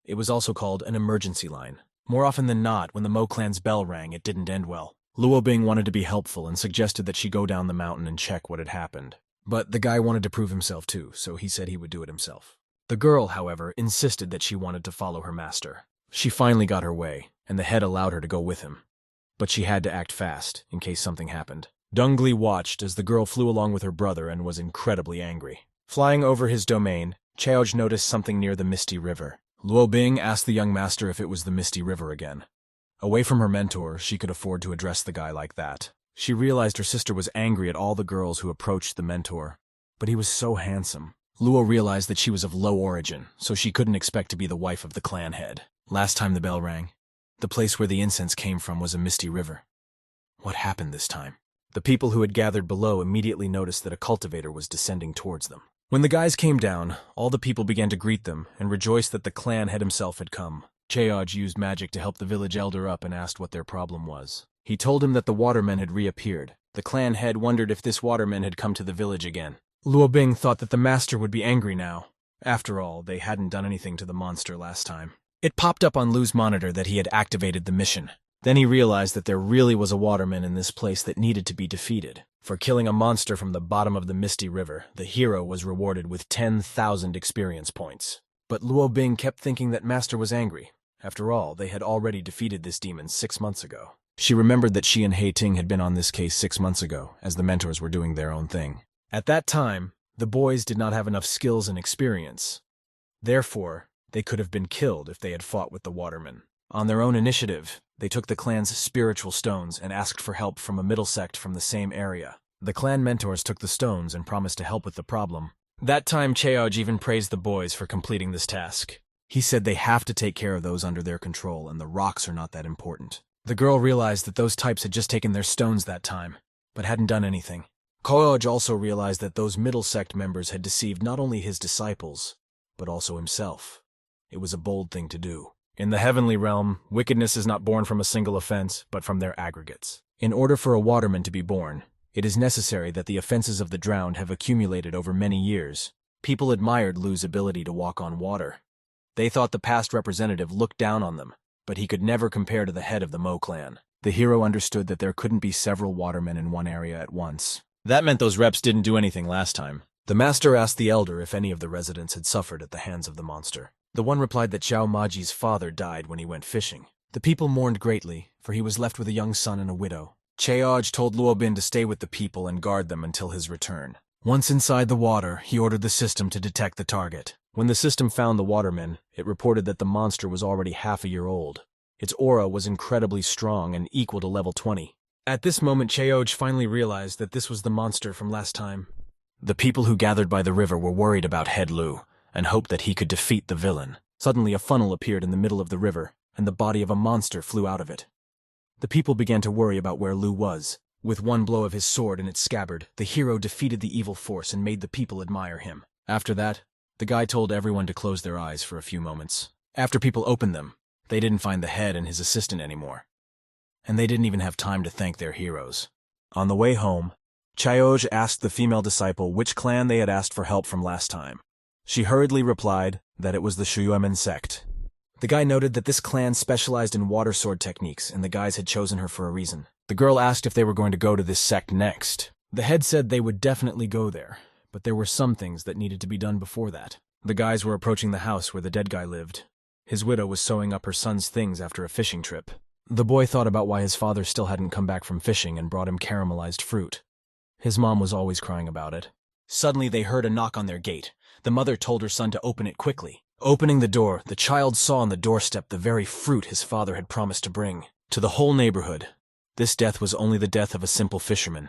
It was also called an emergency line. More often than not, when the Mo clan's bell rang, it didn't end well. Luo Bing wanted to be helpful and suggested that she go down the mountain and check what had happened. But the guy wanted to prove himself too, so he said he would do it himself. The girl, however, insisted that she wanted to follow her master. She finally got her way, and the head allowed her to go with him. But she had to act fast, in case something happened. Dongli watched as the girl flew along with her brother and was incredibly angry. Flying over his domain, Chaoj noticed something near the Misty River. Luo Bing asked the young master if it was the Misty River again. Away from her mentor, she could afford to address the guy like that. She realized her sister was angry at all the girls who approached the mentor, but he was so handsome. Luo realized that she was of low origin, so she couldn't expect to be the wife of the clan head. Last time the bell rang, the place where the incense came from was a misty river. What happened this time? The people who had gathered below immediately noticed that a cultivator was descending towards them. When the guys came down, all the people began to greet them and rejoiced that the clan head himself had come. Chaoj used magic to help the village elder up and asked what their problem was. He told him that the watermen had reappeared. The clan head wondered if this waterman had come to the village again. Luo Bing thought that the master would be angry now. After all, they hadn't done anything to the monster last time. It popped up on Lu's monitor that he had activated the mission. Then he realized that there really was a waterman in this place that needed to be defeated. For killing a monster from the bottom of the Misty River, the hero was rewarded with 10,000 experience points. But Luo Bing kept thinking that Master was angry. After all, they had already defeated this demon 6 months ago. She remembered that she and Hei Ting had been on this case 6 months ago, as the mentors were doing their own thing. At that time, the boys did not have enough skills and experience. Therefore, they could have been killed if they had fought with the watermen. On their own initiative, they took the clan's spiritual stones and asked for help from a middle sect from the same area. The clan mentors took the stones and promised to help with the problem. That time, Chaoj even praised the boys for completing this task. He said they have to take care of those under their control, and the rocks are not that important. The girl realized that those types had just taken their stones that time, but hadn't done anything. Chaoj also realized that those middle sect members had deceived not only his disciples, but also himself. It was a bold thing to do. In the heavenly realm, wickedness is not born from a single offense, but from their aggregates. In order for a waterman to be born, it is necessary that the offenses of the drowned have accumulated over many years. People admired Lu's ability to walk on water. They thought the past representative looked down on them, but he could never compare to the head of the Mo clan. The hero understood that there couldn't be several watermen in one area at once. That meant those reps didn't do anything last time. The master asked the elder if any of the residents had suffered at the hands of the monster. The one replied that Zhao Maji's father died when he went fishing. The people mourned greatly, for he was left with a young son and a widow. Chaoj told Luo Bin to stay with the people and guard them until his return. Once inside the water, he ordered the system to detect the target. When the system found the watermen, it reported that the monster was already half a year old. Its aura was incredibly strong and equal to level 20. At this moment, Chaoj finally realized that this was the monster from last time. The people who gathered by the river were worried about Head Lu, and hoped that he could defeat the villain. Suddenly a funnel appeared in the middle of the river, and the body of a monster flew out of it. The people began to worry about where Lu was. With one blow of his sword in its scabbard, the hero defeated the evil force and made the people admire him. After that, the guy told everyone to close their eyes for a few moments. After people opened them, they didn't find the head and his assistant anymore. And they didn't even have time to thank their heroes. On the way home, Chaoj asked the female disciple which clan they had asked for help from last time. She hurriedly replied that it was the Shuyuemen sect. The guy noted that this clan specialized in water sword techniques, and the guys had chosen her for a reason. The girl asked if they were going to go to this sect next. The head said they would definitely go there, but there were some things that needed to be done before that. The guys were approaching the house where the dead guy lived. His widow was sewing up her son's things after a fishing trip. The boy thought about why his father still hadn't come back from fishing and brought him caramelized fruit. His mom was always crying about it. Suddenly they heard a knock on their gate. The mother told her son to open it quickly. Opening the door, the child saw on the doorstep the very fruit his father had promised to bring. To the whole neighborhood, this death was only the death of a simple fisherman,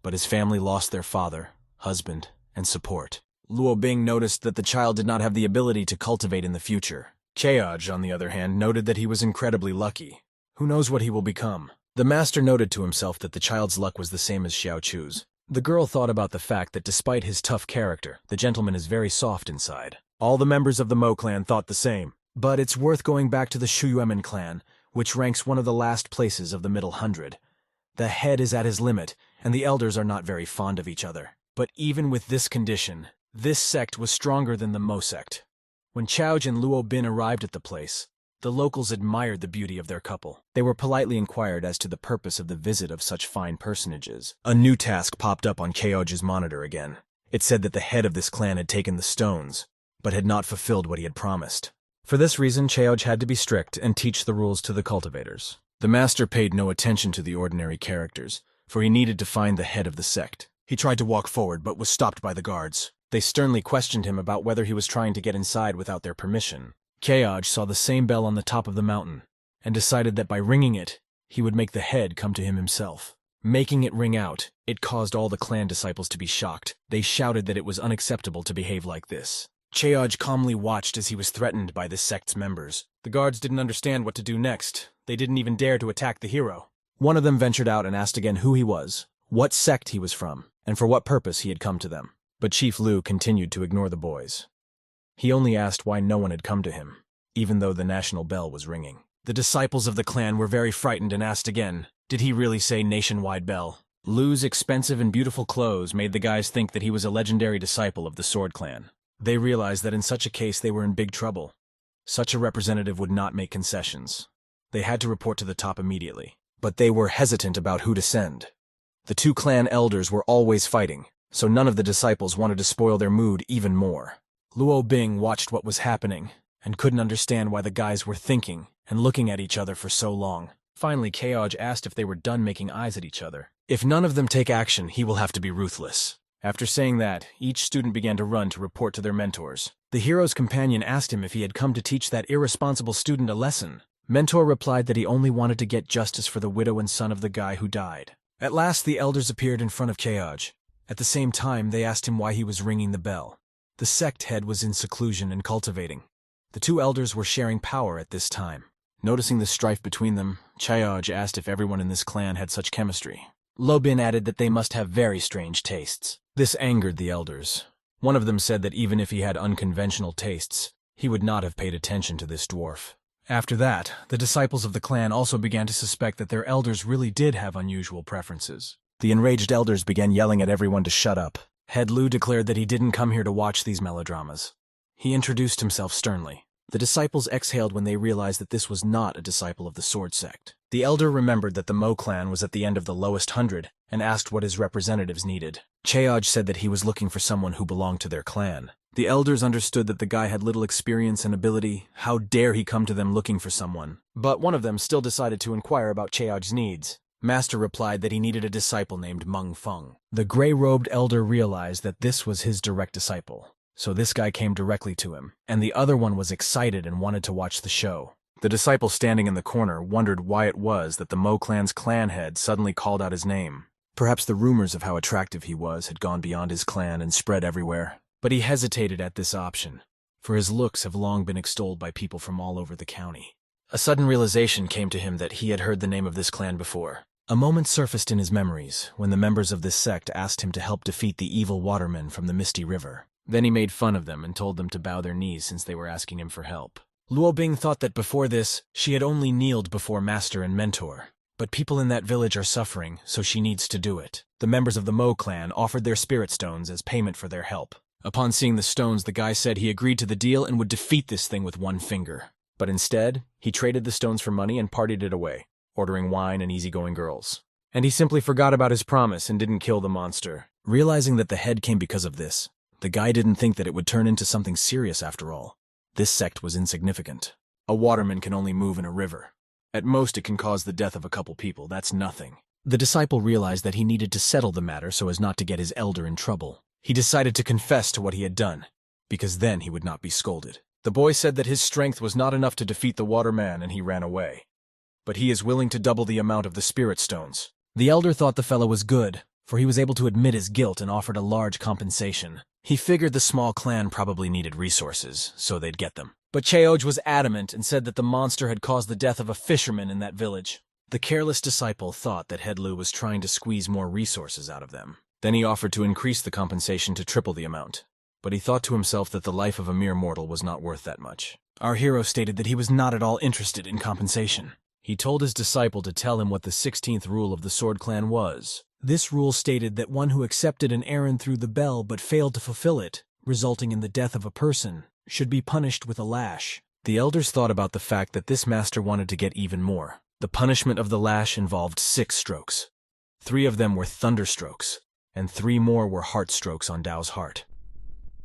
but his family lost their father, husband, and support. Luo Bing noticed that the child did not have the ability to cultivate in the future. Chaoj, on the other hand, noted that he was incredibly lucky. Who knows what he will become? The master noted to himself that the child's luck was the same as Xiao Chu's. The girl thought about the fact that despite his tough character, the gentleman is very soft inside. All the members of the Mo clan thought the same. But it's worth going back to the Shuyuemen clan, which ranks one of the last places of the middle 100. The head is at his limit, and the elders are not very fond of each other. But even with this condition, this sect was stronger than the Mo sect. When Chowj and Luo Bin arrived at the place, the locals admired the beauty of their couple. They were politely inquired as to the purpose of the visit of such fine personages. A new task popped up on Chowj's monitor again. It said that the head of this clan had taken the stones, but had not fulfilled what he had promised. For this reason, Chowj had to be strict and teach the rules to the cultivators. The master paid no attention to the ordinary characters, for he needed to find the head of the sect. He tried to walk forward, but was stopped by the guards. They sternly questioned him about whether he was trying to get inside without their permission. Chowj saw the same bell on the top of the mountain, and decided that by ringing it, he would make the head come to him himself. Making it ring out, it caused all the clan disciples to be shocked. They shouted that it was unacceptable to behave like this. Chowj calmly watched as he was threatened by the sect's members. The guards didn't understand what to do next. They didn't even dare to attack the hero. One of them ventured out and asked again who he was, what sect he was from, and for what purpose he had come to them. But Chief Lu continued to ignore the boys. He only asked why no one had come to him, even though the national bell was ringing. The disciples of the clan were very frightened and asked again, did he really say nationwide bell? Lu's expensive and beautiful clothes made the guys think that he was a legendary disciple of the Sword Clan. They realized that in such a case they were in big trouble. Such a representative would not make concessions. They had to report to the top immediately. But they were hesitant about who to send. The two clan elders were always fighting, so none of the disciples wanted to spoil their mood even more. Luo Bing watched what was happening, and couldn't understand why the guys were thinking and looking at each other for so long. Finally, Chowj asked if they were done making eyes at each other. If none of them take action, he will have to be ruthless. After saying that, each student began to run to report to their mentors. The hero's companion asked him if he had come to teach that irresponsible student a lesson. Mentor replied that he only wanted to get justice for the widow and son of the guy who died. At last, the elders appeared in front of Chowj. At the same time, they asked him why he was ringing the bell. The sect head was in seclusion and cultivating. The two elders were sharing power at this time. Noticing the strife between them, Chowj asked if everyone in this clan had such chemistry. Luo Bin added that they must have very strange tastes. This angered the elders. One of them said that even if he had unconventional tastes, he would not have paid attention to this dwarf. After that, the disciples of the clan also began to suspect that their elders really did have unusual preferences. The enraged elders began yelling at everyone to shut up. Head Lu declared that he didn't come here to watch these melodramas. He introduced himself sternly. The disciples exhaled when they realized that this was not a disciple of the Sword Sect. The elder remembered that the Mo clan was at the end of the lowest 100 and asked what his representatives needed. Chowj said that he was looking for someone who belonged to their clan. The elders understood that the guy had little experience and ability. How dare he come to them looking for someone? But one of them still decided to inquire about Chowj's needs. Master replied that he needed a disciple named Meng Feng. The gray-robed elder realized that this was his direct disciple. So this guy came directly to him, and the other one was excited and wanted to watch the show. The disciple standing in the corner wondered why it was that the Mo clan's clan head suddenly called out his name. Perhaps the rumors of how attractive he was had gone beyond his clan and spread everywhere. But he hesitated at this option, for his looks have long been extolled by people from all over the county. A sudden realization came to him that he had heard the name of this clan before. A moment surfaced in his memories when the members of this sect asked him to help defeat the evil watermen from the Misty River. Then he made fun of them and told them to bow their knees since they were asking him for help. Luo Bing thought that before this, she had only kneeled before master and mentor. But people in that village are suffering, so she needs to do it. The members of the Mo clan offered their spirit stones as payment for their help. Upon seeing the stones, the guy said he agreed to the deal and would defeat this thing with one finger. But instead, he traded the stones for money and partied it away, ordering wine and easygoing girls. And he simply forgot about his promise and didn't kill the monster. Realizing that the head came because of this, the guy didn't think that it would turn into something serious after all. This sect was insignificant. A waterman can only move in a river. At most it can cause the death of a couple people, that's nothing. The disciple realized that he needed to settle the matter so as not to get his elder in trouble. He decided to confess to what he had done, because then he would not be scolded. The boy said that his strength was not enough to defeat the waterman and he ran away. But he is willing to double the amount of the spirit stones. The elder thought the fellow was good, for he was able to admit his guilt and offered a large compensation. He figured the small clan probably needed resources, so they'd get them. But Chowj was adamant and said that the monster had caused the death of a fisherman in that village. The careless disciple thought that Head Lu was trying to squeeze more resources out of them. Then he offered to increase the compensation to triple the amount. But he thought to himself that the life of a mere mortal was not worth that much. Our hero stated that he was not at all interested in compensation. He told his disciple to tell him what the 16th rule of the Sword Clan was. This rule stated that one who accepted an errand through the bell but failed to fulfill it, resulting in the death of a person, should be punished with a lash. The elders thought about the fact that this master wanted to get even more. The punishment of the lash involved 6 strokes. 3 of them were thunderstrokes, and 3 more were heart strokes on Dao's heart.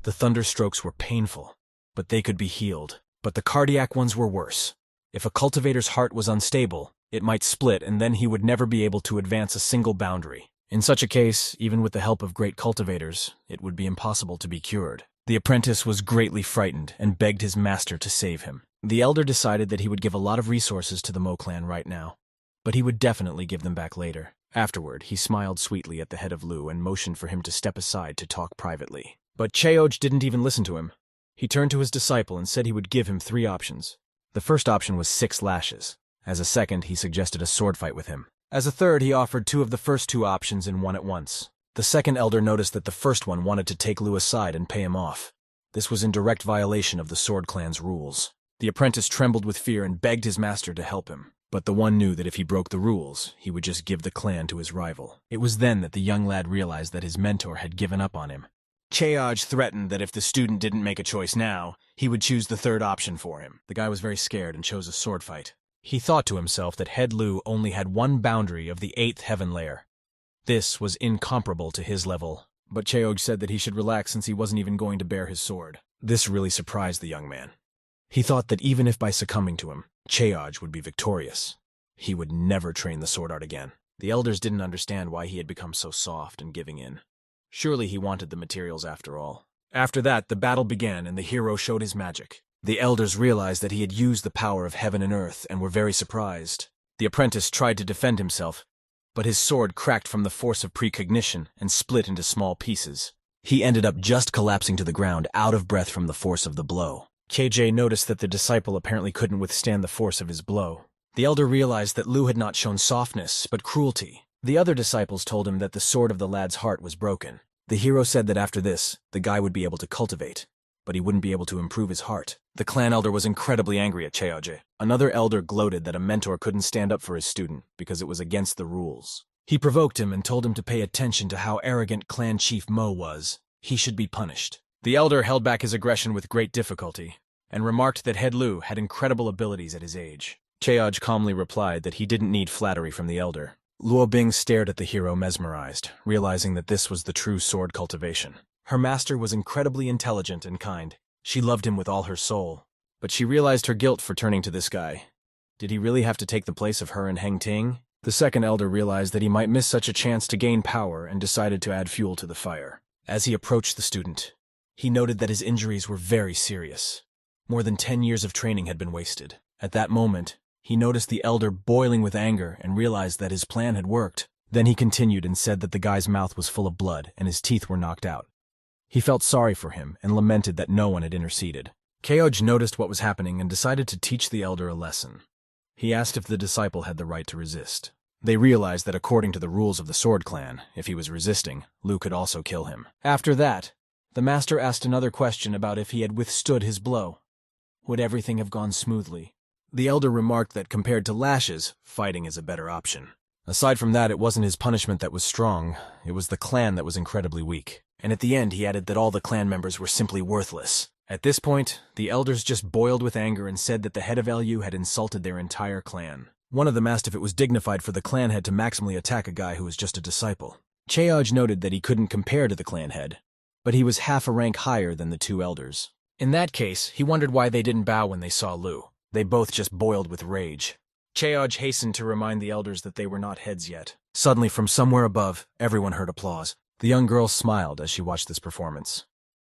The thunderstrokes were painful, but they could be healed. But the cardiac ones were worse. If a cultivator's heart was unstable, it might split and then he would never be able to advance a single boundary. In such a case, even with the help of great cultivators, it would be impossible to be cured. The apprentice was greatly frightened and begged his master to save him. The elder decided that he would give a lot of resources to the Mo clan right now, but he would definitely give them back later. Afterward, he smiled sweetly at the head of Lu and motioned for him to step aside to talk privately. But Cheoj didn't even listen to him. He turned to his disciple and said he would give him 3 options. The first option was 6 lashes. As a second, he suggested a sword fight with him. As a third, he offered 2 of the first 2 options in one at once. The second elder noticed that the first one wanted to take Lu aside and pay him off. This was in direct violation of the Sword Clan's rules. The apprentice trembled with fear and begged his master to help him. But the one knew that if he broke the rules, he would just give the clan to his rival. It was then that the young lad realized that his mentor had given up on him. Cheoj threatened that if the student didn't make a choice now, he would choose the third option for him. The guy was very scared and chose a sword fight. He thought to himself that Head Lu only had one boundary of the 8th heaven layer. This was incomparable to his level, but Cheoj said that he should relax since he wasn't even going to bear his sword. This really surprised the young man. He thought that even if by succumbing to him, Cheoj would be victorious, he would never train the sword art again. The elders didn't understand why he had become so soft and giving in. Surely he wanted the materials after all. After that, the battle began and the hero showed his magic. The elders realized that he had used the power of heaven and earth and were very surprised. The apprentice tried to defend himself, but his sword cracked from the force of precognition and split into small pieces. He ended up just collapsing to the ground, out of breath from the force of the blow. KJ noticed that the disciple apparently couldn't withstand the force of his blow. The elder realized that Lu had not shown softness, but cruelty. The other disciples told him that the sword of the lad's heart was broken. The hero said that after this, the guy would be able to cultivate, but he wouldn't be able to improve his heart. The clan elder was incredibly angry at Cheoje. Another elder gloated that a mentor couldn't stand up for his student because it was against the rules. He provoked him and told him to pay attention to how arrogant Clan Chief Mo was. He should be punished. The elder held back his aggression with great difficulty and remarked that Head Lu had incredible abilities at his age. Cheoj calmly replied that he didn't need flattery from the elder. Luo Bing stared at the hero mesmerized, realizing that this was the true sword cultivation. Her master was incredibly intelligent and kind. She loved him with all her soul. But she realized her guilt for turning to this guy. Did he really have to take the place of her and Heng Ting? The second elder realized that he might miss such a chance to gain power and decided to add fuel to the fire. As he approached the student, he noted that his injuries were very serious. More than 10 years of training had been wasted. At that moment, he noticed the elder boiling with anger and realized that his plan had worked. Then he continued and said that the guy's mouth was full of blood and his teeth were knocked out. He felt sorry for him and lamented that no one had interceded. Cheoj noticed what was happening and decided to teach the elder a lesson. He asked if the disciple had the right to resist. They realized that according to the rules of the Sword Clan, if he was resisting, Lu could also kill him. After that, the master asked another question about if he had withstood his blow. Would everything have gone smoothly? The elder remarked that compared to lashes, fighting is a better option. Aside from that, it wasn't his punishment that was strong, it was the clan that was incredibly weak. And at the end, he added that all the clan members were simply worthless. At this point, the elders just boiled with anger and said that the head of LU had insulted their entire clan. One of them asked if it was dignified for the clan head to maximally attack a guy who was just a disciple. Cheoj noted that he couldn't compare to the clan head, but he was half a rank higher than the 2 elders. In that case, he wondered why they didn't bow when they saw Lu. They both just boiled with rage. Cheoj hastened to remind the elders that they were not heads yet. Suddenly, from somewhere above, everyone heard applause. The young girl smiled as she watched this performance.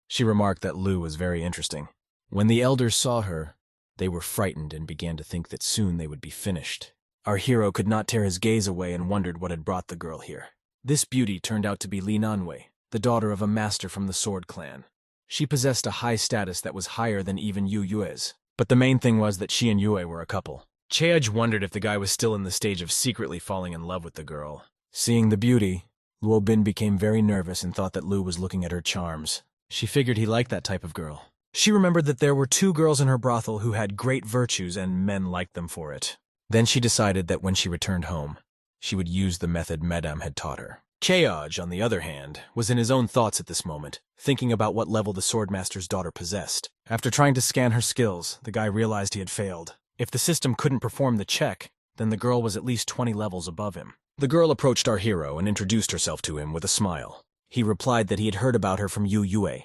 She remarked that Lu was very interesting. When the elders saw her, they were frightened and began to think that soon they would be finished. Our hero could not tear his gaze away and wondered what had brought the girl here. This beauty turned out to be Li Nanwei, the daughter of a master from the Sword Clan. She possessed a high status that was higher than even Yu Yue's. But the main thing was that she and Yue were a couple. Cheoj wondered if the guy was still in the stage of secretly falling in love with the girl. Seeing the beauty, Luo Bin became very nervous and thought that Lu was looking at her charms. She figured he liked that type of girl. She remembered that there were 2 girls in her brothel who had great virtues and men liked them for it. Then she decided that when she returned home, she would use the method Madame had taught her. Chaoj, on the other hand, was in his own thoughts at this moment, thinking about what level the swordmaster's daughter possessed. After trying to scan her skills, the guy realized he had failed. If the system couldn't perform the check, then the girl was at least 20 levels above him. The girl approached our hero and introduced herself to him with a smile. He replied that he had heard about her from Yu Yue.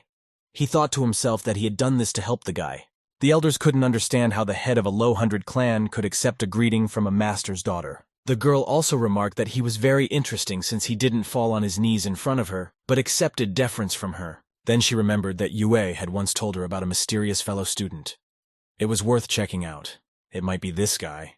He thought to himself that he had done this to help the guy. The elders couldn't understand how the head of a low-hundred clan could accept a greeting from a master's daughter. The girl also remarked that he was very interesting since he didn't fall on his knees in front of her, but accepted deference from her. Then she remembered that Yue had once told her about a mysterious fellow student. It was worth checking out. It might be this guy.